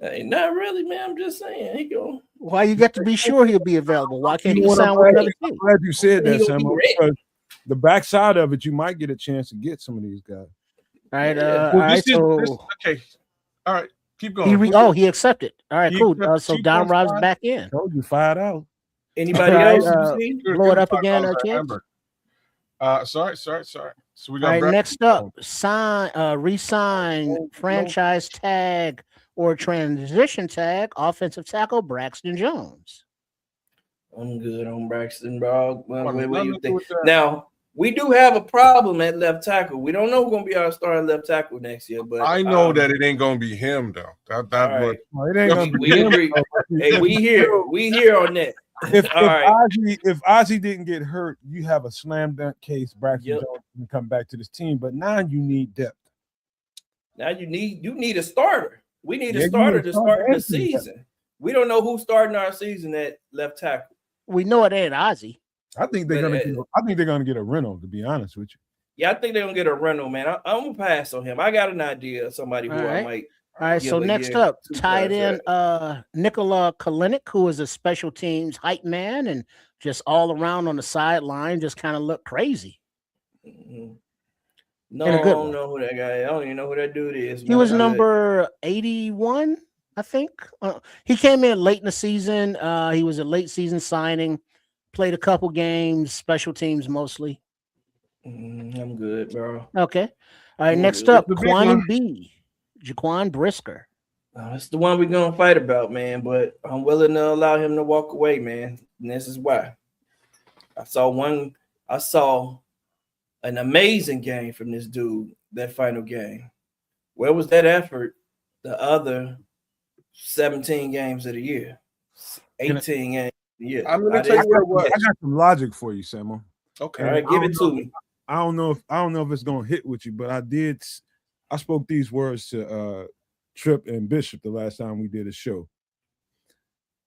Hey, not really, man. I'm just saying. He go. Why you got to be sure he'll be available? Why can't you sign with another team? I'm glad you said that, Sam. Because the backside of it, you might get a chance to get some of these guys. All right. Okay. All right. Keep going. He accepted. All right, cool. So Don Rob's back in. Told you $5. Anybody else? Blow it up again, Sorry. So we got all right, next up, re-sign franchise tag or transition tag offensive tackle Braxton Jones. I'm good on Braxton, bro. What do you think? Now, we do have a problem at left tackle. We don't know who's gonna be our starting left tackle next year, but I know that it ain't gonna be him though. Right. It ain't gonna be him. Agree. Hey, we here on that. If Ozzie didn't get hurt, you have a slam dunk case. Braxton Jones can come back to this team, but now you need depth. Now you need a starter. We need a starter to start the season. We don't know who's starting our season at left tackle. We know it ain't Ozzie. I think they're gonna get a rental. To be honest with you. Yeah, I think they're gonna get a rental, man. I'm gonna pass on him. I got an idea of somebody who I might. All right, so next up, tight end Nikola Kalinick, who is a special teams hype man and just all around on the sideline, just kind of look crazy. Mm-hmm. No, I don't know who that guy is. I don't even know who that dude is. He was number 81, I think. He came in late in the season. He was a late season signing, played a couple games, special teams mostly. I'm good, bro. Okay. All right, next up, The big one. Jaquan Brisker. That's the one we're gonna fight about, man. But I'm willing to allow him to walk away, man. And this is why. I saw an amazing game from this dude, that final game. Where was that effort the other 17 games of the year? 18 games of the year. I'm gonna tell you what it was. I got some logic for you, Samo. Okay. All right, give it to me. I don't know if it's gonna hit with you, but I spoke these words to Trip and Bishop the last time we did a show.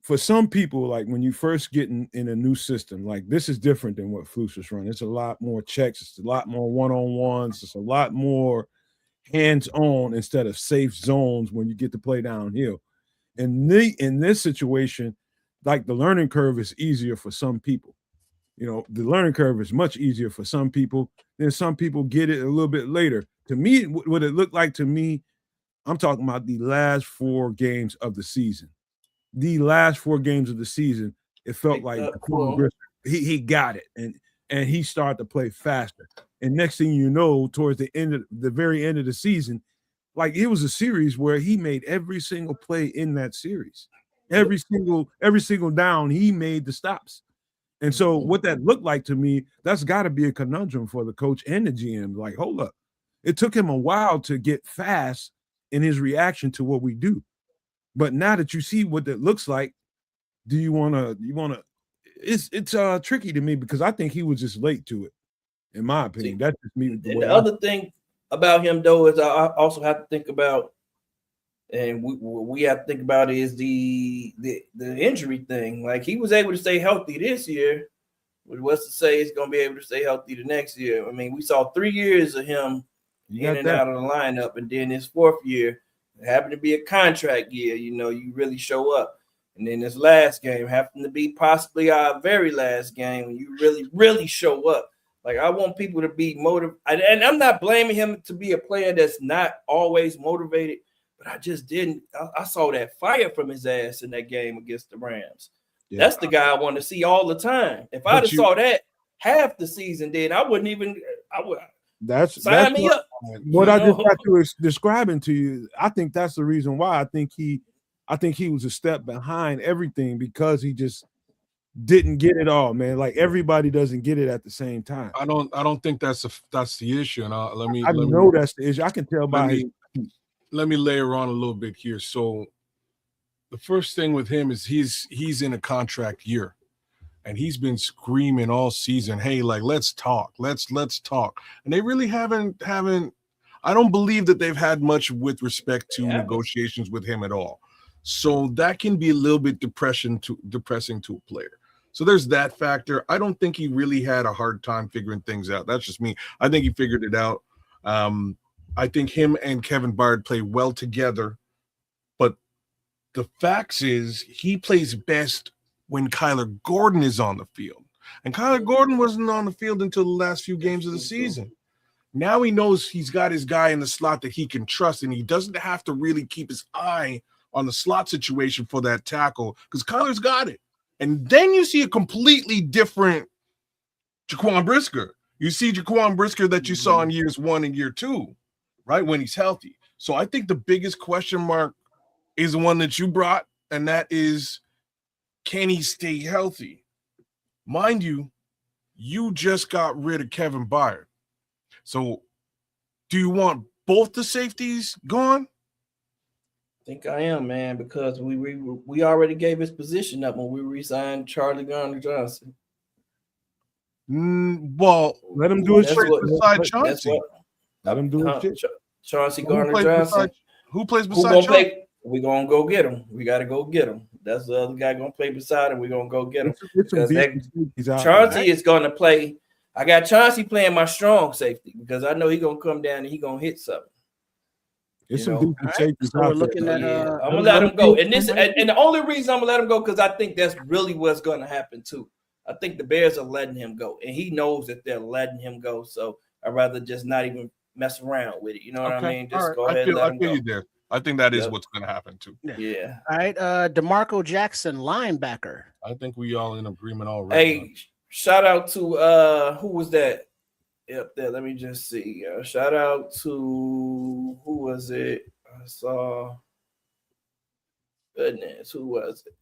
For some people, like when you first get in a new system, like this is different than what Flus was running. It's a lot more checks, it's a lot more one-on-ones, it's a lot more hands-on instead of safe zones when you get to play downhill. In this situation, like the learning curve is easier for some people. You know, the learning curve is much easier for some people. Then some people get it a little bit later. To me, what it looked like to me, I'm talking about the last 4 games of the season. The last 4 games of the season, it felt like he got it and he started to play faster. And next thing you know, towards the very end of the season, like it was a series where he made every single play in that series. Every single down, he made the stops. And so what that looked like to me, that's got to be a conundrum for the coach and the GM. Like, hold up. It took him a while to get fast in his reaction to what we do. But now that you see what that looks like, do you want to it's tricky to me because I think he was just late to it, in my opinion. That's just me. The other thing about him, though, is I also have to think about, and we have to think about is the injury thing. Like he was able to stay healthy this year. What's to say he's going to be able to stay healthy the next year? I mean, we saw 3 years of him in and out of the lineup, and then his 4th year happened to be a contract year. You know, you really show up. And then this last game happened to be possibly our very last game when you really, really show up. Like, I want people to be motivated. And I'm not blaming him to be a player that's not always motivated, but I just didn't. I saw that fire from his ass in that game against the Rams. Yeah. That's the guy I want to see all the time. If I just saw that half the season, then I wouldn't even – I would – sign me up. What I just got to describing to you, I think that's the reason why I think he was a step behind everything because he just didn't get it all, man. Like everybody doesn't get it at the same time. I don't think that's the issue. And let me that's the issue. I can tell by let me layer on a little bit here. So the first thing with him is he's in a contract year. And he's been screaming all season, hey, like, let's talk. Let's talk. And they really haven't. I don't believe that they've had much with respect to negotiations with him at all. So that can be a little bit depressing to a player. So there's that factor. I don't think he really had a hard time figuring things out. That's just me. I think he figured it out. I think him and Kevin Byard play well together. But the facts is he plays best when Kyler Gordon is on the field. And Kyler Gordon wasn't on the field until the last few games of the season. Now he knows he's got his guy in the slot that he can trust, and he doesn't have to really keep his eye on the slot situation for that tackle because Kyler's got it. And then you see a completely different Jaquan Brisker. You see Jaquan Brisker that you saw in years 1 and year 2, right, when he's healthy. So I think the biggest question mark is the one that you brought, and that is, can he stay healthy? Mind you, you just got rid of Kevin Byard. So do you want both the safeties gone? I think I am, man, because we already gave his position up when we re-signed Charlie Gardner-Johnson. Well, let him do his shit beside Chauncey. Let him do his shit. Chauncey Gardner-Johnson. Who plays beside Chauncey? We're going to go get him. We got to go get him. That's the other guy going to play beside him. We're going to go get him. Chauncey is going to play. I got Chauncey playing my strong safety because I know he's going to come down and he's going to hit something. It's some decent safeties so we're looking at I'm going to let him go. And the only reason I'm going to let him go because I think that's really what's going to happen too. I think the Bears are letting him go. And he knows that they're letting him go. So I'd rather just not even mess around with it. You know what I mean? Just go ahead and let him go. You there. I think that is what's going to happen too. Yeah. All right. DeMarco Jackson, linebacker. I think we all in agreement already. Hey, shout out to who was that? Yep, there. Let me just see. Shout out to who was it? I saw. Goodness, who was it?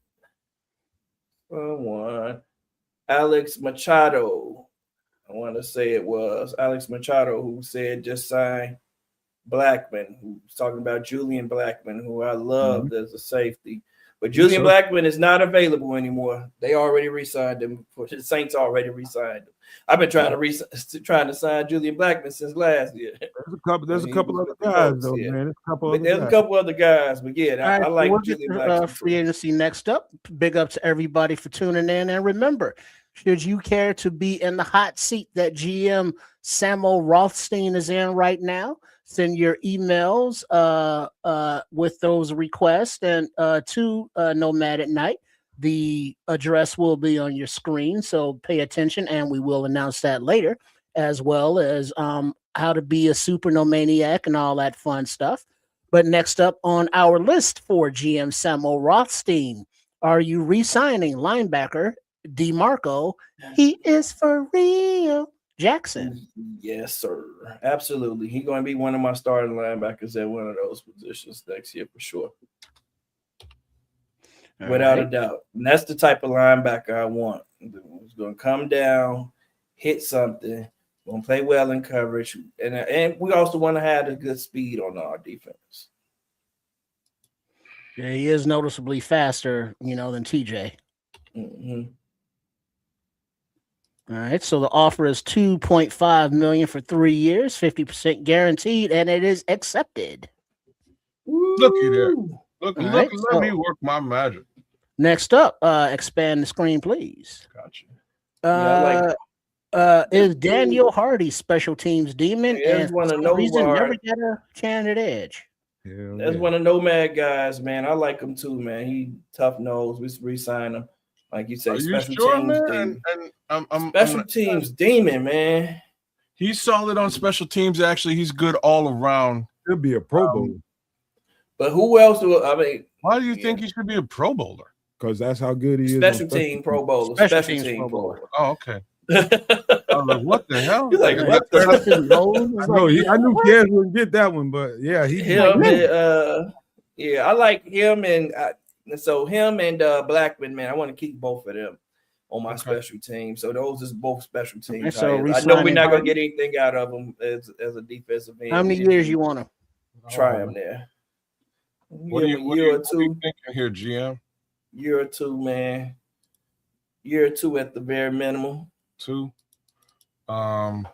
Someone. Alex Machado. I want to say it was Alex Machado who said just sign Blackman, who was talking about Julian Blackman, who I loved as a safety. But Julian Blackman is not available anymore. They already re-signed him. The Saints already re-signed him. I've been trying to sign Julian Blackman since last year. There's a couple other guys though, man. There's a couple other guys, but yeah, I like Julian Blackman. Free agency next up. Big up to everybody for tuning in, and remember, should you care to be in the hot seat that GM Samo Rothstein is in right now, send your emails with those requests and to Nomad at Night. The address will be on your screen, so pay attention, and we will announce that later, as well as how to be a super nomaniac and all that fun stuff. But next up on our list for GM Samo Rothstein, are you re-signing linebacker DeMarco? He is for real. Jackson. Yes, sir. Absolutely. He's going to be one of my starting linebackers at one of those positions next year for sure. Without a doubt. And that's the type of linebacker I want. He's going to come down, hit something, going to play well in coverage. And we also want to have a good speed on our defense. Yeah, he is noticeably faster, than TJ. Mm-hmm. All right, so the offer is $2.5 million for 3 years, 50% guaranteed, and it is accepted. Look at that. Let me work my magic. Next up, expand the screen, please. Gotcha. Is Daniel Hardy special teams demon? And for some reason, never got a chance at edge. That's one of Nomad guys, man. I like him too, man. He tough nose. We re-sign him. Like you say, special teams demon. Special teams demon, man. He's solid on special teams. Actually, he's good all around. Could be a Pro Bowler. But who else why do you think he should be a Pro Bowler? Because that's how good he is. Special team Pro Bowler. Special team Pro Bowler. Oh, okay. What the hell? He's like, what the I knew Kaz wouldn't get that one, but yeah, I like him and him and Blackman, man. I want to keep both of them on my special team. So those is both special teams. So I know we're not gonna get anything out of them as a defensive end. How many years you want to try him there? What are you thinking here, GM? Year or two, man. Year or two at the very minimum. 2. Damn.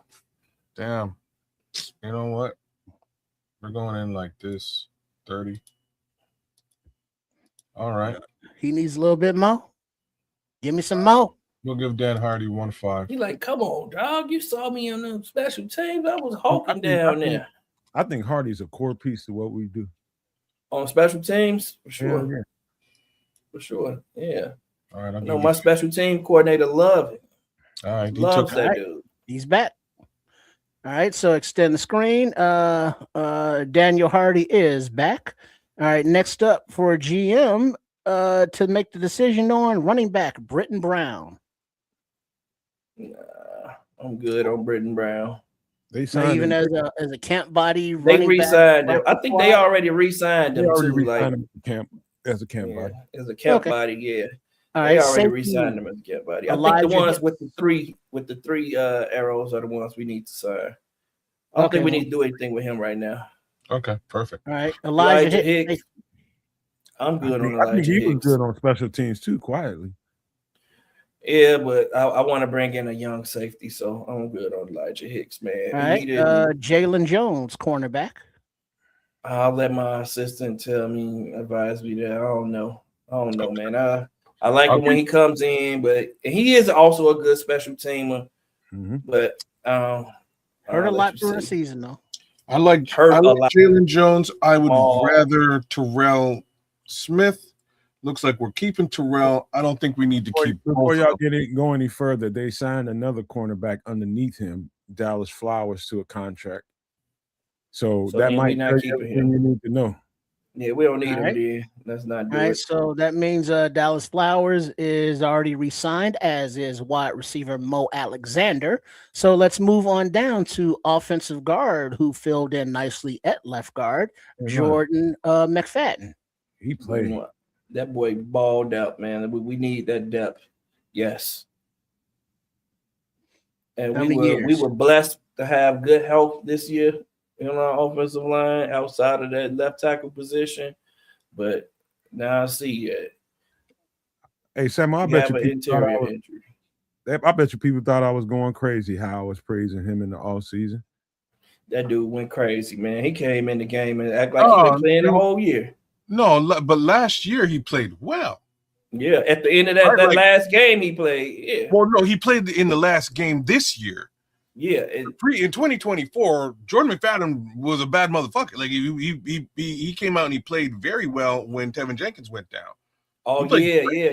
You know what? We're going in like this. 30. All right. He needs a little bit more. Give me some more. We'll give Dan Hardy 1.5. He's like, come on, dog. You saw me on the special teams. I was hulking down there. I think Hardy's a core piece of what we do. On special teams? For sure. Yeah. For sure. Yeah. All right. My special team coordinator loves it. All right. Loves that dude. He's back. All right. So extend the screen. Daniel Hardy is back. All right. Next up for GM to make the decision on running back Britton Brown. I'm good on Britton Brown. They signed even as a camp body. They re-signed him. I think they already re-signed him too. As a camp body. As a camp body, yeah. All they right, already re-signed him as a camp body. I think the ones with the three arrows are the ones we need to sign. I don't think we need to do anything with him right now. Okay, perfect. All right, Elijah Hicks. I'm good on Elijah Hicks. He was good on special teams too, quietly. Yeah, but I want to bring in a young safety, so I'm good on Elijah Hicks, man. All right, Jalen Jones, cornerback. I'll let my assistant advise me that. I don't know, man. I like him when he comes in, but he is also a good special teamer. Mm-hmm. But hurt a lot during the season, though. I like Jalen Jones. I would rather Terrell Smith. Looks like we're keeping Terrell. I don't think we need to keep. Before y'all go any further, they signed another cornerback underneath him, Dallas Flowers, to a contract. So that might not keeping him. You need to know. Yeah, we don't need All him right. there. Let's not do All right, it. so that means Dallas Flowers is already re-signed, as is wide receiver Mo Alexander. So let's move on down to offensive guard, who filled in nicely at left guard, Jordan McFadden. He played. That boy balled out, man. We need that depth. Yes. And How we many years? were blessed to have good health this year in our offensive line outside of that left tackle position. But now I see it. Hey, Sam, I We bet have you an people thought interior injury. I bet you people thought I was going crazy how I was praising him in the all season. That dude went crazy, man. He came in the game and act like he been playing the whole year. No, but last year he played well. Yeah, at the end of that last game he played. Yeah. Well, no, he played in the last game this year. Yeah. In 2024, Jordan McFadden was a bad motherfucker. Like he came out and he played very well when Tevin Jenkins went down. Oh yeah.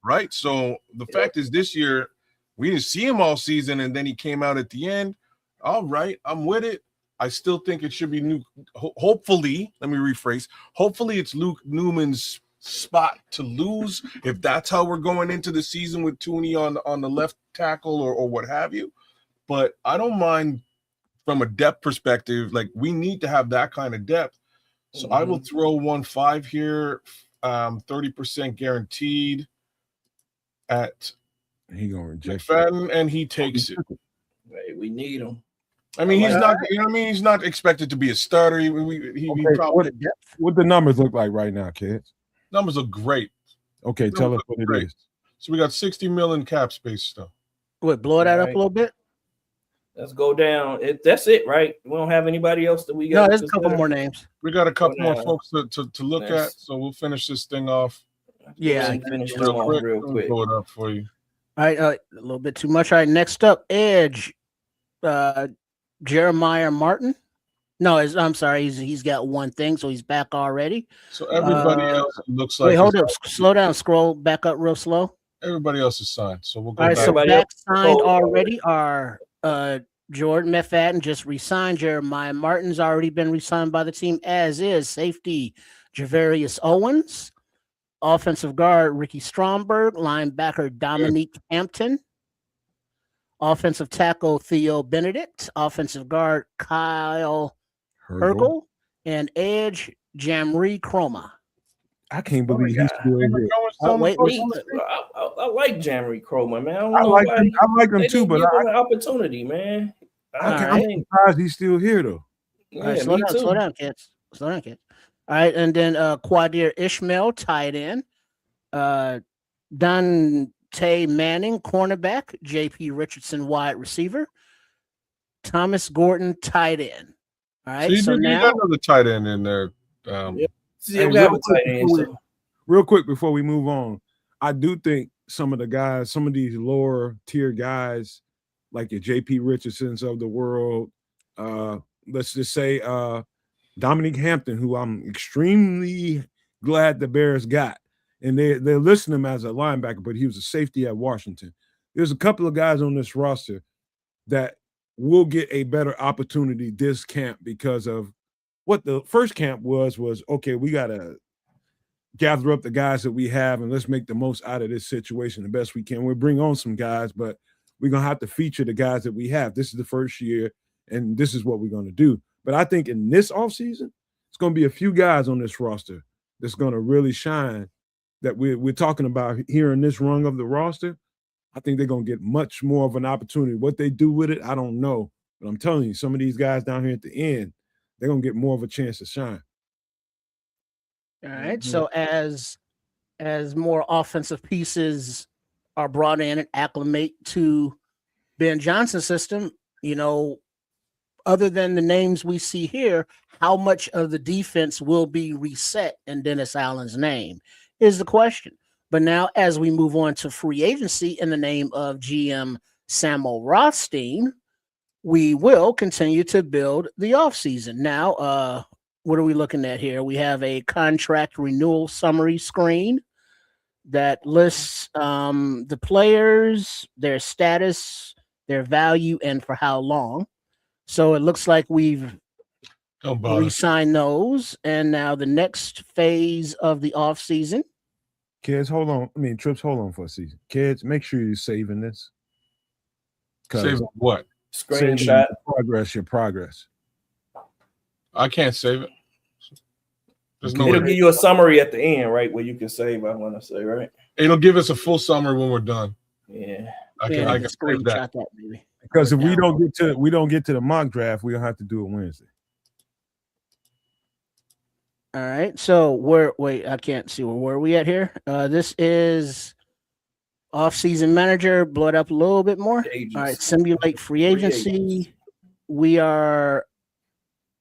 Right. So the fact is, this year we didn't see him all season, and then he came out at the end. All right, I'm with it. I still think it should be new. Hopefully, let me rephrase. Hopefully, it's Luke Newman's spot to lose if that's how we're going into the season with Tooney on the left tackle or what have you. But I don't mind from a depth perspective. Like, we need to have that kind of depth. So I will throw 1.5 here, 30% guaranteed at he gonna reject McFadden, and he takes it. Hey, we need him. I mean, he's not. You know what I mean? He's not expected to be a starter. He probably. What the numbers look like right now, kids? Numbers are great. Okay, tell us what it is. So we got 60 million cap space stuff. Wait, blow that up a little bit. Let's go down. That's it, right? We don't have anybody else that we got. No, there's a couple more names. We got a couple more folks to look at. So we'll finish this thing off. Yeah, finish this off real quick. Blow it up for you. All right, a little bit too much. All right, next up, edge. Jeremiah Martin. No, I'm sorry. He's got one thing, so he's back already. So everybody else looks like. Wait, hold up. Slow down. Scroll back up real slow. Everybody else is signed, so we'll go. All right, back. so back signed already are Jordan McFadden just re-signed. Jeremiah Martin's already been re-signed by the team, as is safety Javarius Owens, offensive guard Ricky Stromberg, linebacker Dominique Hampton, offensive tackle Theo Benedict, offensive guard Kyle Hergel, and edge Jamri Chroma. I can't believe he's still here. I like Jamri Chroma, man. I like him too, but an opportunity, man. I'm surprised he's still here though. Yeah, all right, slow down, kids. All right, and then Quadir Ishmael tight end, Dante Manning cornerback, JP Richardson wide receiver, Thomas Gordon tight end. All right, so now you got another tight end in there. Real quick before we move on, I do think some of these lower tier guys, like your JP Richardsons of the world, let's just say Dominique Hampton, who I'm extremely glad the Bears got, and they're listing him as a linebacker, but he was a safety at Washington. There's a couple of guys on this roster that will get a better opportunity this camp because of what the first camp was okay, we got to gather up the guys that we have and let's make the most out of this situation the best we can. We'll bring on some guys, but we're going to have to feature the guys that we have. This is the first year, and this is what we're going to do. But I think in this offseason, it's going to be a few guys on this roster that's going to really shine that we're talking about here in this rung of the roster. I think they're going to get much more of an opportunity. What they do with it, I don't know. But I'm telling you, some of these guys down here at the end, they're going to get more of a chance to shine. All right. So as more offensive pieces are brought in and acclimate to Ben Johnson's system, other than the names we see here, how much of the defense will be reset in Dennis Allen's name is the question. But now as we move on to free agency in the name of GM Samuel Rothstein, we will continue to build the offseason. Now, what are we looking at here? We have a contract renewal summary screen that lists the players, their status, their value, and for how long. So it looks like we've Don't bother. re-sign those. And now the next phase of the offseason. Kids, hold on. I mean, Trips, hold on for a season. Kids, make sure you're saving this. Save what? Saving Screenshot. your progress. I can't save it. There's no It'll way. give you a summary at the end, right? Where you can save, I want to say, right? It'll give us a full summary when we're done. Yeah. I can save that. Maybe. Because if we don't get to the mock draft, we'll have to do it Wednesday. All right. So wait, I can't see where are we at here. This is off-season manager. Blow it up a little bit more. All right. Simulate free agency. We are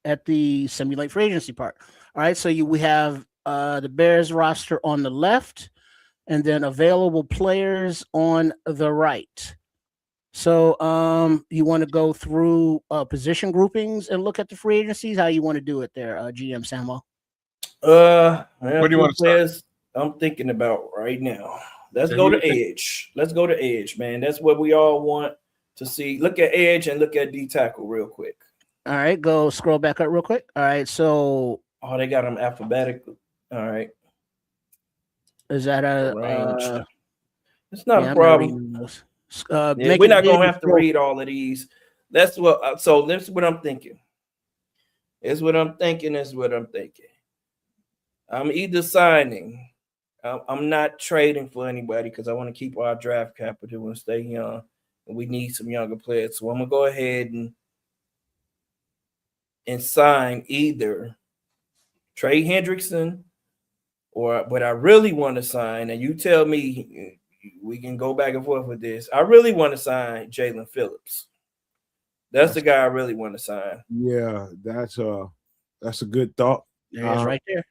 at the simulate free agency part. All right. So we have the Bears roster on the left, and then available players on the right. So you want to go through position groupings and look at the free agencies? How you want to do it there, GM Samuel? Man, What do you want to players I'm thinking about right now. Let's go to edge. Let's go to edge, man. That's what we all want to see. Look at edge and look at D tackle real quick. All right, go scroll back up real quick. All right, so they got them alphabetically. All right. Is that a it's not a problem. We're not gonna have to read all of these. That's what that's what I'm thinking. I'm either signing. I'm not trading for anybody because I want to keep our draft capital and stay young, and we need some younger players. So I'm gonna go ahead and sign either Trey Hendrickson or what I really want to sign. And you tell me, we can go back and forth with this. I really want to sign Jalen Phillips. That's the guy I really want to sign. Yeah, that's a good thought. Yeah, it's right there.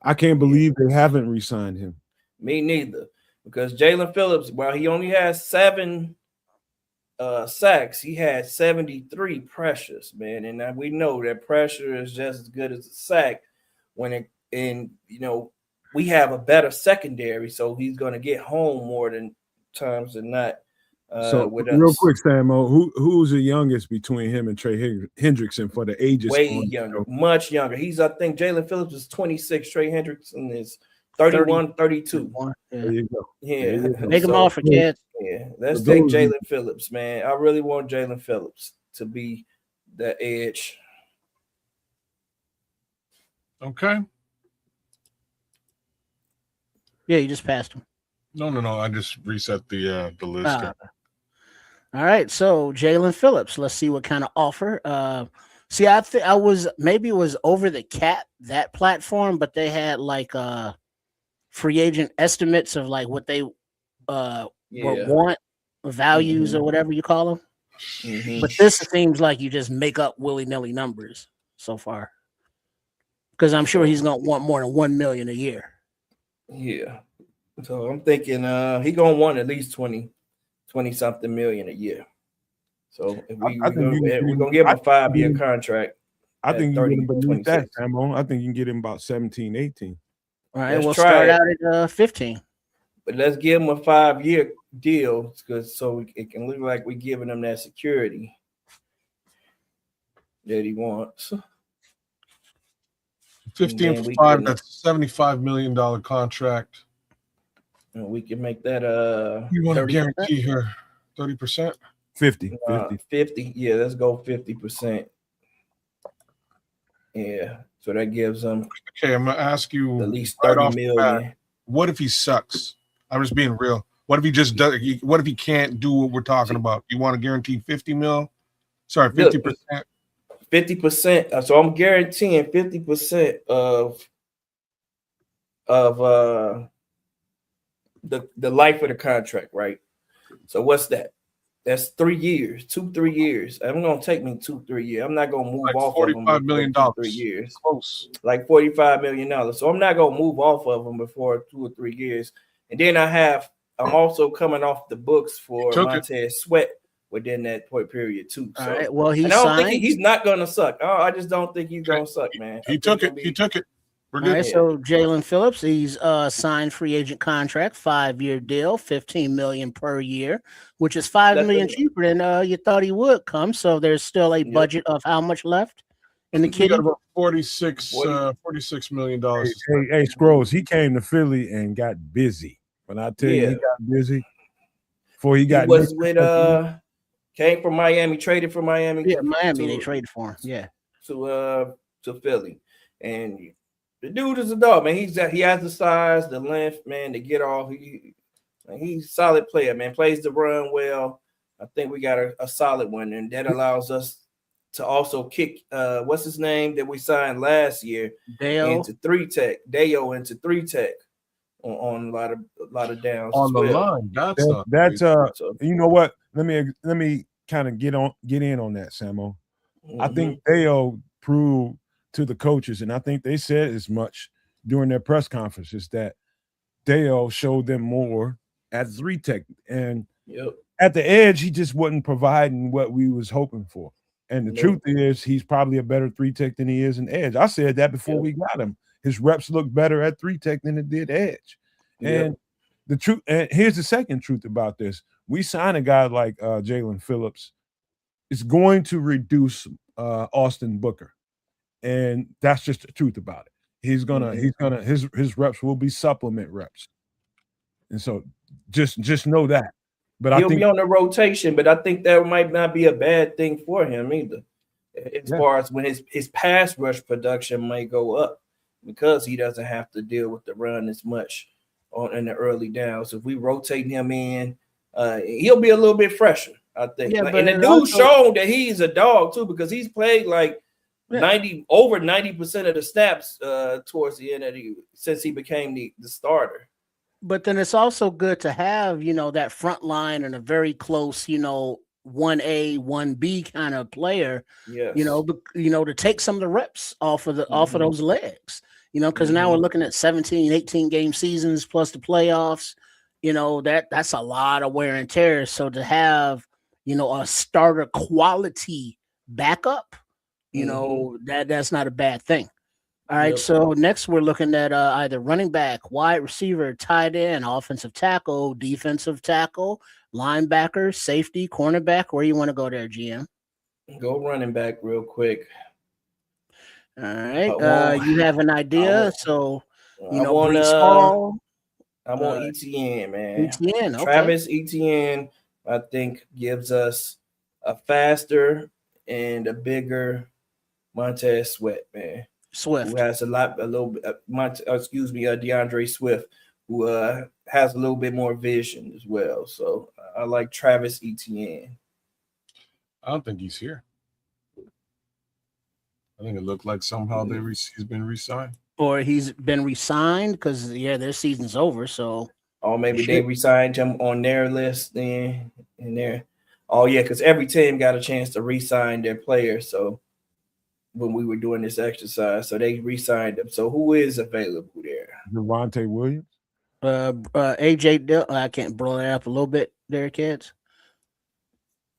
I can't believe they haven't re-signed him. Me neither, because Jalen Phillips, while he only has 7 sacks, he had 73 pressures, man. And we know that pressure is just as good as a sack we have a better secondary, so he's going to get home more than times than not. So real quick, Samo, who's the youngest between him and Trey Hendrickson for the ages? Way younger, much younger. I think Jalen Phillips is 26. Trey Hendrickson is 31, 32. There you go. Yeah. Make them offer, kids. Yeah, let's take Jalen Phillips, man. I really want Jalen Phillips to be the edge. Okay. Yeah, you just passed him. No. I just reset the list. All right, so Jalen Phillips. Let's see what kind of offer. I think it was over the cap, that platform, but they had like free agent estimates of like what they want, values or whatever you call them. Mm-hmm. But this seems like you just make up willy-nilly numbers so far, because I'm sure he's gonna want more than $1 million a year. Yeah, so I'm thinking he's gonna want at least 20 something million a year. So if we're gonna give him a 5-year contract. I think you get him beneath that, Samo. I think you can get him about 17, 18. All right, we'll start out at 15. But let's give him a 5-year deal, so it can look like we're giving him that security that he wants. 15 for 5, that's $75 million contract. And we can make that you want to guarantee her 30%? 50. 50. Yeah, let's go 50%. Yeah. So that gives them okay. I'm gonna ask you at least 30 million. What if he sucks? I'm just being real. What if he just does? What if he can't do what we're talking about? You want to guarantee 50 mil? Sorry, 50%. 50%. So I'm guaranteeing 50% of the life of the contract, right? So what's that? That's 3 years, 2-3 years. I'm gonna take me 2-3 years. I'm not gonna move like off $45 of them million. 3 years. Close. Like $45 million. So I'm not gonna move off of them before 2 or 3 years. And then I'm also coming off the books for Montez Sweat within that period too. So, all right. Well, I don't think he's not gonna suck. Oh, I just don't think he's gonna suck, man. He took it. We're good. All right, so Jalen Phillips, he's signed free agent contract, 5-year deal, $15 million per year, which is $5 million cheaper than you thought he would come. So there's still a budget of how much left And the He kid, got about $46 million. Hey, Scrolls, he came to Philly and got busy. When I tell you he Yeah. got busy, before he He got was with came from Miami, traded from Miami. yeah, Miami, they traded for him. Yeah. To Philly. And the dude is a dog, man. He has the size, the length, man, to get off. He's a solid player, man. Plays the run well. I think we got a solid one, and that allows us to also kick what's his name that we signed last year into 3-tech. Dayo into 3-tech on a lot of downs On as the well. line. That's not that's So, you know what? Let me kind of get in on that, Samo. I think Theo proved to the coaches, and I think they said as much during their press conferences that Theo showed them more at 3-tech, and at the edge, he just wasn't providing what we was hoping for. And the truth is, he's probably a better 3-tech than he is in edge. I said that before we got him. His reps look better at 3-tech than it did edge. And the truth, and here's the second truth about this: we sign a guy like Jalen Phillips. It's going to reduce Austin Booker, and that's just the truth about it. His reps will be supplement reps, and so just know that. But he'll I think be on the rotation, but I think that might not be a bad thing for him either. As far as when his pass rush production might go up because he doesn't have to deal with the run as much in the early downs. If we rotate him in, he'll be a little bit fresher, I think. Yeah, and the dude showed that he's a dog too, because he's played like over 90% of the snaps towards the end since he became the starter. But then it's also good to have, that front line and a very close, 1A, 1B kind of player, to take some of the reps off of those legs, because now we're looking at 17, 18 game seasons plus the playoffs, that's a lot of wear and tear. So to have, a starter quality backup, that's not a bad thing. All right, so next we're looking at either running back, wide receiver, tight end, offensive tackle, defensive tackle, linebacker, safety, cornerback. Where you want to go there, GM? Go running back real quick. All right, you have an idea. Brees Hall. I want ETN, man. ETN, okay. Travis Etienne, I think, gives us a faster and a bigger Montez Sweat, man. Who has DeAndre Swift, who has a little bit more vision as well. So I like Travis Etienne. I don't think he's here. I think it looked like somehow he's been re-signed. Or he's been re-signed because their season's over. So maybe they re-signed him on their list then in there. Oh yeah, because every team got a chance to re-sign their players. So when we were doing this exercise, so they re-signed him. So who is available there? Javonte Williams, AJ Dillon. I can't blow that up a little bit there, kids.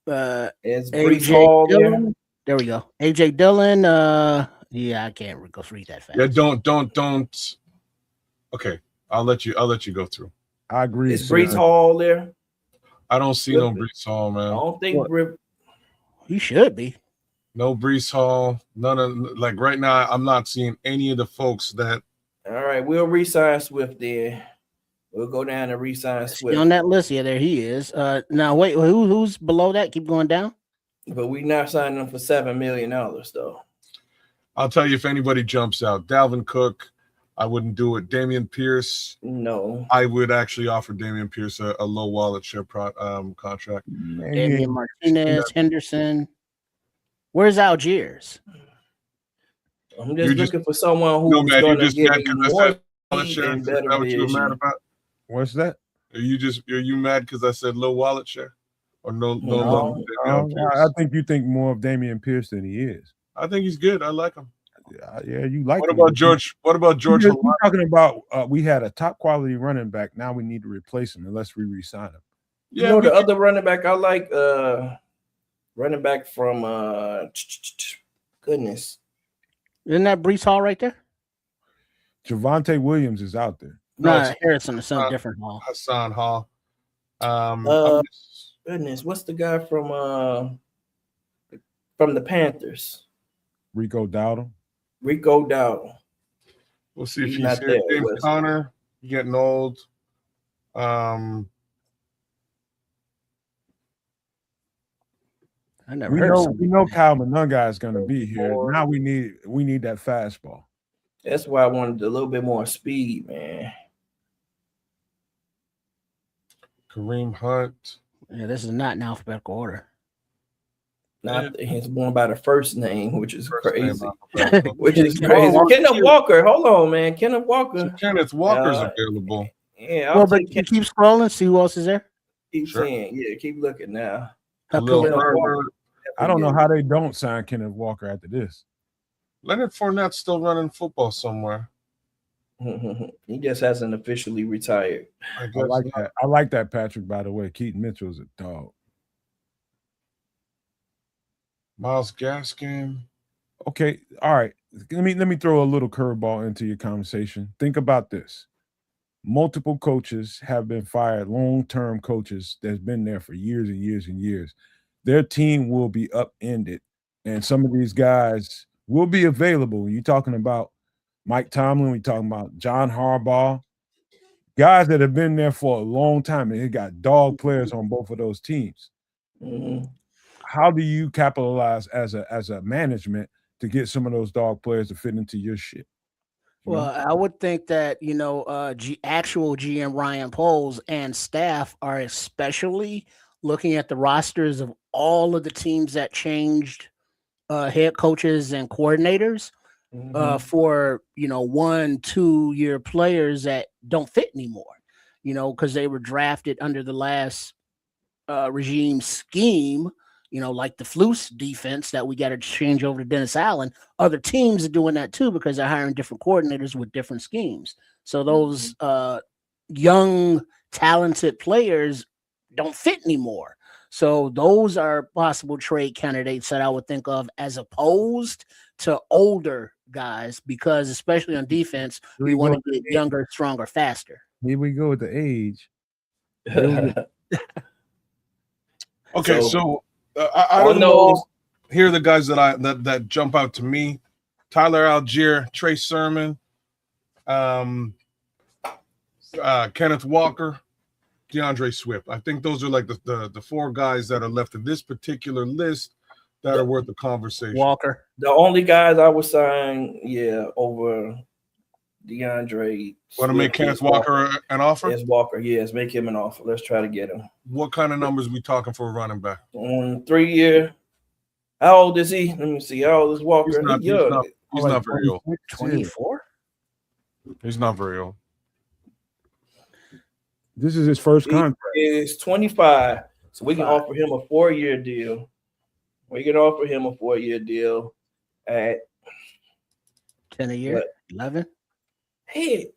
Is Brees Hall there? There we go. AJ Dillon. I can't go read that fast. Yeah, don't. Okay, I'll let you go through. I agree. Is Brees Hall there? I don't see no Brees Hall, man. I don't think he should be. No Brees Hall. None of right now. I'm not seeing any of the folks that. All right, we'll re-sign Swift then. We'll go down and re-sign Swift on that list. Yeah, there he is. Now wait, who's below that? Keep going down. But we not signing him for $7 million though. I'll tell you if anybody jumps out. Dalvin Cook, I wouldn't do it. Damian Pierce, no. I would actually offer Damian Pierce a low wallet share contract. Damian Martinez, Henderson. Where's Algiers? I'm just looking for someone who's going to give me more share. and better What you were mad about? What's that? Are you mad because I said low wallet share? Or no. I think you think more of Damian Pierce than he is. I think he's good. I like him. Yeah, you like him. What about George? We're talking about we had a top quality running back. Now we need to replace him unless we re-sign him. Yeah, the other running back I like, running back from goodness. Isn't that Brees Hall right there? Javonte Williams is out there. No, Harrison is some different Hall. Hassan Hall. Goodness, what's the guy from the Panthers? Rico Dowdle. Rico Dowdle. We'll see if He's he's not here. there, James Wes. Conner, getting old. I never We heard know of we know Kyle Monunga is going to be here. Now we need that fastball. That's why I wanted a little bit more speed, man. Kareem Hunt. Yeah, this is not in alphabetical order. Not he's going by the first name, which is First name crazy. alphabetical. Which is Kenneth crazy. Walker. Kenneth Walker. Hold on, man. Kenneth Walker. So Kenneth Walker's available. Yeah, I'll Well, but take you keep scrolling, see who else is there. keep Sure. saying. Yeah, keep looking now. Khalil Kenneth Walker. Herbert. I don't know how they don't sign Kenneth Walker after this. Leonard Fournette's still running football somewhere. He just hasn't officially retired. I I guess like not. that. I like that, Patrick, by the way. Keaton Mitchell's a dog. Miles Gaskin. Okay, all right. Let me throw a little curveball into your conversation. Think about this. Multiple coaches have been fired, long-term coaches that's been there for years and years and years. Their team will be upended, and some of these guys will be available. You're talking about Mike Tomlin, we're talking about John Harbaugh, guys that have been there for a long time, and they got dog players on both of those teams. Mm-hmm. How do you capitalize as a management to get some of those dog players to fit into your shit? You Well, I would think that, actual GM Ryan Poles and staff are especially looking at the rosters of all of the teams that changed head coaches and coordinators for 1-2 year players that don't fit anymore, because they were drafted under the last regime scheme, like the Flus defense that we got to change over to Dennis Allen. Other teams are doing that too because they're hiring different coordinators with different schemes. So those young, talented players don't fit anymore. So those are possible trade candidates that I would think of as opposed to older guys, because especially on defense, we want to get younger, stronger, faster. Here we go with the age. Okay, so I don't know. Here are the guys that jump out to me: Tyler Algier, Trey Sermon, Kenneth Walker, DeAndre Swift. I think those are like the four guys that are left of this particular list that are worth the conversation. Walker. The only guys I would sign, over DeAndre. Want to make Kenneth Walker an offer? Yes, Walker. Yes, make him an offer. Let's try to get him. What kind of numbers we talking for a running back? 3 year. How old is he? Let me see. How old is Walker? He's not very old. 24? He's not very old. This is his first contract. He is 25. So we can offer him a 4-year deal. We can offer him a 4-year deal at 10 a year, 11, 8,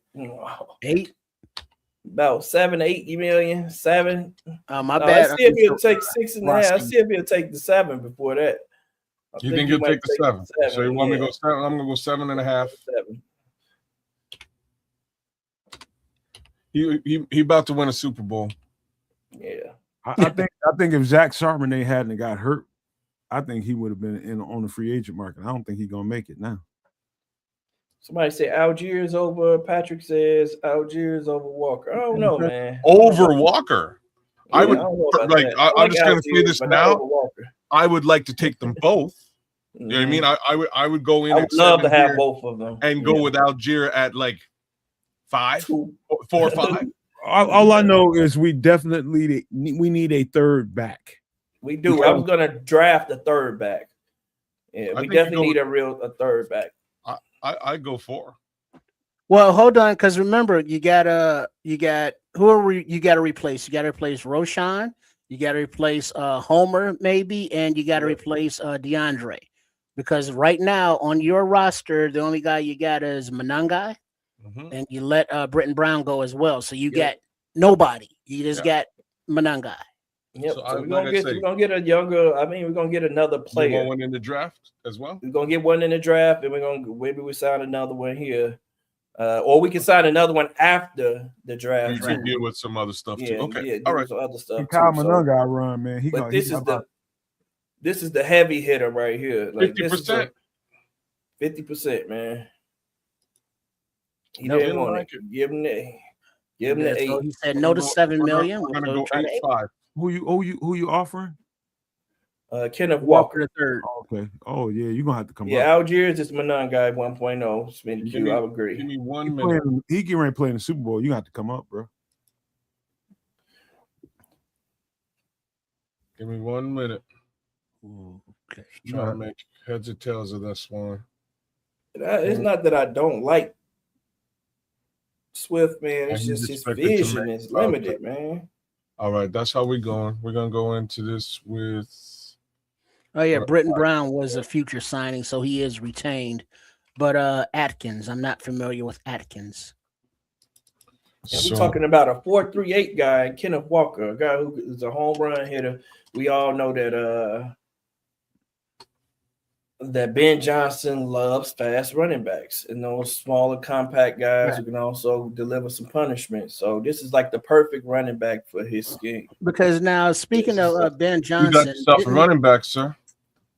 about 7-8 million. 7. My bad. I see if he'll take 6.5. I see if he'll take the 7 before that. You think he'll take the 7? So you want me to go 7? I'm gonna go 7.5. 7. He about to win a Super Bowl. Yeah. I think if Zach Charbonnet hadn't got hurt, I think he would have been on the free agent market. I don't think he's gonna make it now. Somebody say Algiers over. Patrick says Algiers over Walker. I don't know, man. Over Walker. Yeah, I would like. I'm just gonna say this now. I would like to take them both. You know what I mean? I would go in. I would love to have both of them and go with Algier at like 5, 4 or 5. All I know is we definitely need a third back. We do. I was gonna draft a third back. Yeah, we definitely need a third back. I go 4. Well, hold on, because remember, you got you got to replace. You got to replace Roshan. You got to replace Homer, maybe, and you got to replace DeAndre. Because right now on your roster, the only guy you got is Monunga, and you let Britton Brown go as well. So you got nobody. You just got Monunga. Yep. So we're gonna get a younger. I mean, we're gonna get another player. You want one in the draft as well? We're gonna get one in the draft, and maybe we sign another one here, or we can sign another one after the draft. You can deal with some other stuff too. Okay, all right. Some other stuff. Kyle Monunga run, man. This is the heavy hitter right here. Like 50%. 50%, man. He No, didn't didn't want like it. Give him the So 8. he said no to 7 million. We're gonna So go try to 8-5. Who you offering? Kenneth Walker Walker. the third. Okay. Oh yeah, you're gonna have to come Yeah, up. Algiers is my non-guy 1.0. Smitty Give Q, me- I would agree. Give me 1 He minute. playing, he getting ready to play in the Super Bowl. You gonna have to come up, bro. Give me 1 minute. Okay. Trying to make heads or tails of this one. It's not that I don't like Swift, man. It's And he's just his expected to vision make is about limited, man. All right, that's how we're going. We're gonna go into this with. Oh yeah, Britton Brown was a future signing, so he is retained. But Atkins, I'm not familiar with Atkins. And we're talking about a 4.38 guy, Kenneth Walker, a guy who is a home run hitter. We all know that Ben Johnson loves fast running backs and those smaller, compact guys who can also deliver some punishment. So this is like the perfect running back for his scheme. Because now, speaking of Ben You Johnson, got yourself a running back, sir.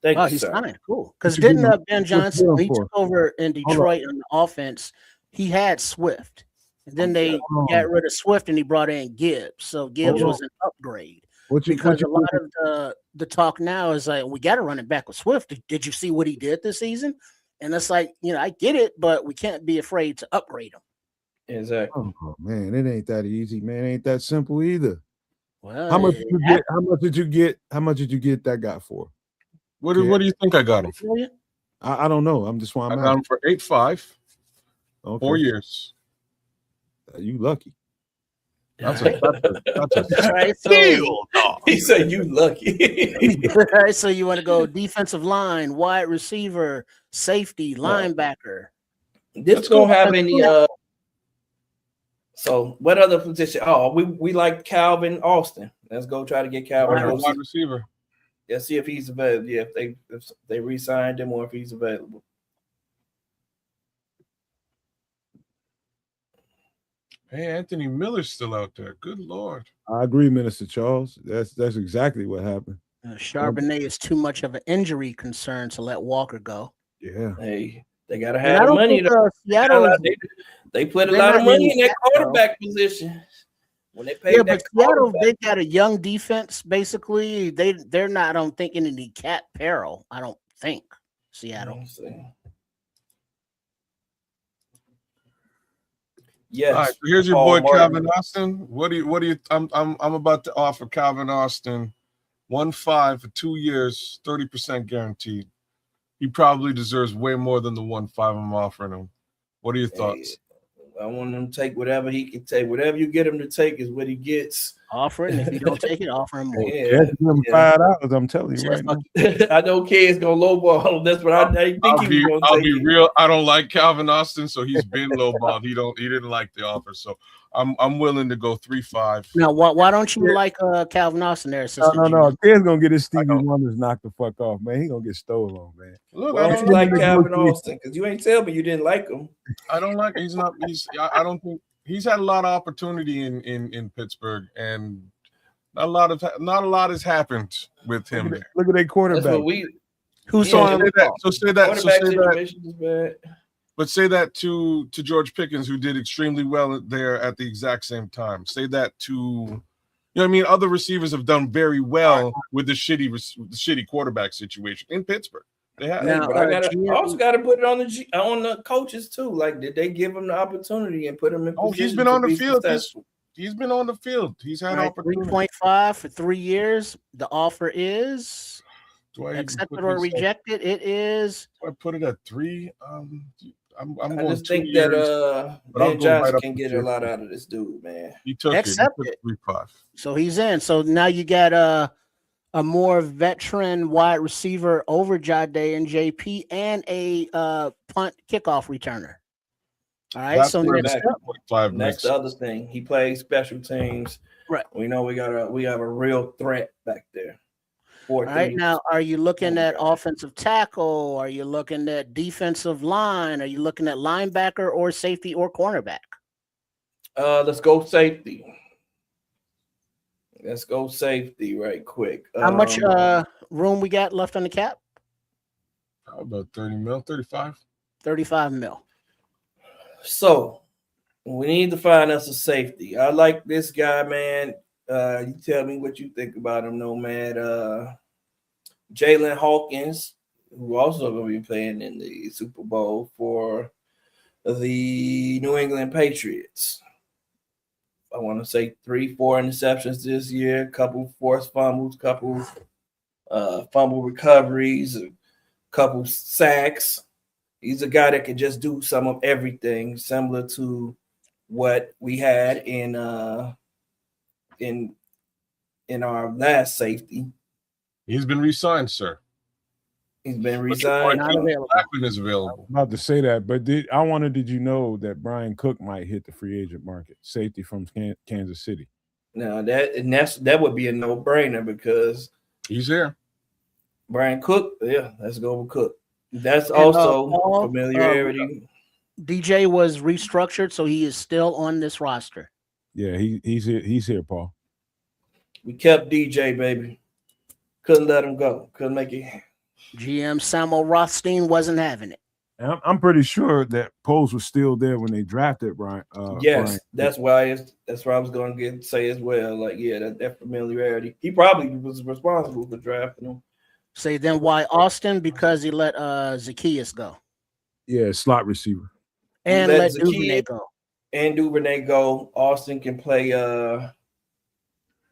Thank you, he's sir. fine, cool. Because What you didn't doing? Ben What you Johnson, doing when he for? took over in Detroit on the offense, he had Swift, and then they got rid of Swift and he brought in Gibbs. So Gibbs was an upgrade. Because a lot of the talk now is like, we got to run it back with Swift. Did you see what he did this season? And it's like, I get it, but we can't be afraid to upgrade him. Exactly. Oh man, it ain't that easy, man. It ain't that simple either. Well, How much did you get? How much did you get? How much did you get that guy for? What do you think I got him for? I don't know. I'm just I got him for 8.5. Okay. 4 years. You lucky. That's a All right, so he said you lucky. All right, so you want to go defensive line, wide receiver, safety, linebacker. This don't have any so what other position? Oh, we like Calvin Austin. Let's go try to get Calvin Austin. Wide receiver. Let's see if he's available. Yeah, if they re-signed him or if he's available. Hey, Anthony Miller's still out there. Good Lord. I agree, Minister Charles. That's exactly what happened. Charbonnet is too much of an injury concern to let Walker go. Yeah. Hey, they gotta have the money. Seattle, they put a lot of money in that quarterback position. When they paid but Seattle, they got a young defense. Basically, they're not. I don't think in any cap peril. I don't think Seattle. Yes. All right, so here's your boy Calvin Austin. What do you? I'm about to offer Calvin Austin 1.5 for 2 years, 30% guaranteed. He probably deserves way more than the 1.5 I'm offering him. What are your thoughts? I want him to take whatever he can take. Whatever you get him to take is what he gets. Offer it. And if you don't take it, offer him more. Yeah, $5. I'm telling you right now. I know Kid's gonna lowball him. That's what I think I'll be real. I don't like Calvin Austin, so he's been lowballed. He didn't like the offer, so I'm willing to go 3.5. Now, why don't you like Calvin Austin there? No. Kid's gonna get his Stevie Wonders knocked the fuck off, man. He gonna get stolen, man. Look, why don't you like Calvin Austin? Because you ain't tell me you didn't like him. I don't like. I don't think he's had a lot of opportunity in Pittsburgh, and not a lot has happened with him. Look at that quarterback. Who's on that? So say that. So say situation is bad. But say that to George Pickens, who did extremely well there at the exact same time. Say that to, you know what I mean? Other receivers have done very well with the shitty quarterback situation in Pittsburgh. They have. Now, but I also got to put it on the coaches too. Like, did they give him the opportunity and put him in? Oh, he's been on the field. He's been on the field. He's had opportunity. 3.5 for 3 years. The offer is accepted or rejected. It is. I put it at 3. I just think that Ben Johnson can get a lot out of this dude, man. He took it. 3.5. So he's in. So now you got a more veteran wide receiver over Jade and JP and a punt kickoff returner. All right. That's so that's the other thing. He plays special teams. Right. We know we have a real threat back there. All right, now, are you looking at offensive tackle? Are you looking at defensive line? Are you looking at linebacker or safety or cornerback? Let's go safety. Let's go safety right quick. How much room we got left on the cap? About 30 mil, 35. $35 million. So we need to find us a safety. I like this guy, man. You tell me what you think about him, Nomad. Jalen Hawkins, who also going to be playing in the Super Bowl for the New England Patriots. I want to say 3-4 interceptions this year, a couple forced fumbles, couple fumble recoveries, a couple sacks. He's a guy that can just do some of everything, similar to what we had in our last safety. He's been re-signed, sir. He's been But re-signed. Not available. Blackman is available. I'm about to say that, but did you know that Brian Cook might hit the free agent market, safety from Kansas City? Now that would be a no-brainer because He's there. Brian Cook, yeah, let's go with Cook. That's also Paul, familiarity. DJ was restructured, so he is still on this roster. Yeah, he's here. He's here, Paul. We kept DJ, baby. Couldn't let him go. Couldn't make it. GM Samuel Rothstein wasn't having it. And I'm pretty sure that Poles was still there when they drafted Brian. Yes, Brian. that's why I was going to say as well. Like, yeah, that familiarity. He probably was responsible for drafting him. Say then why Austin? Because he let Zacchaeus go. Yeah, slot receiver. And Let let Zacchaeus Duvernay go. And Duvernay go. Austin can play the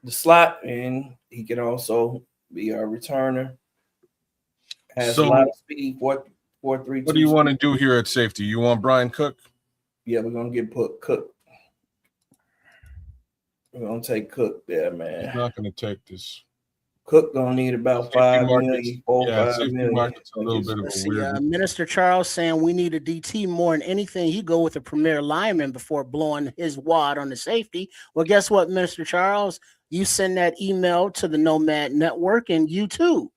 slot, and he can also be a returner. Has a lot of speed. 4-3. What do you want to do here at safety? You want Brian Cook? Yeah, we're gonna get Cook. We're gonna take Cook there, man. He's not going to take this. Cook gonna need about $5 million, $5 million. Market's a little bit of a weird. Minister Charles saying we need a DT more than anything. He go with a premier lineman before blowing his wad on the safety. Well, guess what, Minister Charles? You send that email to the Nomad Network, and you too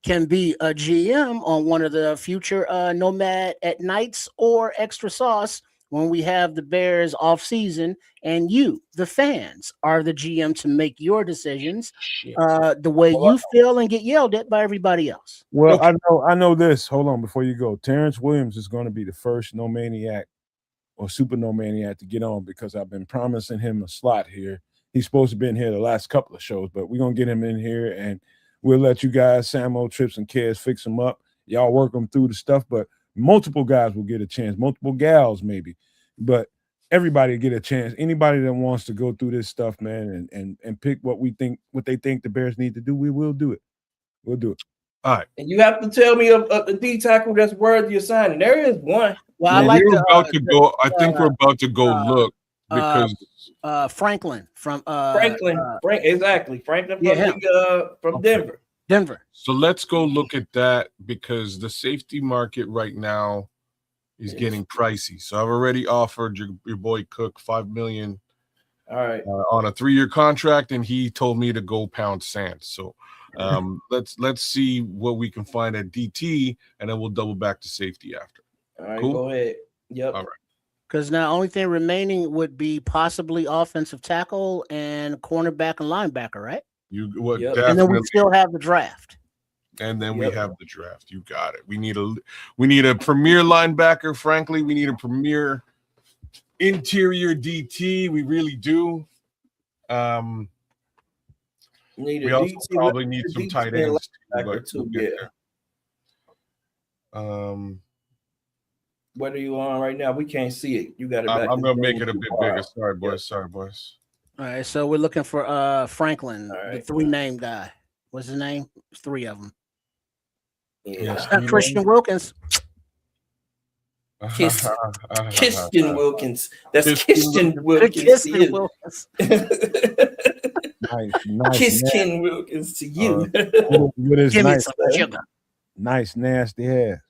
can be a GM on one of the future Nomad at Nights or Extra Sauce when we have the Bears off season, and you, the fans, are the GM to make your decisions the way you feel and get yelled at by everybody else. Well, okay. I know this. Hold on before you go. Terrence Williams is going to be the first No Maniac or Super No Maniac to get on because I've been promising him a slot here. He's supposed to be in here the last couple of shows, but we're going to get him in here and we'll let you guys, Samo, Trips, and Kez fix them up. Y'all work them through the stuff, but multiple guys will get a chance, multiple gals maybe, but everybody get a chance. Anybody that wants to go through this stuff, man, and pick what they think the Bears need to do, we will do it. We'll do it. All right. And you have to tell me of the D tackle that's worthy of signing. There is one. Well, I like I think we're about to go look because Franklin from exactly. Franklin from Denver. So let's go look at that because the safety market right now is getting pricey. So I've already offered your boy Cook $5 million. All right. On a 3-year contract, and he told me to go pound sand. So let's see what we can find at DT, and then we'll double back to safety after. All right, cool? Go ahead. Yep. All right. Because now only thing remaining would be possibly offensive tackle and cornerback and linebacker, right? Yep. And then we still have the draft. And then we have the draft. You got it. We need a premier linebacker. Frankly, we need a premier interior DT. We really do. We also probably need some tight ends too. What are you on right now? We can't see it. You got it. I'm gonna make it a bit bigger. Sorry, boys. All right, so we're looking for Franklin, the 3-name guy. What's his name? 3 of them. Yes. Christian Wilkins. Christian Wilkins. That's Christian Wilkins. Christian Wilkins. Nice. Christian Wilkins to you. With his Give me some sugar. Nice, nasty hair.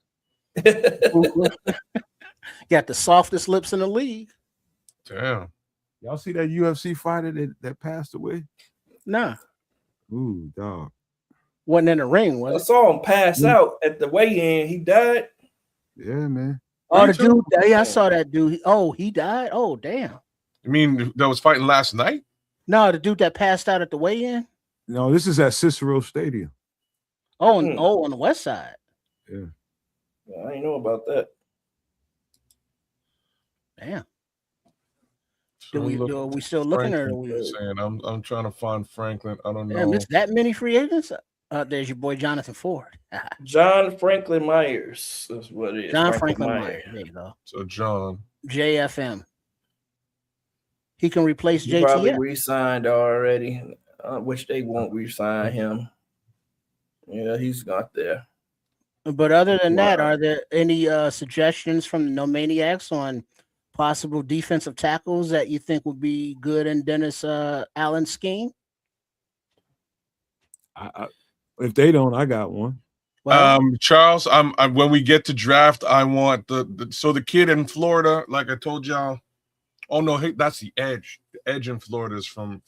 Got the softest lips in the league. Damn. Y'all see that UFC fighter that passed away? Nah. Ooh, dog. Wasn't in the ring, was it? I saw him pass out at the weigh-in. He died. Yeah, man. Oh, the dude. Yeah, I saw that dude. He died. Oh, damn. You mean that was fighting last night? No, the dude that passed out at the weigh-in. No, this is at Cicero Stadium. Oh, on the west side. Yeah. I didn't know about that. Damn. So Are we still looking, or saying I'm trying to find Franklin. I don't damn, know. it's that many free agents? There's your boy Jonathan Ford. John Franklin Myers is what it is. John Franklin Myers. There you go. So John. JFM. He can replace He probably JTF. re-signed already, which they won't re-sign him. Yeah, he's not there. But other than that, Wow. are there any suggestions from the No Maniacs on possible defensive tackles that you think would be good in Dennis Allen's scheme? If they don't, I got one. Charles, I'm when we get to draft, I want the kid in Florida, like I told y'all. Oh no, that's the edge. The edge in Florida is from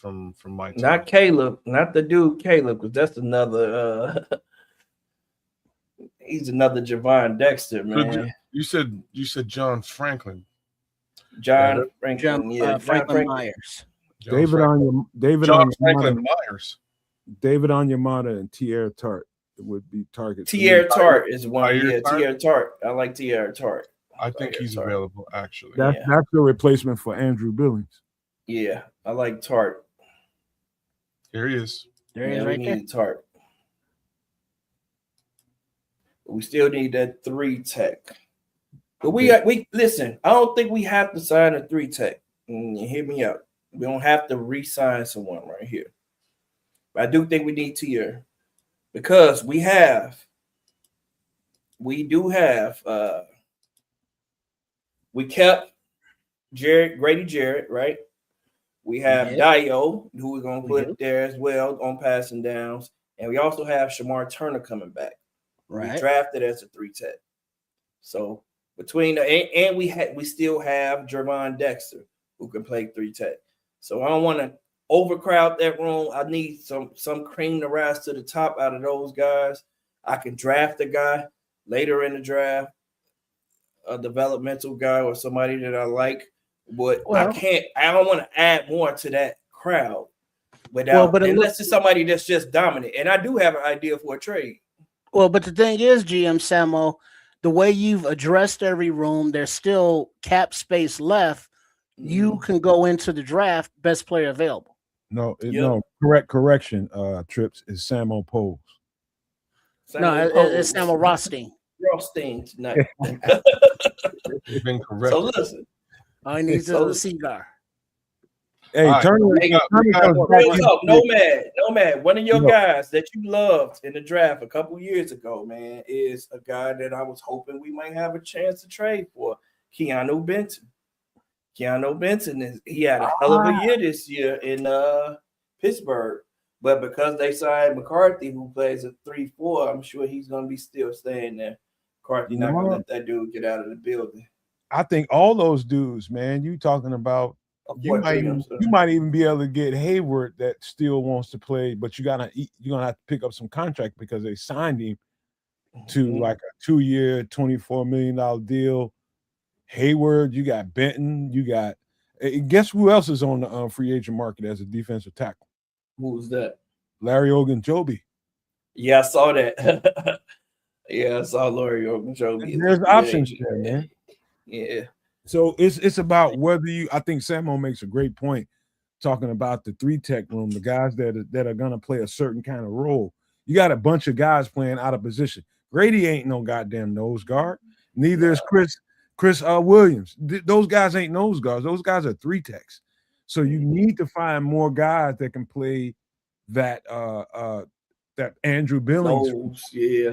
my team. Not Caleb, not the dude Caleb, because that's another. He's another Javon Dexter, man. You said John Franklin. John Franklin, John Franklin Myers. David Franklin Myers. David Onyemata and Tierra Tart would be targets. Tierra Tart is one. Yeah, Tierra Tart. I like Tierra Tart. I think he's available, actually. That's the replacement for Andrew Billings. Yeah, I like Tart. Here he is. There he is, we right there. need Tart. But we still need that 3 tech. But we listen. I don't think we have to sign a 3 tech. Hear me out. We don't have to re-sign someone right here. But I do think we need Tier because we kept Grady Jarrett, right? We have Dio, who we're going to put there as well on passing downs. And we also have Shamar Turner coming back. Right. We drafted as a 3 tech. So between we still have Javon Dexter, who can play 3 tech. So I don't want to overcrowd that room. I need some cream to rise to the top out of those guys. I can draft a guy later in the draft, a developmental guy or somebody that I like, but I don't want to add more to that crowd unless it's somebody that's just dominant. And I do have an idea for a trade. Well, but the thing is, GM Samo, the way you've addressed every room, there's still cap space left. You can go into the draft best player available. No, correction. Trips is Samo Poles. It's Samo Rothstein. Rothstein tonight. You've been correct. So listen, all he needs is a cigar. Hey, Turner, real talk, Nomad. One of your guys that you loved in the draft a couple years ago, man, is a guy that I was hoping we might have a chance to trade for, Keanu Benton. Keanu Benton he had a hell of a year this year in Pittsburgh, but because they signed McCarthy, who plays a 3-4, I'm sure he's going to be still staying there. McCarthy not going to let that dude get out of the building. I think all those dudes, man, you talking about. You might even be able to get Hayward that still wants to play, but you're gonna have to pick up some contract because they signed him to like a 2-year, $24 million deal. Hayward, you got Benton, you got guess who else is on the free agent market as a defensive tackle? Who's that? Larry Ogunjobi. Yeah, I saw that. Yeah, I saw Larry Ogunjobi. There's options there, man. Yeah. So it's about whether I think Samo makes a great point talking about the 3 tech room, the guys that are gonna play a certain kind of role. You got a bunch of guys playing out of position. Grady ain't no goddamn nose guard. Neither is Chris Williams. Those guys ain't nose guards. Those guys are 3 techs. So you need to find more guys that can play that Andrew Billings.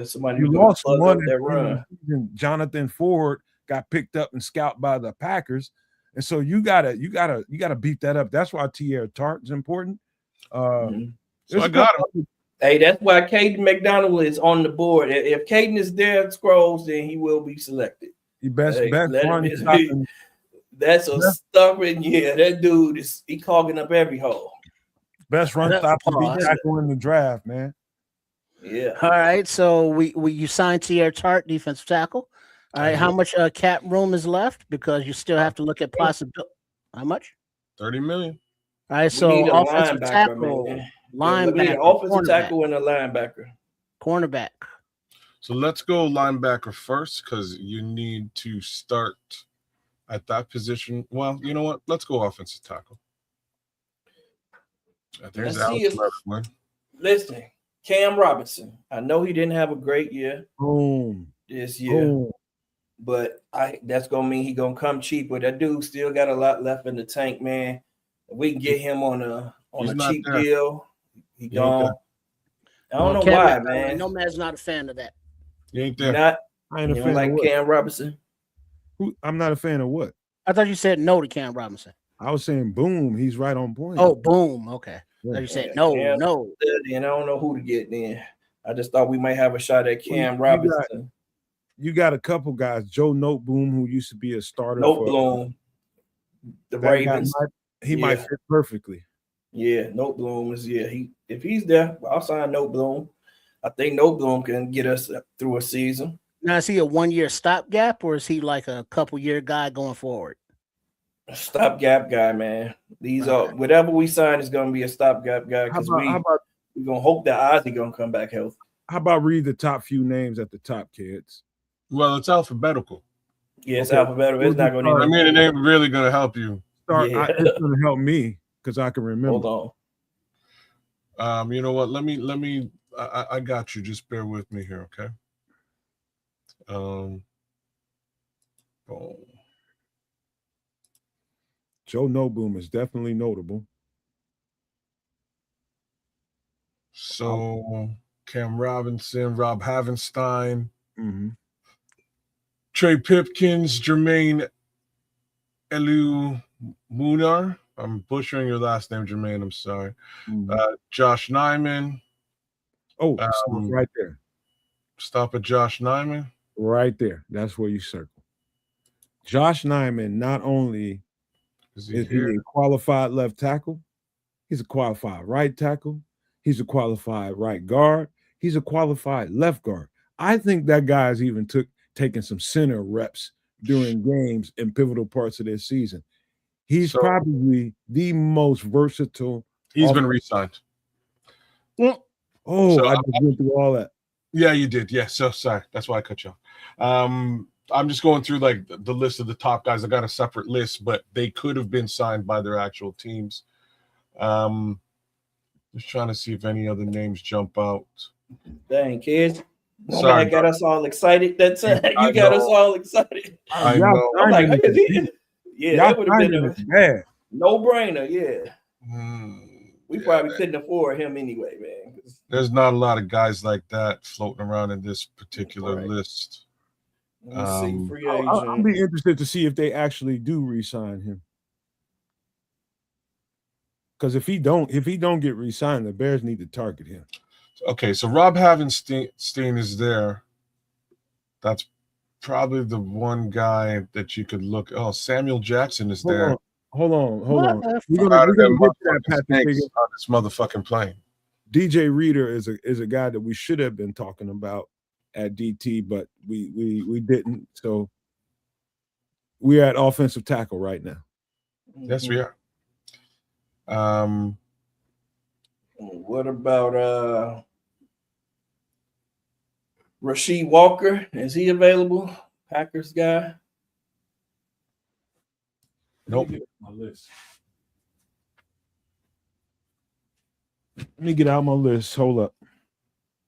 Somebody you lost one that run. Jonathan Ford got picked up and scouted by the Packers, and so you gotta beat that up. That's why Tierra Tart is important. So I got him. Hey, that's why Caden McDonald is on the board. If Caden is there, scrolls, then he will be selected. He best run stopping. That's a stubborn. Yeah, that dude he clogging up every hole. Best run stopping beat tackle in the draft, man. Yeah. All right, so you signed Tierra Tart, defensive tackle. All right, how much cap room is left? Because you still have to look at possibility. How much? $30 million. All right, so offensive tackle, linebacker, offensive tackle, and a linebacker, cornerback. So let's go linebacker first because you need to start at that position. Well, you know what? Let's go offensive tackle. There's Let's see Alex if Leatherwood. listen, Cam Robinson. I know he didn't have a great year Boom. this year, Boom. but that's gonna mean he gonna come cheap. But that dude still got a lot left in the tank, man. If we can get him on a He's not cheap there. deal, he ain't gone. there. I don't know Cam, why, man. No man's not a fan of that. You ain't You there. not I ain't a you fan don't of like what? Cam Robinson? I'm not a fan of what? I thought you said no to Cam Robinson. I was saying boom. He's right on point. Oh, boom. Okay. Yeah. I thought you said Yeah, no, Cam, no. And I don't know who to get then. I just thought we might have a shot at Cam Robinson. You got a couple guys, Joe Noteboom, who used to be a starter Note for Bloom, the that guy Ravens. might fit perfectly. Yeah, Note Bloom is if he's there, I'll sign Note Bloom. I think Note Bloom can get us through a season. Now, is he a 1 year stopgap or is he like a couple year guy going forward? Stopgap guy, man. These are whatever we sign is gonna be a stopgap guy because we're gonna hope that Ozzy gonna come back healthy. How about read the top few names at the top, kids? Well, it's alphabetical. Yeah, it's alphabetical. It's not gonna. I mean, it ain't really gonna help you. It's gonna help me because I can remember. Hold on. You know what? Let me. I got you. Just bear with me here, okay? Joe Noteboom is definitely notable. So Cam Robinson, Rob Havenstein, Trey Pipkins, Jermaine Munar. I'm butchering your last name, Jermaine. I'm sorry. Josh Nyman. Oh, right there. Stop at Josh Nyman. Right there. That's where you circle. Josh Nyman, not only is he a qualified left tackle, he's a qualified right tackle, he's a qualified right guard, he's a qualified left guard. I think that guy's even taken some center reps during games in pivotal parts of this season. He's probably the most versatile. He's been re-signed. Oh, I just went through all that. Yeah, you did. Yeah, so sorry. That's why I cut you off. I'm just going through like the list of the top guys. I got a separate list, but they could have been signed by their actual teams. Just trying to see if any other names jump out. Dang, kids. Sorry, got us all excited that time. You got us all excited. I know. I'm like, that would have been a no-brainer. Yeah. We probably couldn't afford him anyway, man. There's not a lot of guys like that floating around in this particular list. Let's see, free agent. I'll be interested to see if they actually do re-sign him. Because if he don't get re-signed, the Bears need to target him. Okay, so Rob Havenstein is there. That's probably the one guy that you could look. Oh, Samuel Jackson is there. Hold on. We're gonna get to that, Patrick. On this motherfucking plane. DJ Reader is a guy that we should have been talking about at DT, but we didn't. So we're at offensive tackle right now. Yes, we are. What about Rasheed Walker? Is he available? Packers guy? Nope. My list. Let me get out my list. Hold up.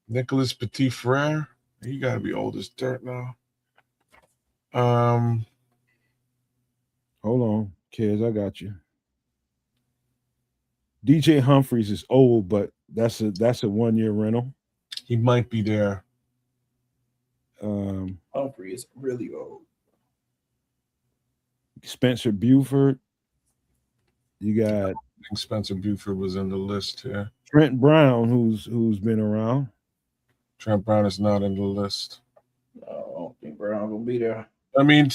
Nicholas Petit Frere. He got to be old as dirt now. Hold on, kids. I got you. DJ Humphries is old, but that's a 1 year rental. He might be there. Humphrey is really old. Spencer Buford. You got. I think Spencer Buford was in the list here. Trent Brown, who's been around. Trent Brown is not in the list. No, I don't think Brown gonna be there. I mean,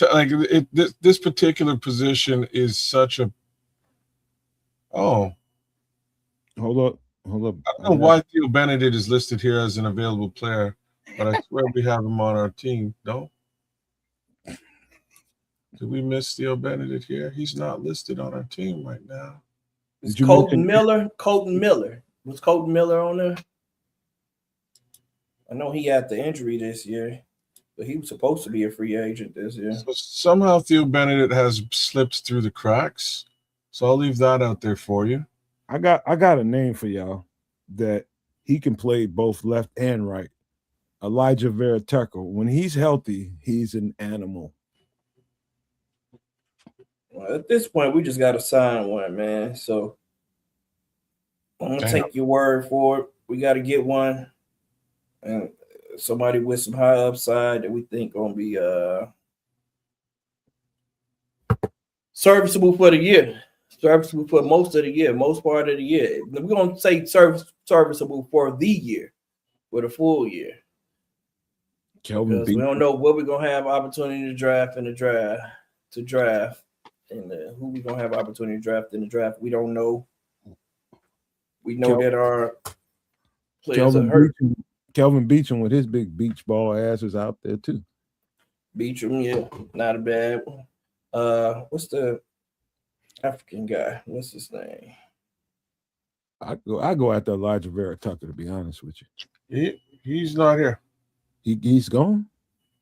this particular position is such a. Oh. Hold up. I don't know why Theo Benedict is listed here as an available player, but I swear we have him on our team. No? Did we miss Theo Benedict here? He's not listed on our team right now. Is Colton Miller? Colton Miller. Was Colton Miller on there? I know he had the injury this year. But he was supposed to be a free agent this year. So somehow Theo Benedict has slipped through the cracks. So I'll leave that out there for you. I got a name for y'all that he can play both left and right. Elijah Vera Tucker. When he's healthy, he's an animal. Well, at this point, we just got to sign one, man. So I'm going to take your word for it. We got to get one. And somebody with some high upside that we think going to be serviceable for the year. Serviceable for most of the year, most part of the year. We're going to say serviceable for the year, for the full year. Because we don't know what we're going to have opportunity to draft in the draft, and who we're going to have opportunity to draft in the draft. We don't know. We know that our players are hurt. Kelvin Beachum with his big beach ball ass is out there too. Beachum, yeah, not a bad one. What's the African guy? What's his name? I go after Elijah Vera Tucker, to be honest with you. He's not here. He's gone?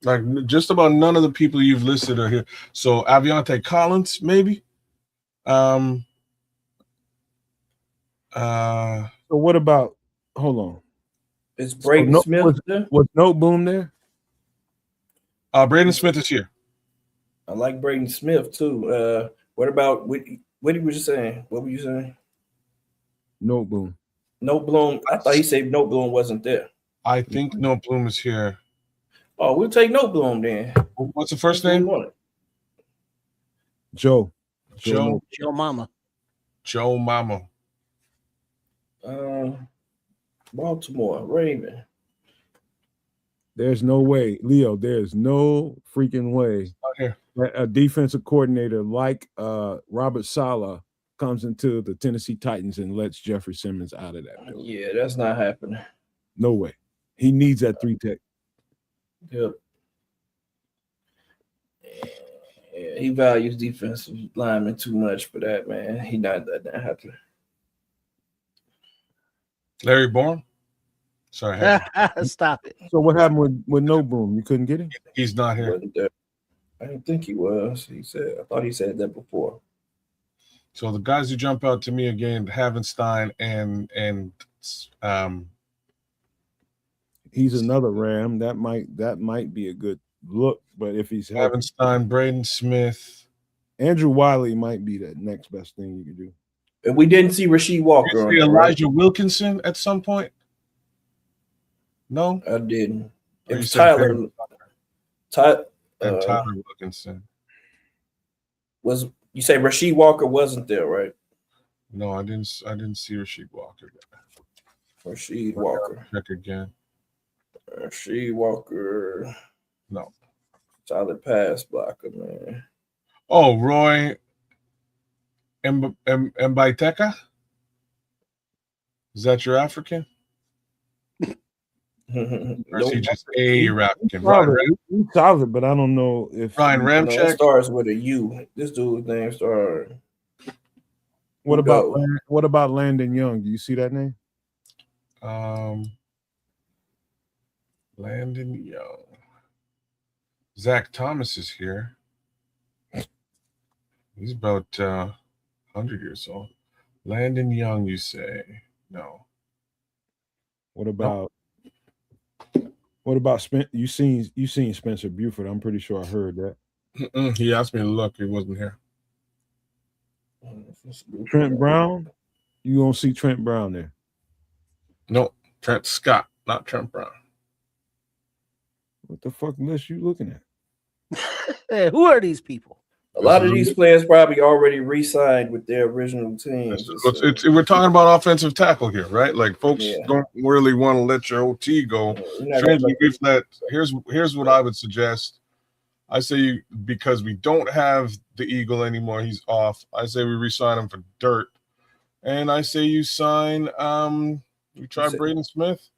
Like just about none of the people you've listed are here. So Aviante Collins, maybe. So what about? Hold on. Is Braden Smith there? Was Noteboom there? Braden Smith is here. I like Braden Smith too. What about what you were just saying? What were you saying? Noteboom. Noteboom. I thought he said Noteboom wasn't there. I think Noteboom is here. Oh, we'll take Noteboom then. What's the first name? Joe Mama. Joe Mama. Baltimore Raven. There's no way, Leo. There's no freaking way that a defensive coordinator like Robert Saleh comes into the Tennessee Titans and lets Jeffrey Simmons out of that building. Yeah, that's not happening. No way. He needs that 3-tech. Yep. Yeah, he values defensive linemen too much for that, man. He not letting that happen. Larry Bourne? Sorry. Stop it. So what happened with Noteboom? You couldn't get him? He's not here. I didn't think he was. I thought he said that before. So the guys who jump out to me again, Havenstein and he's another Ram. That might be a good look, but if he's Havenstein, Braden Smith, Andrew Wiley might be the next best thing you can do. And we didn't see Rasheed Walker. Did you see Elijah Wilkinson at some point? No, I didn't. It was Tyler Tyler Wilkinson. Was you say Rasheed Walker wasn't there, right? No, I didn't see Rasheed Walker. Rasheed Walker. Check again. Rasheed Walker. No. Solid pass blocker, man. Oh, Roy Mbaiteka? Is that your African? Or is he just a African? He's solid, but I don't know if Ryan Ramczyk starts with a U. This dude's name starts. What about Landon Young? Do you see that name? Landon Young. Zach Thomas is here. He's about 100 years old. Landon Young, you say? No. What about you seen Spencer Buford? I'm pretty sure I heard that. He asked me to look. He wasn't here. Trent Brown? You gonna see Trent Brown there? No, Trent Scott, not Trent Brown. What the fuck list you looking at? Hey, who are these people? A lot of these players probably already re-signed with their original teams. We're talking about offensive tackle here, right? Like folks don't really want to let your OT go. Here's what I would suggest. I say because we don't have the Eagle anymore, he's off. I say we re-sign him for dirt, and I say you sign. We try Braden Smith.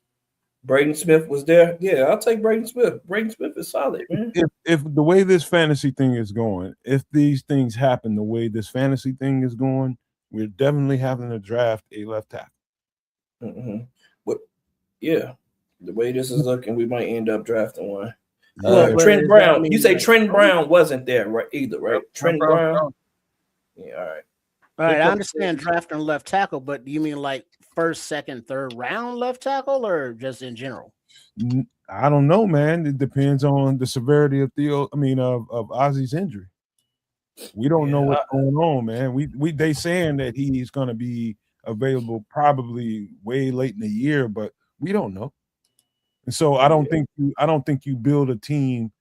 Braden Smith was there. Yeah, I'll take Braden Smith. Braden Smith is solid, man. If the way this fantasy thing is going, if these things happen the way this fantasy thing is going, we're definitely having to draft a left tackle. Mm-hmm. But yeah, the way this is looking, we might end up drafting one. Well, but Trent does that Brown. mean You say like- Trent Brown wasn't there, right? Either, right? Trent Brown. Brown. Yeah, all right. All right, I Because- understand drafting left tackle, but do you mean like first, second, third round left tackle, or just in general? I don't know, man. It depends on the severity of of Ozzy's injury. We don't know what's going on, man. They saying that he's going to be available probably way late in the year, but we don't know. And so I don't think you build a team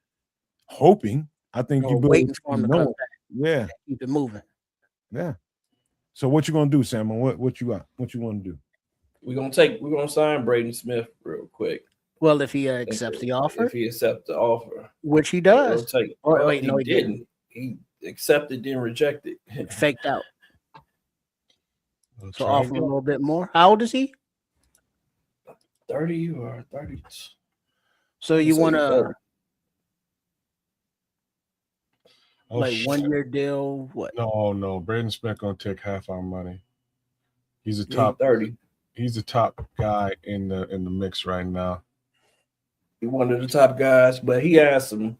hoping. I think you build waiting for him to come back. Yeah, Keep it moving. yeah. So what you gonna do, Sam? What you got? What you want to do? We're gonna sign Braden Smith real quick. Well, if he accepts the offer, If he accepts the offer, which he does. Wait, no, he didn't. He accepted, then rejected. Faked out. So offer him a little bit more. How old is he? 30 or 30. So you want to 30. 1 year deal? What? No. Braden Smith gonna take half our money. He's a Yeah, top 30. He's the top guy in the mix right now. He's one of the top guys, but he has some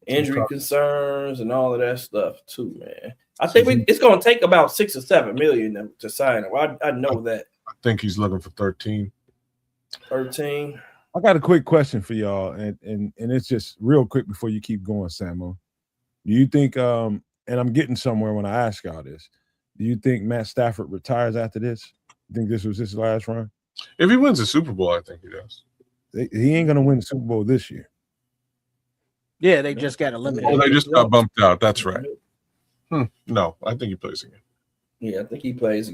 injury concerns and all of that stuff too, man. I think it's going to take about 6 or 7 million to sign him. I know that. I think he's looking for 13. 13. I got a quick question for y'all, and it's just real quick before you keep going, Samo. Do you think, and I'm getting somewhere when I ask y'all this, do you think Matt Stafford retires after this? You think this was his last run? If he wins the Super Bowl, I think he does. He ain't gonna win the Super Bowl this year. Yeah, they just got eliminated. Oh, they just got bumped out. That's right. No, I think he plays again. Yeah, I think he plays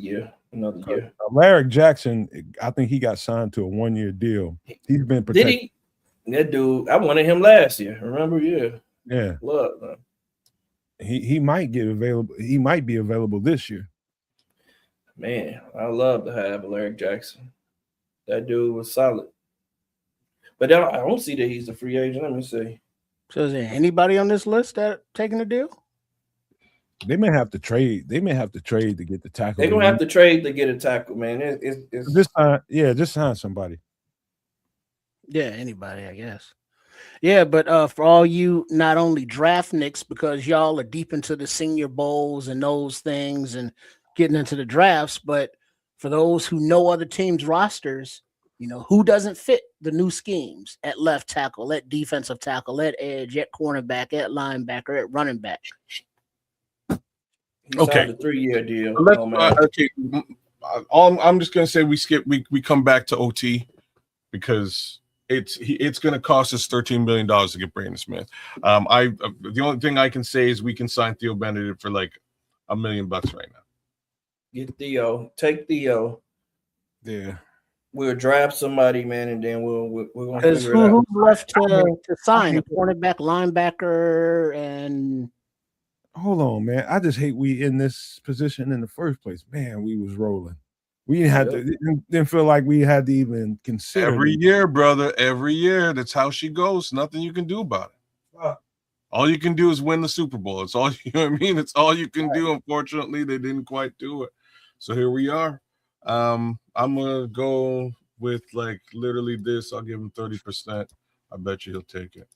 another year. Larry Jackson, I think he got signed to a 1-year deal. He's been protected. Did he? That dude, I wanted him last year. Remember? Yeah. Look, man. He might get available. He might be available this year. Man, I love to have Larry Jackson. That dude was solid. But I don't see that he's a free agent. Let me see. So is there anybody on this list that taking a deal? They may have to trade. They may have to trade to get the tackle. They're gonna have to trade to get a tackle, man. It's just sign somebody. Yeah, anybody, I guess. Yeah, but for all you not only draft nicks, because y'all are deep into the Senior Bowls and those things and getting into the drafts, but for those who know other teams' rosters, you know, who doesn't fit the new schemes at left tackle, at defensive tackle, at edge, at cornerback, at linebacker, at running back. Okay, a 3-year deal. Okay, I'm just gonna say we come back to OT because it's gonna cost us $13 million to get Braden Smith. The only thing I can say is we can sign Theo Benedict for like $1 million right now. Get Theo, take Theo. Yeah. We'll draft somebody, man, and then we're gonna Because figure it out. who's left to sign? A cornerback, linebacker, and hold on, man. I just hate we in this position in the first place. Man, we was rolling. We didn't feel like we had to even consider every year, brother. Every year. That's how she goes. Nothing you can do about it. All you can do is win the Super Bowl. It's all you know what I mean. It's all you can do. Unfortunately, they didn't quite do it. So here we are. I'm gonna go with like literally this. I'll give him 30%. I bet you he'll take it.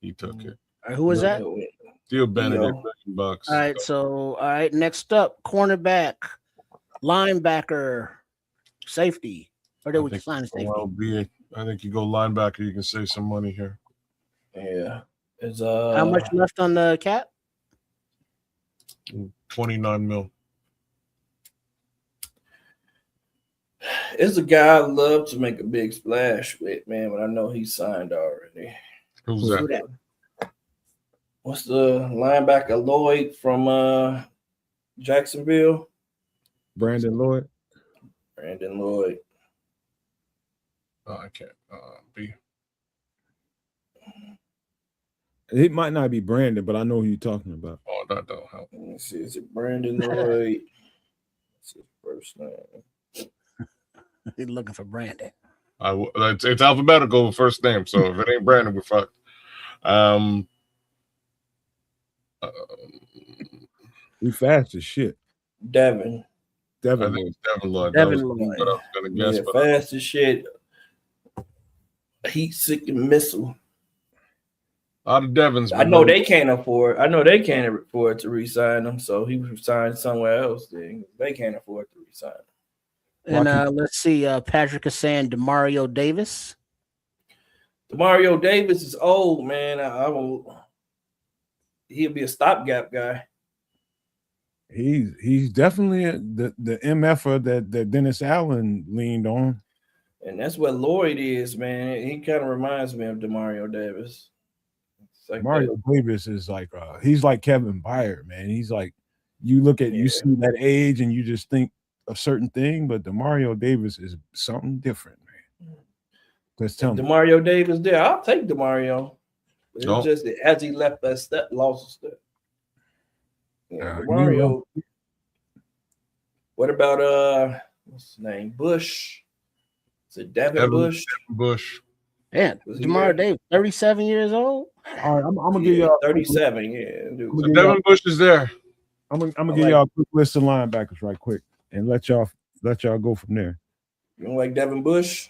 He took it. Who was that? Theo Benedict, $1 million. All right, so next up, cornerback, linebacker, safety. Or did we sign a safety? I think you go linebacker, you can save some money here. Yeah. How much left on the cap? 29 mil. It's a guy I love to make a big splash with, man, but I know he's signed already. Who's that? What's the linebacker Lloyd from Jacksonville? Brandon Lloyd. Brandon Lloyd. Oh, I can't be. It might not be Brandon, but I know who you're talking about. Oh, that don't help. Let me see. Is it Brandon Lloyd? What's his first name? He's looking for Brandon. It's alphabetical first name, so if it ain't Brandon, we're fucked. He fast as shit. Devin. I think it's Devin Lloyd. Devin Lloyd. But I was gonna guess. Yeah, fast as shit. Heat seeking missile. Out of Devon's. I know they can't afford. I know they can't afford to re-sign him, so he was signed somewhere else. Then they can't afford to re-sign him. And let's see. Patrick is saying Demario Davis. Demario Davis is old, man. I won't. He'll be a stopgap guy. He's definitely the MFer that Dennis Allen leaned on. And that's what Lloyd is, man. He kind of reminds me of Demario Davis. Like Mario Davis is like he's like Kevin Byard, man. He's like you look at you see that age and you just think a certain thing, but Demario Davis is something different, man. Just tell me. Demario Davis there. I'll take Demario. It's just as he left that step, lost a step. Yeah, Demario. What about what's his name? Bush. Is it Devin Bush? Devin Bush. Man, Demario Davis, 37 years old. All right, I'm gonna give y'all 37. Yeah, so Devin Bush is there. I'm gonna give y'all a quick list of linebackers right quick and let y'all go from there. You don't like Devin Bush?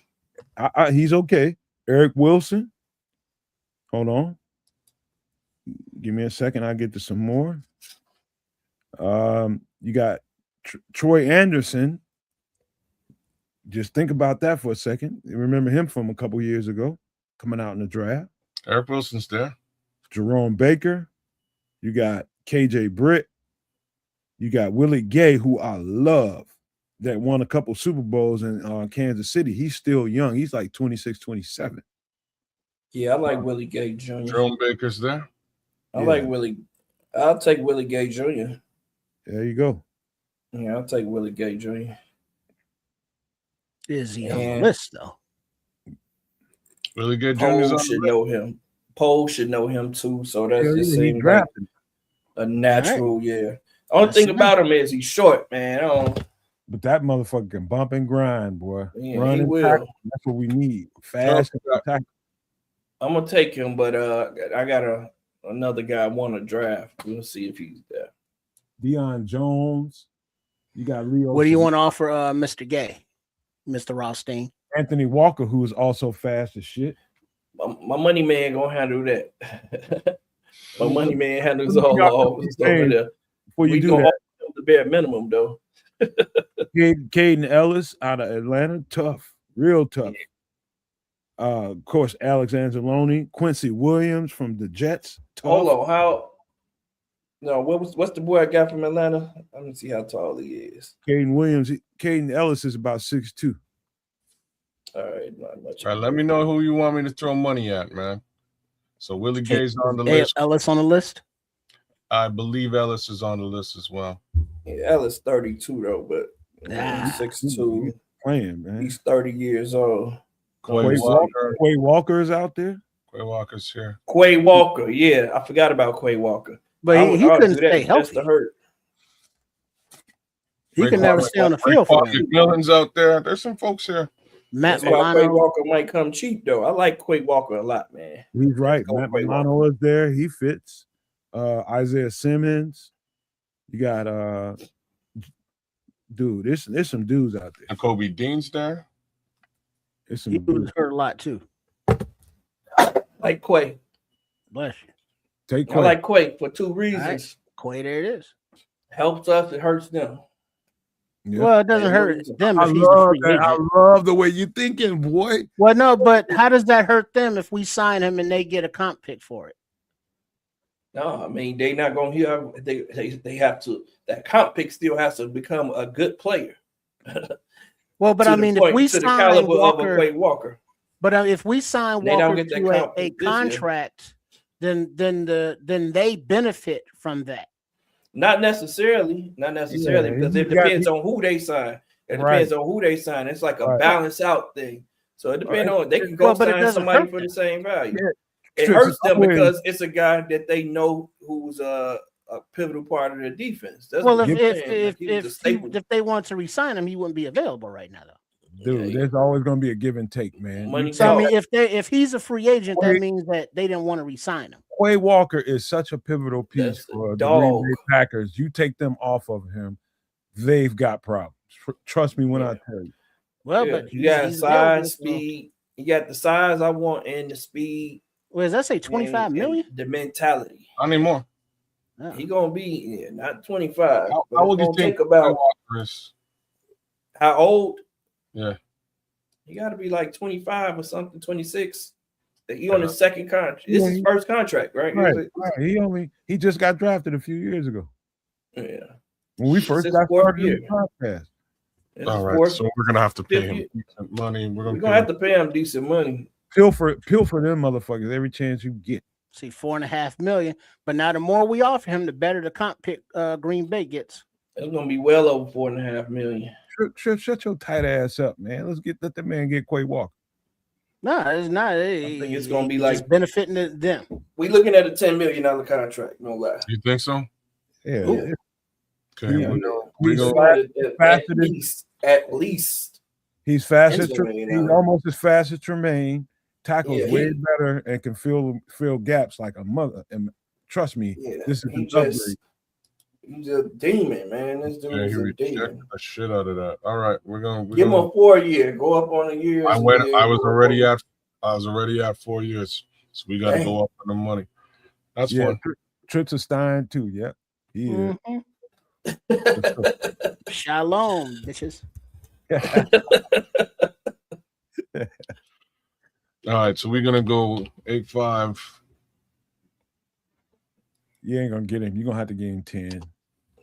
He's okay. Eric Wilson. Hold on. Give me a second. I'll get to some more. You got Troy Anderson. Just think about that for a second. You remember him from a couple years ago, coming out in the draft. Eric Wilson's there. Jerome Baker. You got KJ Britt. You got Willie Gay, who I love, that won a couple Super Bowls in Kansas City. He's still young. He's like 26, 27. Yeah, I like Willie Gay Jr. Jerome Baker's there. I like Willie. I'll take Willie Gay Jr. There you go. Yeah, I'll take Willie Gay Jr. Is he on the list though? Really good. Poe should know him. Poe should know him too. So that's just seems like a natural. Right. Yeah. Only thing about him is he's short, man. But that motherfucker can bump and grind, boy. Yeah, run and tackle. That's what we need. Fast tackle. I'm gonna take him, but I got another guy I want to draft. We'll see if he's there. Deion Jones. You got Leo. What do you want to offer, Mr. Gay, Mr. Rothstein? Anthony Walker, who is also fast as shit. My money man gonna handle that. My money man handles all stuff there. Before you do that, the bare minimum though. Caden Ellis out of Atlanta, tough, real tough. Yeah. Of course, Alex Anzalone, Quincy Williams from the Jets. Tough. Hold on, what's the boy I got from Atlanta? Let me see how tall he is. Caden Ellis is about 6'2". All right, not much. All right, let me know who you want me to throw money at, man. So Willie Gay's on the list. Ellis on the list? I believe Ellis is on the list as well. Yeah, Ellis 32 though, but 6'2". Playing, man. He's 30 years old. Quay Walker is out there. Quay Walker's here. Quay Walker, yeah, I forgot about Quay Walker. But he couldn't stay healthy. He can never stay on the field for him. Villains out there. There's some folks here. Matt Quay Walker might come cheap though. I like Quay Walker a lot, man. He's right. Matt Milano is there. He fits. Isaiah Simmons. You got dude. There's some dudes out there. And Kobe Dean's there. He was hurt a lot too. Like Quay. Bless you. Take Quay. I like Quay for two reasons. Right. Quay, there it is. Helps us, it hurts them. Yeah. Well, it doesn't hurt them if he's a free agent. I love the way you're thinking, boy. Well, no, but how does that hurt them if we sign him and they get a comp pick for it? No, I mean they're not going to hear. They have to. That comp pick still has to become a good player. Well, but I mean, if we sign Walker, but if we sign Walker to a contract, then they benefit from that. Not necessarily, because it depends on who they sign. It depends on who they sign. It's like a balance out thing. So it depends on they can go sign somebody for the same value. Yeah. It hurts them because it's a guy that they know who's a pivotal part of their defense. Well, if they want to resign him, he wouldn't be available right now, though. Dude, there's always going to be a give and take, man. So I mean, if he's a free agent, that means that they didn't want to resign him. Quay Walker is such a pivotal piece for the Green Bay Packers. You take them off of him, they've got problems. Trust me when I tell you. Well, but you got size, speed. You got the size I want and the speed. Wait, does that say 25 million? The mentality. I need more. Oh. He gonna be not 25. How but old it's do you gonna think take about Chris? how old? Yeah. He got to be like 25 or something, 26. He on his second contract. This is his first contract, right? Right. He just got drafted a few years ago. Yeah. When we first got started in the podcast. All right, so we're gonna have to pay him decent money. We're gonna have to pay him decent money. Peel for them motherfuckers every chance you get. See, $4.5 million. But now the more we offer him, the better the comp pick Green Bay gets. It's gonna be well over $4.5 million. Shut your tight ass up, man. Let that man get Quay Walker. No, it's not. I think it's gonna be like benefiting them. We looking at a $10 million contract, no lie. You think so? Yeah. Okay. We go at least. He's fast as he's almost as fast as Tremaine. Tackles way better and can fill gaps like a mother. And trust me, this is an upgrade. He's a demon, man. This dude is a demon. The shit out of that. All right, we're gonna give him a 4-year. Go up on a year. I was already at 4 years, so we got to go up on the money. That's fun. Trips of Stein too. Yep, he is. Shalom, bitches. All right, so we're gonna go 8.5. You ain't gonna get him. You're gonna have to give him 10.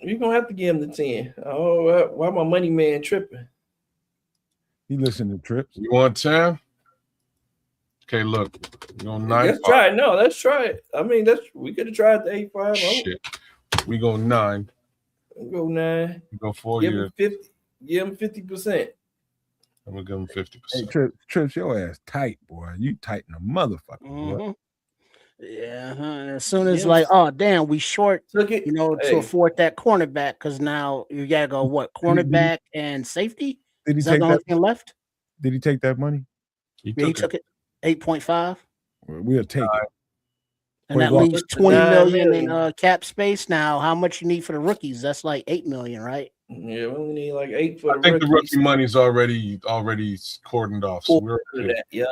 You're gonna have to give him the 10. Oh, why my money man tripping? He listen to Trips. You want 10? Okay, look. You go 9. Let's try it. No, let's try it. I mean, we could have tried the 8.5. Shit. We go 9. We go 9. We go 4 years. Give him 50%. I'm gonna give him 50%. Hey, Trips, your ass tight, boy. You tight in a motherfucker. Boy. Yeah, as soon as oh damn, we short, to afford that cornerback because now you gotta go cornerback and safety. Did he take that thing left? Did he take that money? He took it. 8.5. We'll take it. And that leaves 20 million in cap space. Now, how much you need for the rookies? That's like 8 million, right? Yeah, we only need like 8 for I think the rookie money's already cordoned off. So we're Yep.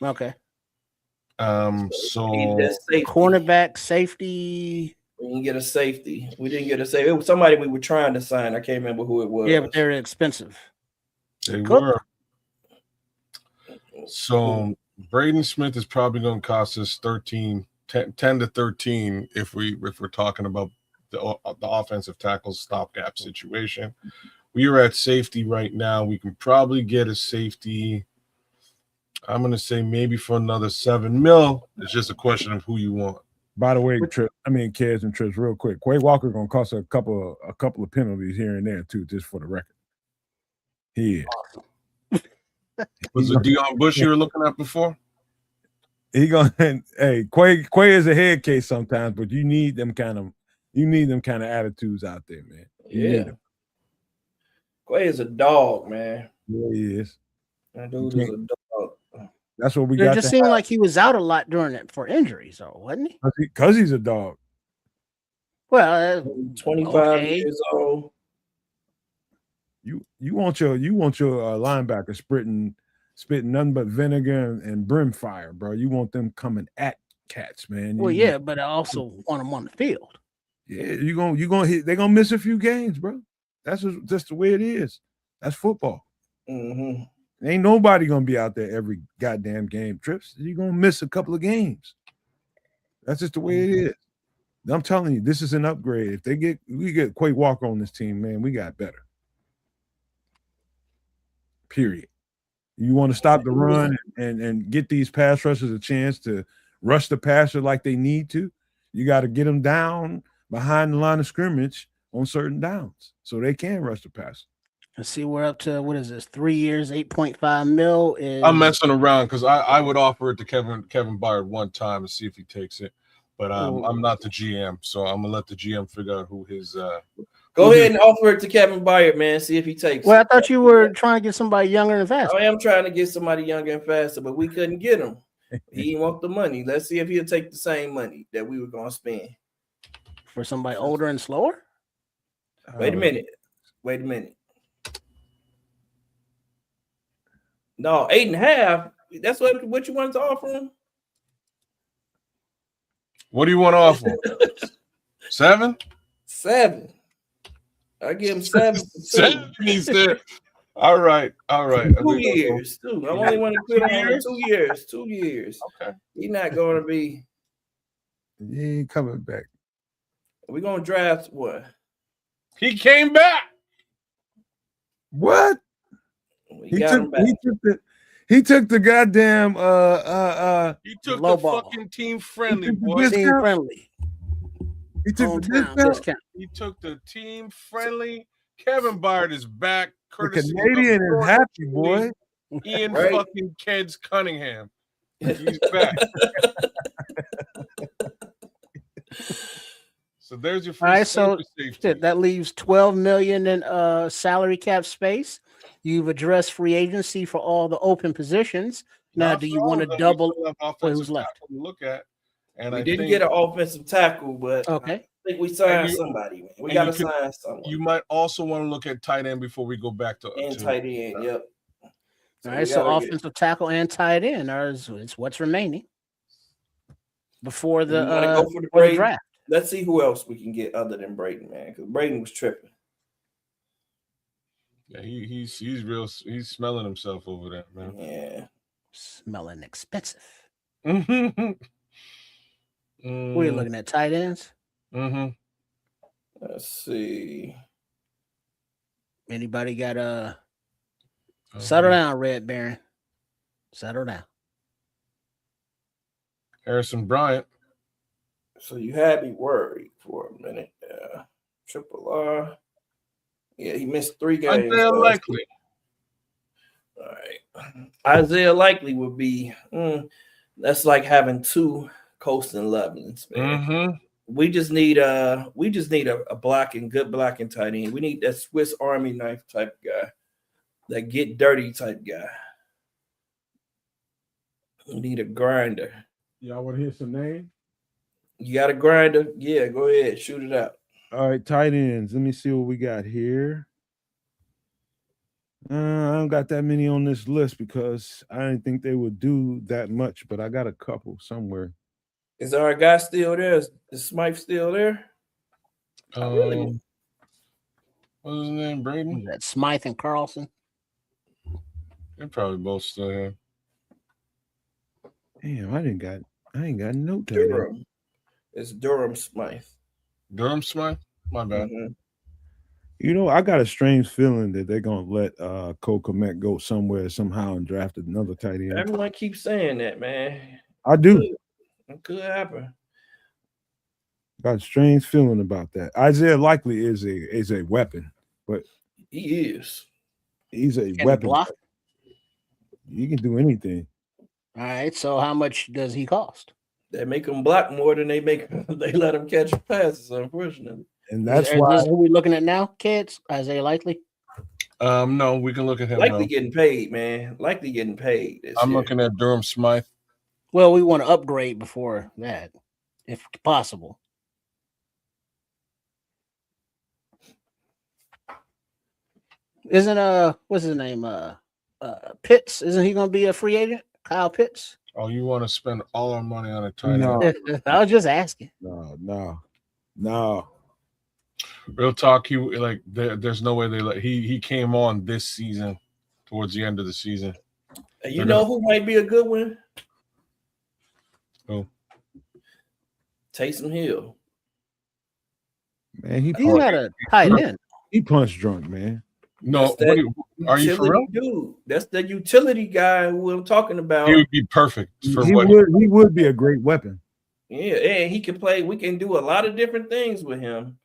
Okay. So cornerback, safety. We didn't get a safety. It was somebody we were trying to sign. I can't remember who it was. Yeah, but they're expensive. They were. So Braden Smith is probably going to cost us 10 to 13 if we're talking about the offensive tackle stopgap situation. We are at safety right now. We can probably get a safety. I'm going to say maybe for another $7 million. It's just a question of who you want. By the way, Kez and Trips, real quick. Quay Walker going to cost a couple of penalties here and there too, just for the record. He is. Awesome. Was it Deion Bush you were looking at before? He gonna hey, Quay is a head case sometimes, but you need them kind of attitudes out there, man. Quay is a dog, man. Yeah, he is. That dude is a dog. That's what we got. It just seemed like he was out a lot during it for injuries, though, wasn't he? Because he's a dog. Well, 25 years old. You want your linebacker spitting nothing but vinegar and brimfire, bro. You want them coming at cats, man. But I also want them on the field. Yeah, you gonna hit. They're gonna miss a few games, bro. That's just the way it is. That's football. Mm-hmm. Ain't nobody gonna be out there every goddamn game. Trips, you're gonna miss a couple of games. That's just the way it is. I'm telling you, this is an upgrade. If we get Quay Walker on this team, man, we got better. Period. You want to stop the run and get these pass rushers a chance to rush the passer like they need to. You got to get them down behind the line of scrimmage on certain downs so they can rush the passer. Let's see, we're up to, what is this, 3 years, 8.5 mil. I'm messing around because I would offer it to Kevin Byard one time and see if he takes it. But I'm not the GM, so I'm going to let the GM figure out who his Go ahead and offer it to Kevin Byard, man. See if he takes it. I thought you were trying to get somebody younger and faster. I am trying to get somebody younger and faster, but we couldn't get him. He didn't want the money. Let's see if he'll take the same money that we were going to spend. For somebody older and slower? Wait a minute. No, 8.5. That's what you wanted to offer him? What do you want to offer? 7? 7. I give him 7 for 2. 7, he said. All right. 2 years, too. I only want to quit on 2 years. 2 years. Okay. He's not going to be. He ain't coming back. We're going to draft what? He came back. What? We got him back. He took the goddamn He took Low the ball. fucking team friendly, boy. Team friendly. he took the Hometown discount. discount. He took the team friendly. Kevin Byard is back. The Courtesy Canadian of is happy, boy. Ian Right. fucking Keds Cunningham. He's back. So there's your free All right, so safety. that leaves $12 million in salary cap space. You've addressed free agency for all the open positions. Now, Not do for you all want of to them. We double? still have Wait, offensive who's left? tackle to look at, and We I didn't think get an offensive tackle, but Okay. I think we signed And you- somebody, man. We and got you to could- sign someone. you might also want to look at tight end before we go back to And tight end, yep. All we right, so gotta get- offensive tackle and tight end it's what's remaining before the You wanna go for the before the Brady? draft. Let's see who else we can get other than Braden, man, because Braden was tripping. Yeah, he's real. He's smelling himself over there, man. Yeah. Smelling expensive. Mm-hmm. Who are you looking at? Tight ends? Mm-hmm. Let's see. Anybody got settle down, Red Baron. Settle down. Harrison Bryant. So you had me worried for a minute. Triple R. Yeah, he missed 3 games. Isaiah last Likely. week. All right. Isaiah Likely would be that's like having 2 Colston Lovelands, man. Mm-hmm. We just need a good blocking tight end. We need that Swiss Army knife type guy, that get dirty type guy. We need a grinder. Y'all want to hear some names? You got a grinder? Yeah, go ahead, shoot it out. All right, tight ends. Let me see what we got here. I don't got that many on this list because I didn't think they would do that much, but I got a couple somewhere. Is our guy still there? Is Smythe still there? What's his name? Braden? Who's that? Smythe and Carlson. They're probably both still here. Damn, I ain't got no tight end. Durham. It's Durham Smythe. Durham Smythe? My bad. Mhm. You know, I got a strange feeling that they're gonna let Cole Kmet go somewhere somehow and draft another tight end. Everyone keeps saying that, man. I do. It could happen. Got a strange feeling about that. Isaiah Likely is a weapon, but He is. he's a Can he weapon. block? He can do anything. All right, so how much does he cost? They make him block more than they let him catch passes, unfortunately. And that's Is why this who we looking at now, kids? Isaiah Likely? No, we can look at him Likely now. getting paid, man. Likely getting paid. this I'm year. looking at Durham Smythe. Well, we want to upgrade before that, if possible. Isn't what's his name? Pitts, isn't he gonna be a free agent? Kyle Pitts? Oh, you want to spend all our money on a tight end? No. I was just asking. No. Real talk, there's no way they let he came on this season, towards the end of the season. And you know who might be a good one? Who? Taysom Hill. Man, He's not a tight end. he punch drunk, man. No, That's are you for real? Dude, that's the utility guy who I'm talking about. He would be perfect for He what would be a great weapon. Yeah, and he can play. We can do a lot of different things with him.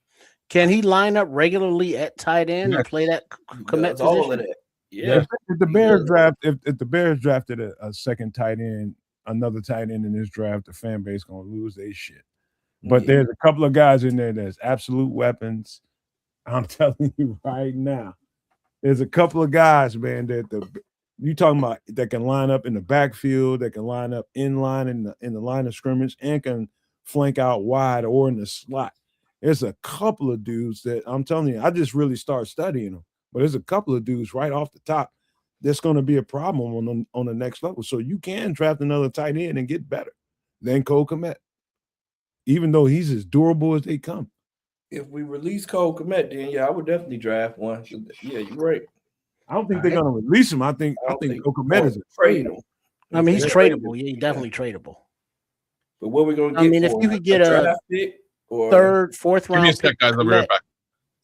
Can he line up regularly at tight end and play that commit Does all of position? that. Yeah. If the Bears if the Bears drafted a second tight end, another tight end in this draft, the fan base gonna lose their shit. But Yeah. there's a couple of guys in there that's absolute weapons. I'm telling you right now. There's a couple of guys, man, that you talking about that can line up in the backfield, that can line up in line in the line of scrimmage, and can flank out wide or in the slot. There's a couple of dudes that I'm telling you, I just really start studying them. But there's a couple of dudes right off the top that's going to be a problem on the next level. So you can draft another tight end and get better than Cole Kmet. even though he's as durable as they come. If we release Cole Kmet, then yeah, I would definitely draft one. Yeah, you're right. I don't think they're gonna release him. I think Komet is a trade him. I mean, he's They tradable. trade Yeah, he's definitely tradable. But what we're gonna get? I mean, if for you him? could get draft pick or third, fourth Give me a round sec, pick, guys. I'll be right back.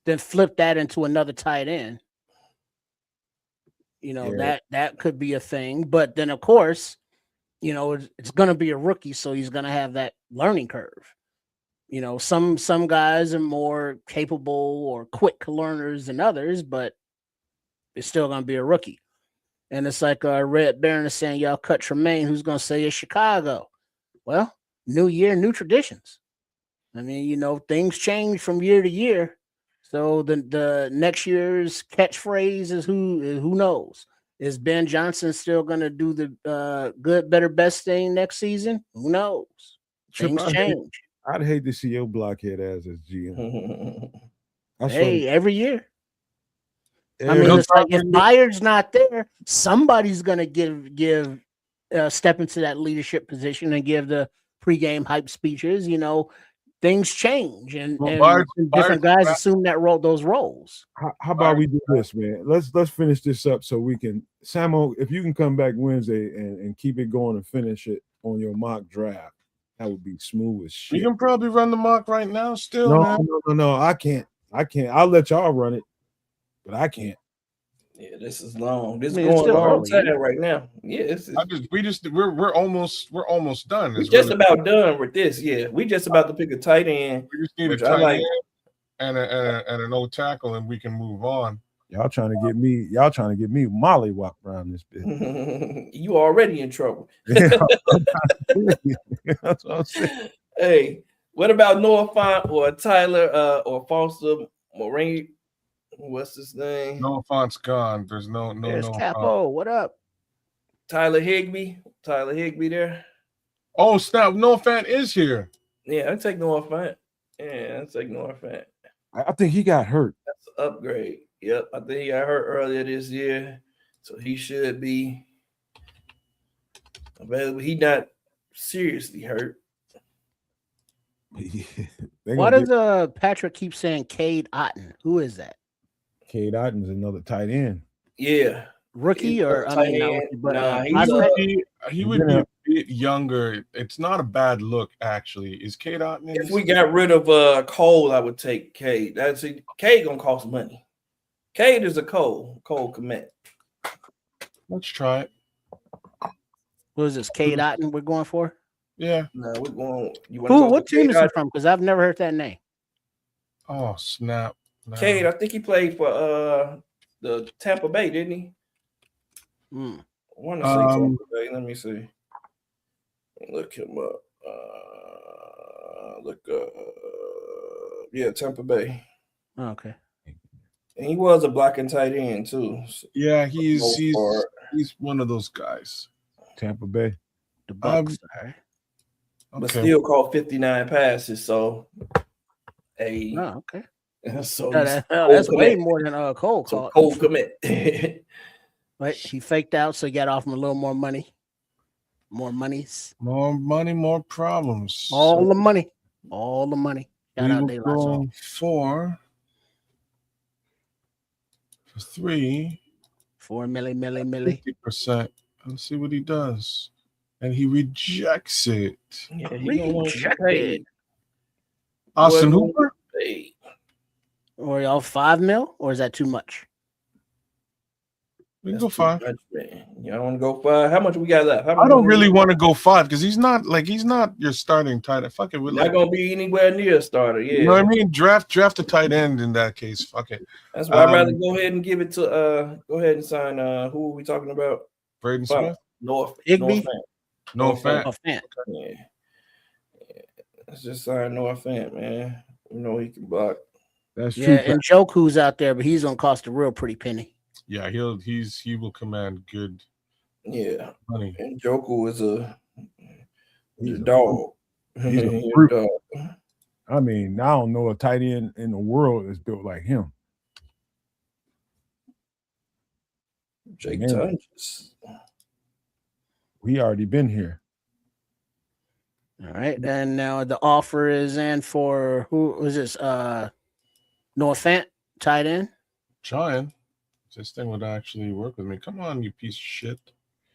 then flip that into another tight end. You know, that could be a thing. But then, of course, you know, it's going to be a rookie, so he's going to have that learning curve. You know, some guys are more capable or quick learners than others, but it's still going to be a rookie. And it's like Red Baron is saying, y'all cut Tremaine. Who's going to say it's Chicago? Well, new year, new traditions. I mean, you know, things change from year to year. So the next year's catchphrase is who knows? Is Ben Johnson still going to do the good, better, best thing next season? Who knows? Things change. I'd hate to see your blockhead as GM. Hey, every year. I mean, it's like if Bayard's not there, somebody's going to give step into that leadership position and give the pregame hype speeches. You know, things change, and different guys assume those roles. How about we do this, man? Let's finish this up so we can, Samo, if you can come back Wednesday and keep it going and finish it on your mock draft, that would be smooth as shit. You can probably run the mock right now still. No, I can't. I'll let y'all run it, but I can't. Yeah, this is long. This is going a long time right now. Yeah, we're almost done. We're just about done with this. Yeah, we just about to pick a tight end. We just need a tight end and an old tackle, and we can move on. Y'all trying to get me mollywop around this bit. You already in trouble. That's what I'm saying. Hey, what about Noah Font or Tyler or Foster Moraine? What's his name? Noah Font's gone. There's no Capo. What up? Tyler Higbee there. Oh, snap. Noah Fant is here. Yeah, I'll take Noah Fant. Yeah, I'll take Noah Fant. I think he got hurt. That's an upgrade. Yep, I think he got hurt earlier this year, so he should be available. He not seriously hurt. Why does Patrick keep saying Cade Otton? Who is that? Cade Otton's another tight end. Yeah, rookie or he would be a bit younger. It's not a bad look, actually. Is Cade Otton? If we got rid of Cole, I would take Cade. Cade gonna cost money. Cade is a Cole Kmet. Let's try it. What is this? Cade Otton we're going for? Yeah. No, we're going. What team is he from? Because I've never heard that name. Oh, snap. No. Cade, I think he played for the Tampa Bay, didn't he? I want to say Tampa Bay. Let me see. Look him up. Yeah, Tampa Bay. Oh, okay. And he was a blocking tight end too. So yeah, he's one of those guys. Tampa Bay. The Bucks. But still caught 59 passes. So, okay. So that's way more than Cole caught. Cole Kmet. Right, he faked out, so he got off him a little more money. More monies. More money, more problems. All the money. Shout out De La Soul. For 3. 4 milli. 50%. Let's see what he does. And he rejects it. Yeah, he rejected. Austin Hooper? Or y'all 5 mil, or is that too much? We can go 5. Y'all want to go 5? How much we got left? I don't really want to go 5 because he's not your starting tight end. Fuck it. We're not going to be anywhere near a starter. Yeah. You know what I mean? Draft a tight end in that case. Fuck it. That's why I'd rather go ahead and give it to go ahead and sign who are we talking about? Braden Smith? Noah Fant. Yeah. Let's just sign Noah Fant, man. You know he can block. That's true. Yeah, and Joku's out there, but he's gonna cost a real pretty penny. Yeah, he will command good money. And Joku is a dog. He's a brute. Dog. I mean, I don't know a tight end in the world that's built like him. Jake Tunges. We already been here. All right, and now the offer is in for who was this? Noah Fant, tight end. Trying. This thing would actually work with me. Come on, you piece of shit.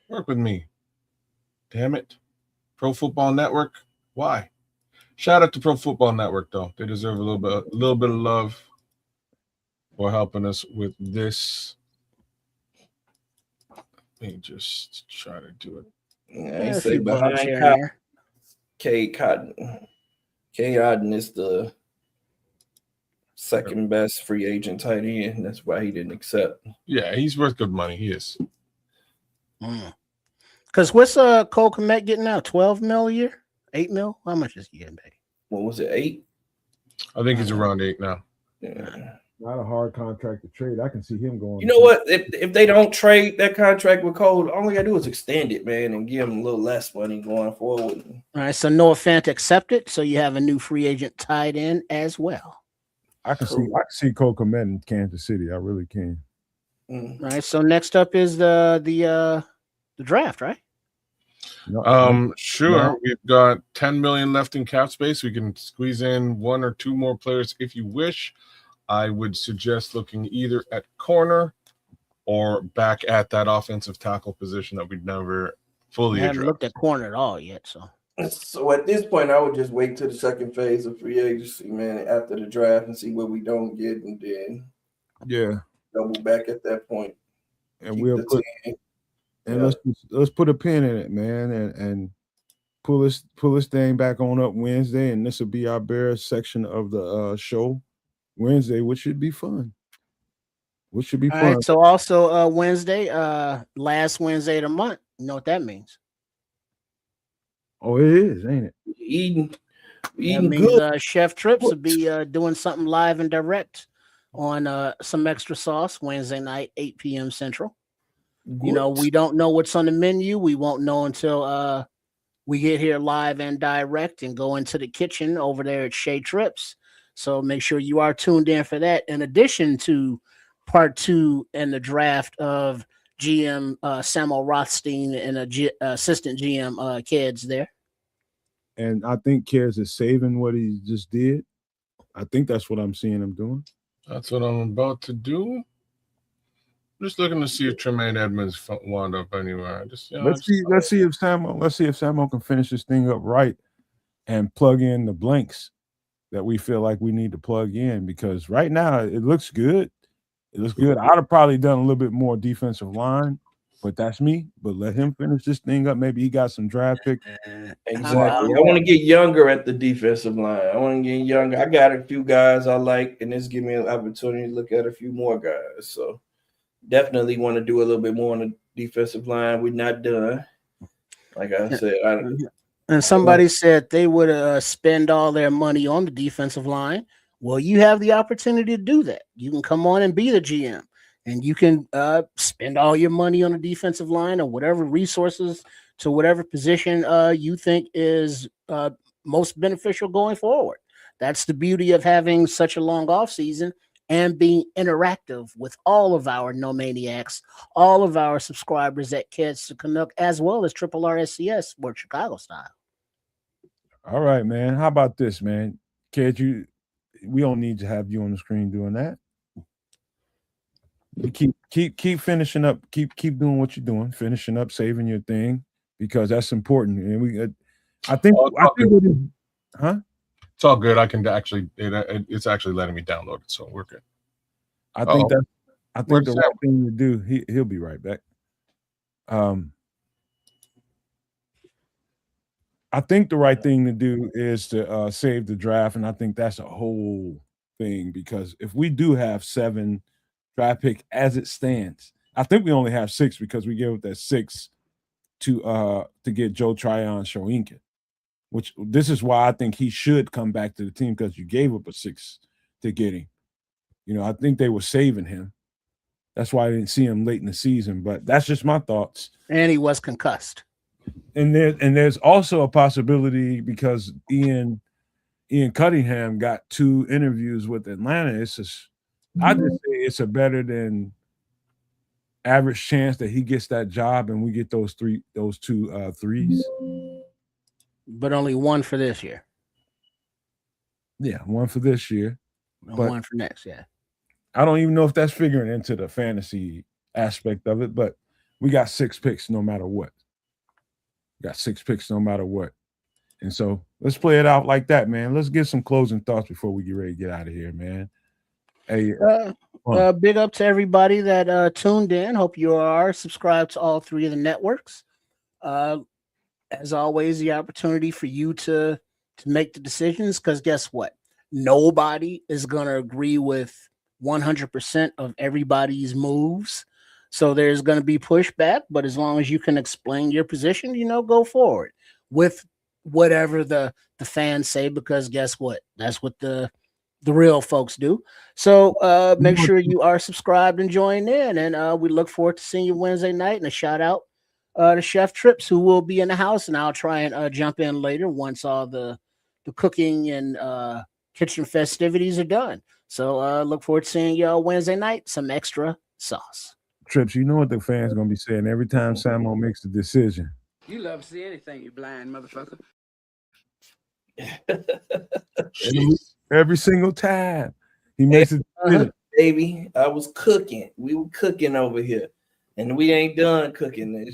Work with me. Damn it. Pro Football Network. Why? Shout out to Pro Football Network, though. They deserve a little bit of love for helping us with this. Let me just try to do it. I A say few bucks behind here and Kyle, there. K Cotton. K Cotton is the second best free agent tight end. That's why he didn't accept. Yeah, he's worth good money. He is. Because what's Cole Kmet getting now? 12 mil a year? 8 mil? How much is he getting paid? What was it, 8? I think he's around 8 now. Yeah. Not a hard contract to trade. I can see him going. You know what? If they don't trade that contract with Cole, all they gotta do is extend it, man, and give him a little less money going forward. All right, so Noah Fant accepted. So you have a new free agent tied in as well. I can see Cole Kmet in Kansas City. I really can. Mm. All right, so next up is the draft, right? Sure. No. We've got 10 million left in cap space. We can squeeze in 1 or 2 more players if you wish. I would suggest looking either at corner or back at that offensive tackle position that we've never fully I haven't addressed. looked at corner at all yet. So at this point, I would just wait till the second phase of free agency, man, after the draft and see what we don't get, and then double back at that point. And we'll put let's put a pin in it, man, and pull this thing back on up Wednesday, and this will be our Bears section of the show Wednesday, which should be fun. All right, so also Wednesday, last Wednesday of the month. You know what that means? Oh, it is, ain't it? Eating That means Chef Trips will be doing something live and direct on some extra sauce Wednesday night, 8 p.m. Central. You know, we don't know what's on the menu. We won't know until we get here live and direct and go into the kitchen over there at Shea Trips. So make sure you are tuned in for that. In addition to part 2 and the draft of GM Samuel Rothstein and assistant GM Kids there. And I think Kez is saving what he just did. I think that's what I'm seeing him doing. That's what I'm about to do. Just looking to see if Tremaine Edmonds wound up anywhere. Let's see if Samuel can finish this thing up right and plug in the blanks that we feel like we need to plug in, because right now it looks good. It looks good. I'd have probably done a little bit more defensive line, but that's me. But let him finish this thing up. Maybe he got some draft picks. Exactly. I want to get younger at the defensive line. I want to get younger. I got a few guys I like, and this give me an opportunity to look at a few more guys. So definitely want to do a little bit more on the defensive line. We're not done. Like I said, and somebody said they would spend all their money on the defensive line. Well, you have the opportunity to do that. You can come on and be the GM, and you can spend all your money on the defensive line or whatever resources to whatever position you think is most beneficial going forward. That's the beauty of having such a long off season and being interactive with all of our No Maniacs, all of our subscribers at Kids to Canuck, as well as Triple RSCS Sports Chicago style. All right, man. How about this, man? We don't need to have you on the screen doing that. You keep finishing up. Keep doing what you're doing. Finishing up, saving your thing, because that's important. And it's all good. I can actually, it's actually letting me download it, so we're good. I think the right thing to do. He'll be right back. I think the right thing to do is to save the draft, and I think that's a whole thing, because if we do have 7 draft pick as it stands, I think we only have 6 because we gave up that 6 to get Joe Tryon-Shoyinka, which this is why I think he should come back to the team, because you gave up a 6 to get him. You know, I think they were saving him. That's why I didn't see him late in the season, but that's just my thoughts. And he was concussed. And there's also a possibility, because Ian Cunningham got 2 interviews with Atlanta. I just say it's a better than average chance that he gets that job and we get those 2 threes. But only one for this year. Yeah, one for this year. And But- one for next, yeah. I don't even know if that's figuring into the fantasy aspect of it, but we got 6 picks no matter what. Got 6 picks no matter what. And so let's play it out like that, man. Let's get some closing thoughts before we get ready to get out of here, man. Hey, Big up to everybody that tuned in. Hope you are subscribed to all 3 of the networks. As always, the opportunity for you to make the decisions, because guess what? Nobody is going to agree with 100% of everybody's moves. So there's going to be pushback, but as long as you can explain your position, go forward with whatever the fans say, because guess what? That's what the real folks do. So make sure you are subscribed and join in, and we look forward to seeing you Wednesday night. And a shout out to Chef Trips, who will be in the house, and I'll try and jump in later once all the cooking and kitchen festivities are done. So look forward to seeing y'all Wednesday night. Some extra sauce. Trips, you know what the fans gonna be saying every time Samo makes a decision. You love to see anything, you blind motherfucker. Every single time he makes a decision. Baby, I was cooking. We were cooking over here, and we ain't done cooking.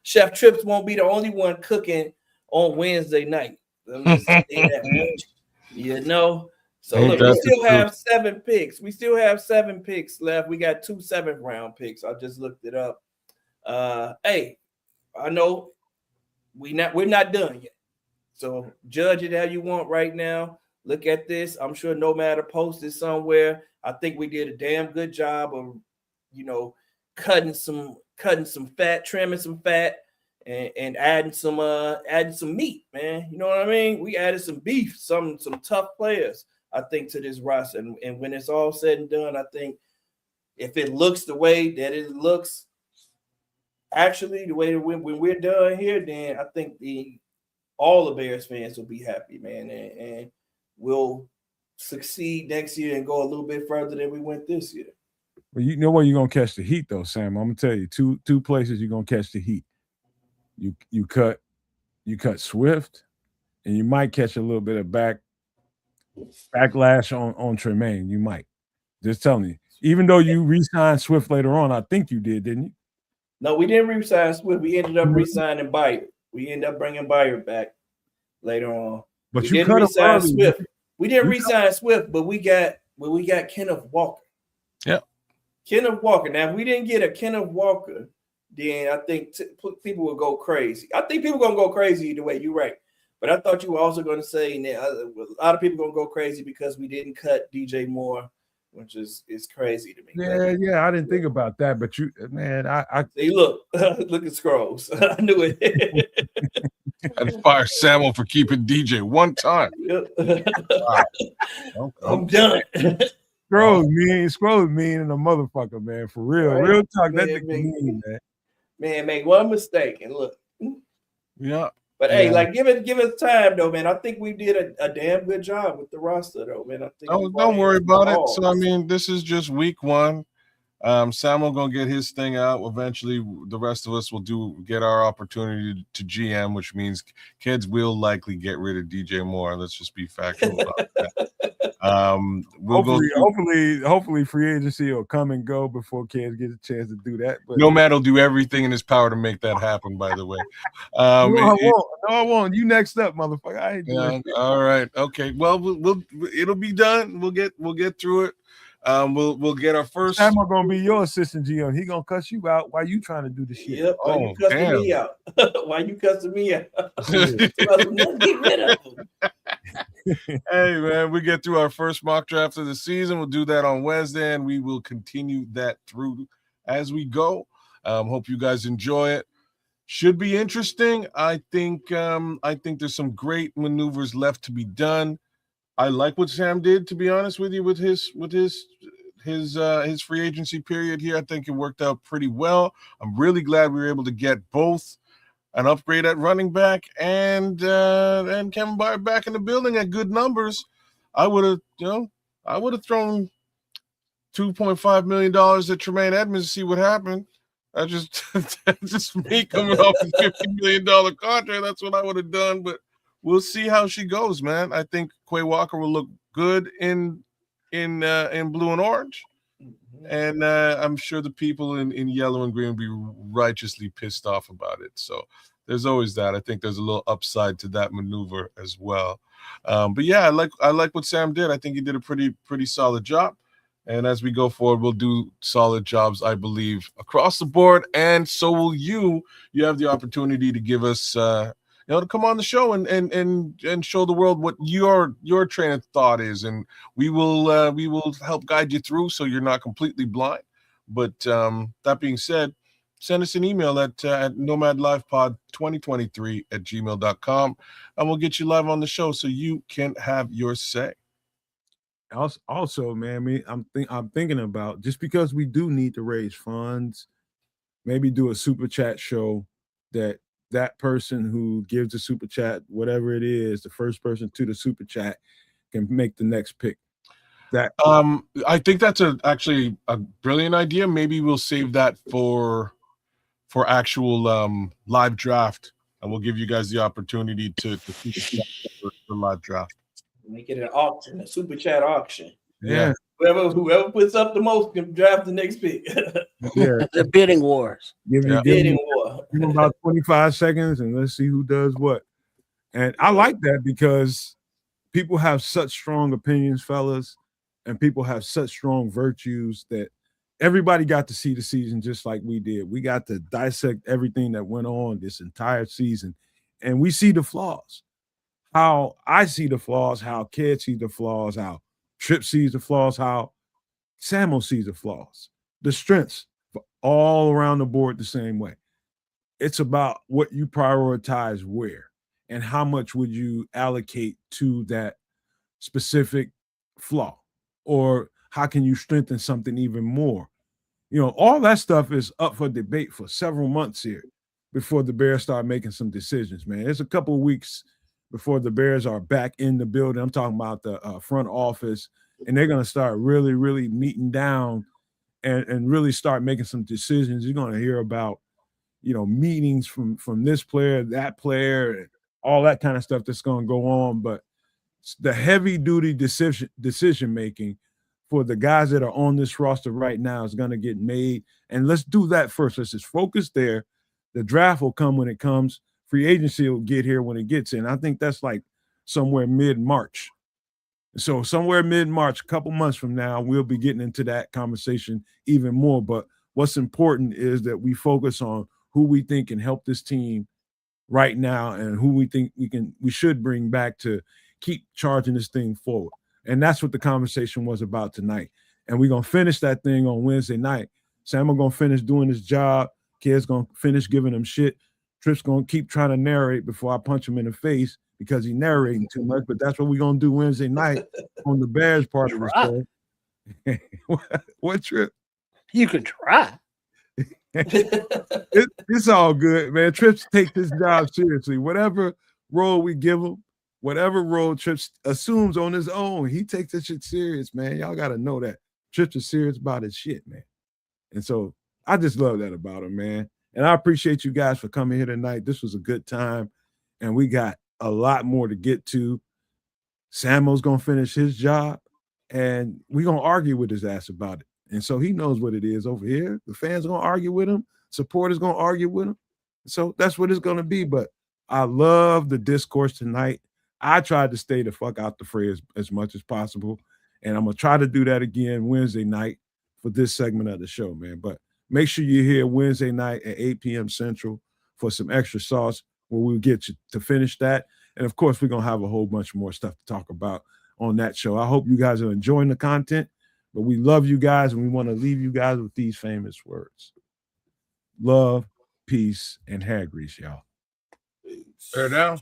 Chef Trips won't be the only one cooking on Wednesday night. Let me just say that much. So look, we still have 7 picks. We still have 7 picks left. We got 2 7th-round picks. I just looked it up. Hey, I know we're not done yet. So judge it how you want right now. Look at this. I'm sure No Matter posted somewhere. I think we did a damn good job of, cutting some fat, trimming some fat, and adding some meat, man. You know what I mean? We added some beef, some tough players, I think, to this roster. And when it's all said and done, I think if it looks the way that it looks, actually, the way that when we're done here, then I think all the Bears fans will be happy, man, and we'll succeed next year and go a little bit further than we went this year. Well, you know where you're gonna catch the heat, though, Sam. I'm gonna tell you two places you're gonna catch the heat. You cut Swift, and you might catch a little bit of backlash on Tremaine. You might. Just telling you. Even though you re-signed Swift later on, I think you did, didn't you? No, we didn't re-sign Swift. We ended up re-signing Byard. We ended up bringing Byard back later on. But we you didn't re-sign Swift. We didn't You re-sign Swift, but we got Kenneth Walker. Yeah. Kenneth Walker. Now, if we didn't get a Kenneth Walker, then I think people would go crazy. I think people are going to go crazy either way. You're right. But I thought you were also going to say that a lot of people are going to go crazy because we didn't cut DJ Moore, which is crazy to me. Yeah, I didn't think about that. But I See, look at Scrolls. I knew it. I'd fire Samuel for keeping DJ one time. Wow. I'm done. Scrolls mean and a motherfucker, man. For real. Right. Real talk, that nigga mean, man. Man, make one mistake and look. Yeah. But hey, give it time though, man. I think we did a damn good job with the roster though, man. I think don't worry about it. So I mean, this is just week 1. Samuel gonna get his thing out. Eventually, the rest of us will get our opportunity to GM, which means kids will likely get rid of DJ Moore. Let's just be factual about that. Hopefully, free agency will come and go before kids get a chance to do that. But Nomad will do everything in his power to make that happen. By the way, no, I won't. You next up, motherfucker. I ain't doing it. All right, okay. Well, it'll be done. We'll get through it. We'll get our first. I'm gonna be your assistant GM. He gonna cuss you out while you trying to do the shit. Yep. Why you cussing me out? Why you cussing me out? Get rid of him. Hey man, we get through our first mock draft of the season. We'll do that on Wednesday, and we will continue that through as we go. Hope you guys enjoy it. Should be interesting. I think there's some great maneuvers left to be done. I like what Sam did, to be honest with you, with his free agency period here. I think it worked out pretty well. I'm really glad we were able to get both an upgrade at running back and Kevin Byard back in the building at good numbers. I would have thrown $2.5 million at Tremaine Edmonds to see what happened. I just just me coming off a $50 million contract. That's what I would have done. But we'll see how she goes, man. I think Quay Walker will look good in blue and orange. And I'm sure the people in yellow and green will be righteously pissed off about it. So there's always that. I think there's a little upside to that maneuver as well. But yeah, I like what Sam did. I think he did a pretty solid job. And as we go forward, we'll do solid jobs, I believe, across the board. And so will you. You have the opportunity to give us, to come on the show and show the world what your train of thought is, and we will help guide you through so you're not completely blind. But that being said, send us an email at nomadlifepod2023@gmail.com, and we'll get you live on the show so you can have your say. Also, man, I'm thinking about, just because we do need to raise funds, maybe do a super chat show that person who gives the super chat, whatever it is, the first person to the super chat can make the next pick. That I think that's actually a brilliant idea. Maybe we'll save that for actual live draft, and we'll give you guys the opportunity to for live draft. Make it an auction, a super chat auction. Yeah. Whoever puts up the most can draft the next pick. Yeah. The bidding wars. Give Bidding war. them about 25 seconds and let's see who does what. And I like that because people have such strong opinions, fellas, and people have such strong virtues that everybody got to see the season just like we did. We got to dissect everything that went on this entire season, and we see the flaws. How I see the flaws, how Ked sees the flaws, how Trip sees the flaws, how Samo sees the flaws, the strengths all around the board the same way. It's about what you prioritize where and how much would you allocate to that specific flaw, or how can you strengthen something even more? All that stuff is up for debate for several months here before the Bears start making some decisions, man. It's a couple of weeks before the Bears are back in the building. I'm talking about the front office, and they're going to start really, really meeting down and really start making some decisions. You're going to hear about, meetings from this player, that player, and all that kind of stuff that's going to go on. But the heavy duty decision making for the guys that are on this roster right now is going to get made. And let's do that first. Let's just focus there. The draft will come when it comes. Free agency will get here when it gets in. I think that's like somewhere mid-March. So somewhere mid-March, a couple months from now, we'll be getting into that conversation even more. But what's important is that we focus on who we think can help this team right now and who we think we should bring back to keep charging this thing forward. And that's what the conversation was about tonight. And we're going to finish that thing on Wednesday night. Sam going to finish doing his job. Kid's going to finish giving him shit. Trip's going to keep trying to narrate before I punch him in the face because he's narrating too much. But that's what we're going to do Wednesday night on the Bears part of the show. What, Trip? You can try. It's all good, man. Trips take this job seriously. Whatever role we give him, whatever role Trips assumes on his own, he takes this shit serious, man. Y'all got to know that. Trips is serious about his shit, man. And so I just love that about him, man. And I appreciate you guys for coming here tonight. This was a good time, and we got a lot more to get to. Samo's going to finish his job, and we're going to argue with his ass about it. And so he knows what it is over here. The fans are going to argue with him. Supporters going to argue with him. So that's what it's going to be. But I love the discourse tonight. I tried to stay the fuck out the fray as much as possible, and I'm going to try to do that again Wednesday night for this segment of the show, man. But make sure you're here Wednesday night at 8 p.m. Central for some extra sauce where we'll get you to finish that. And, of course, we're going to have a whole bunch more stuff to talk about on that show. I hope you guys are enjoying the content, but we love you guys, and we want to leave you guys with these famous words. Love, peace, and hair grease, y'all. Fair down.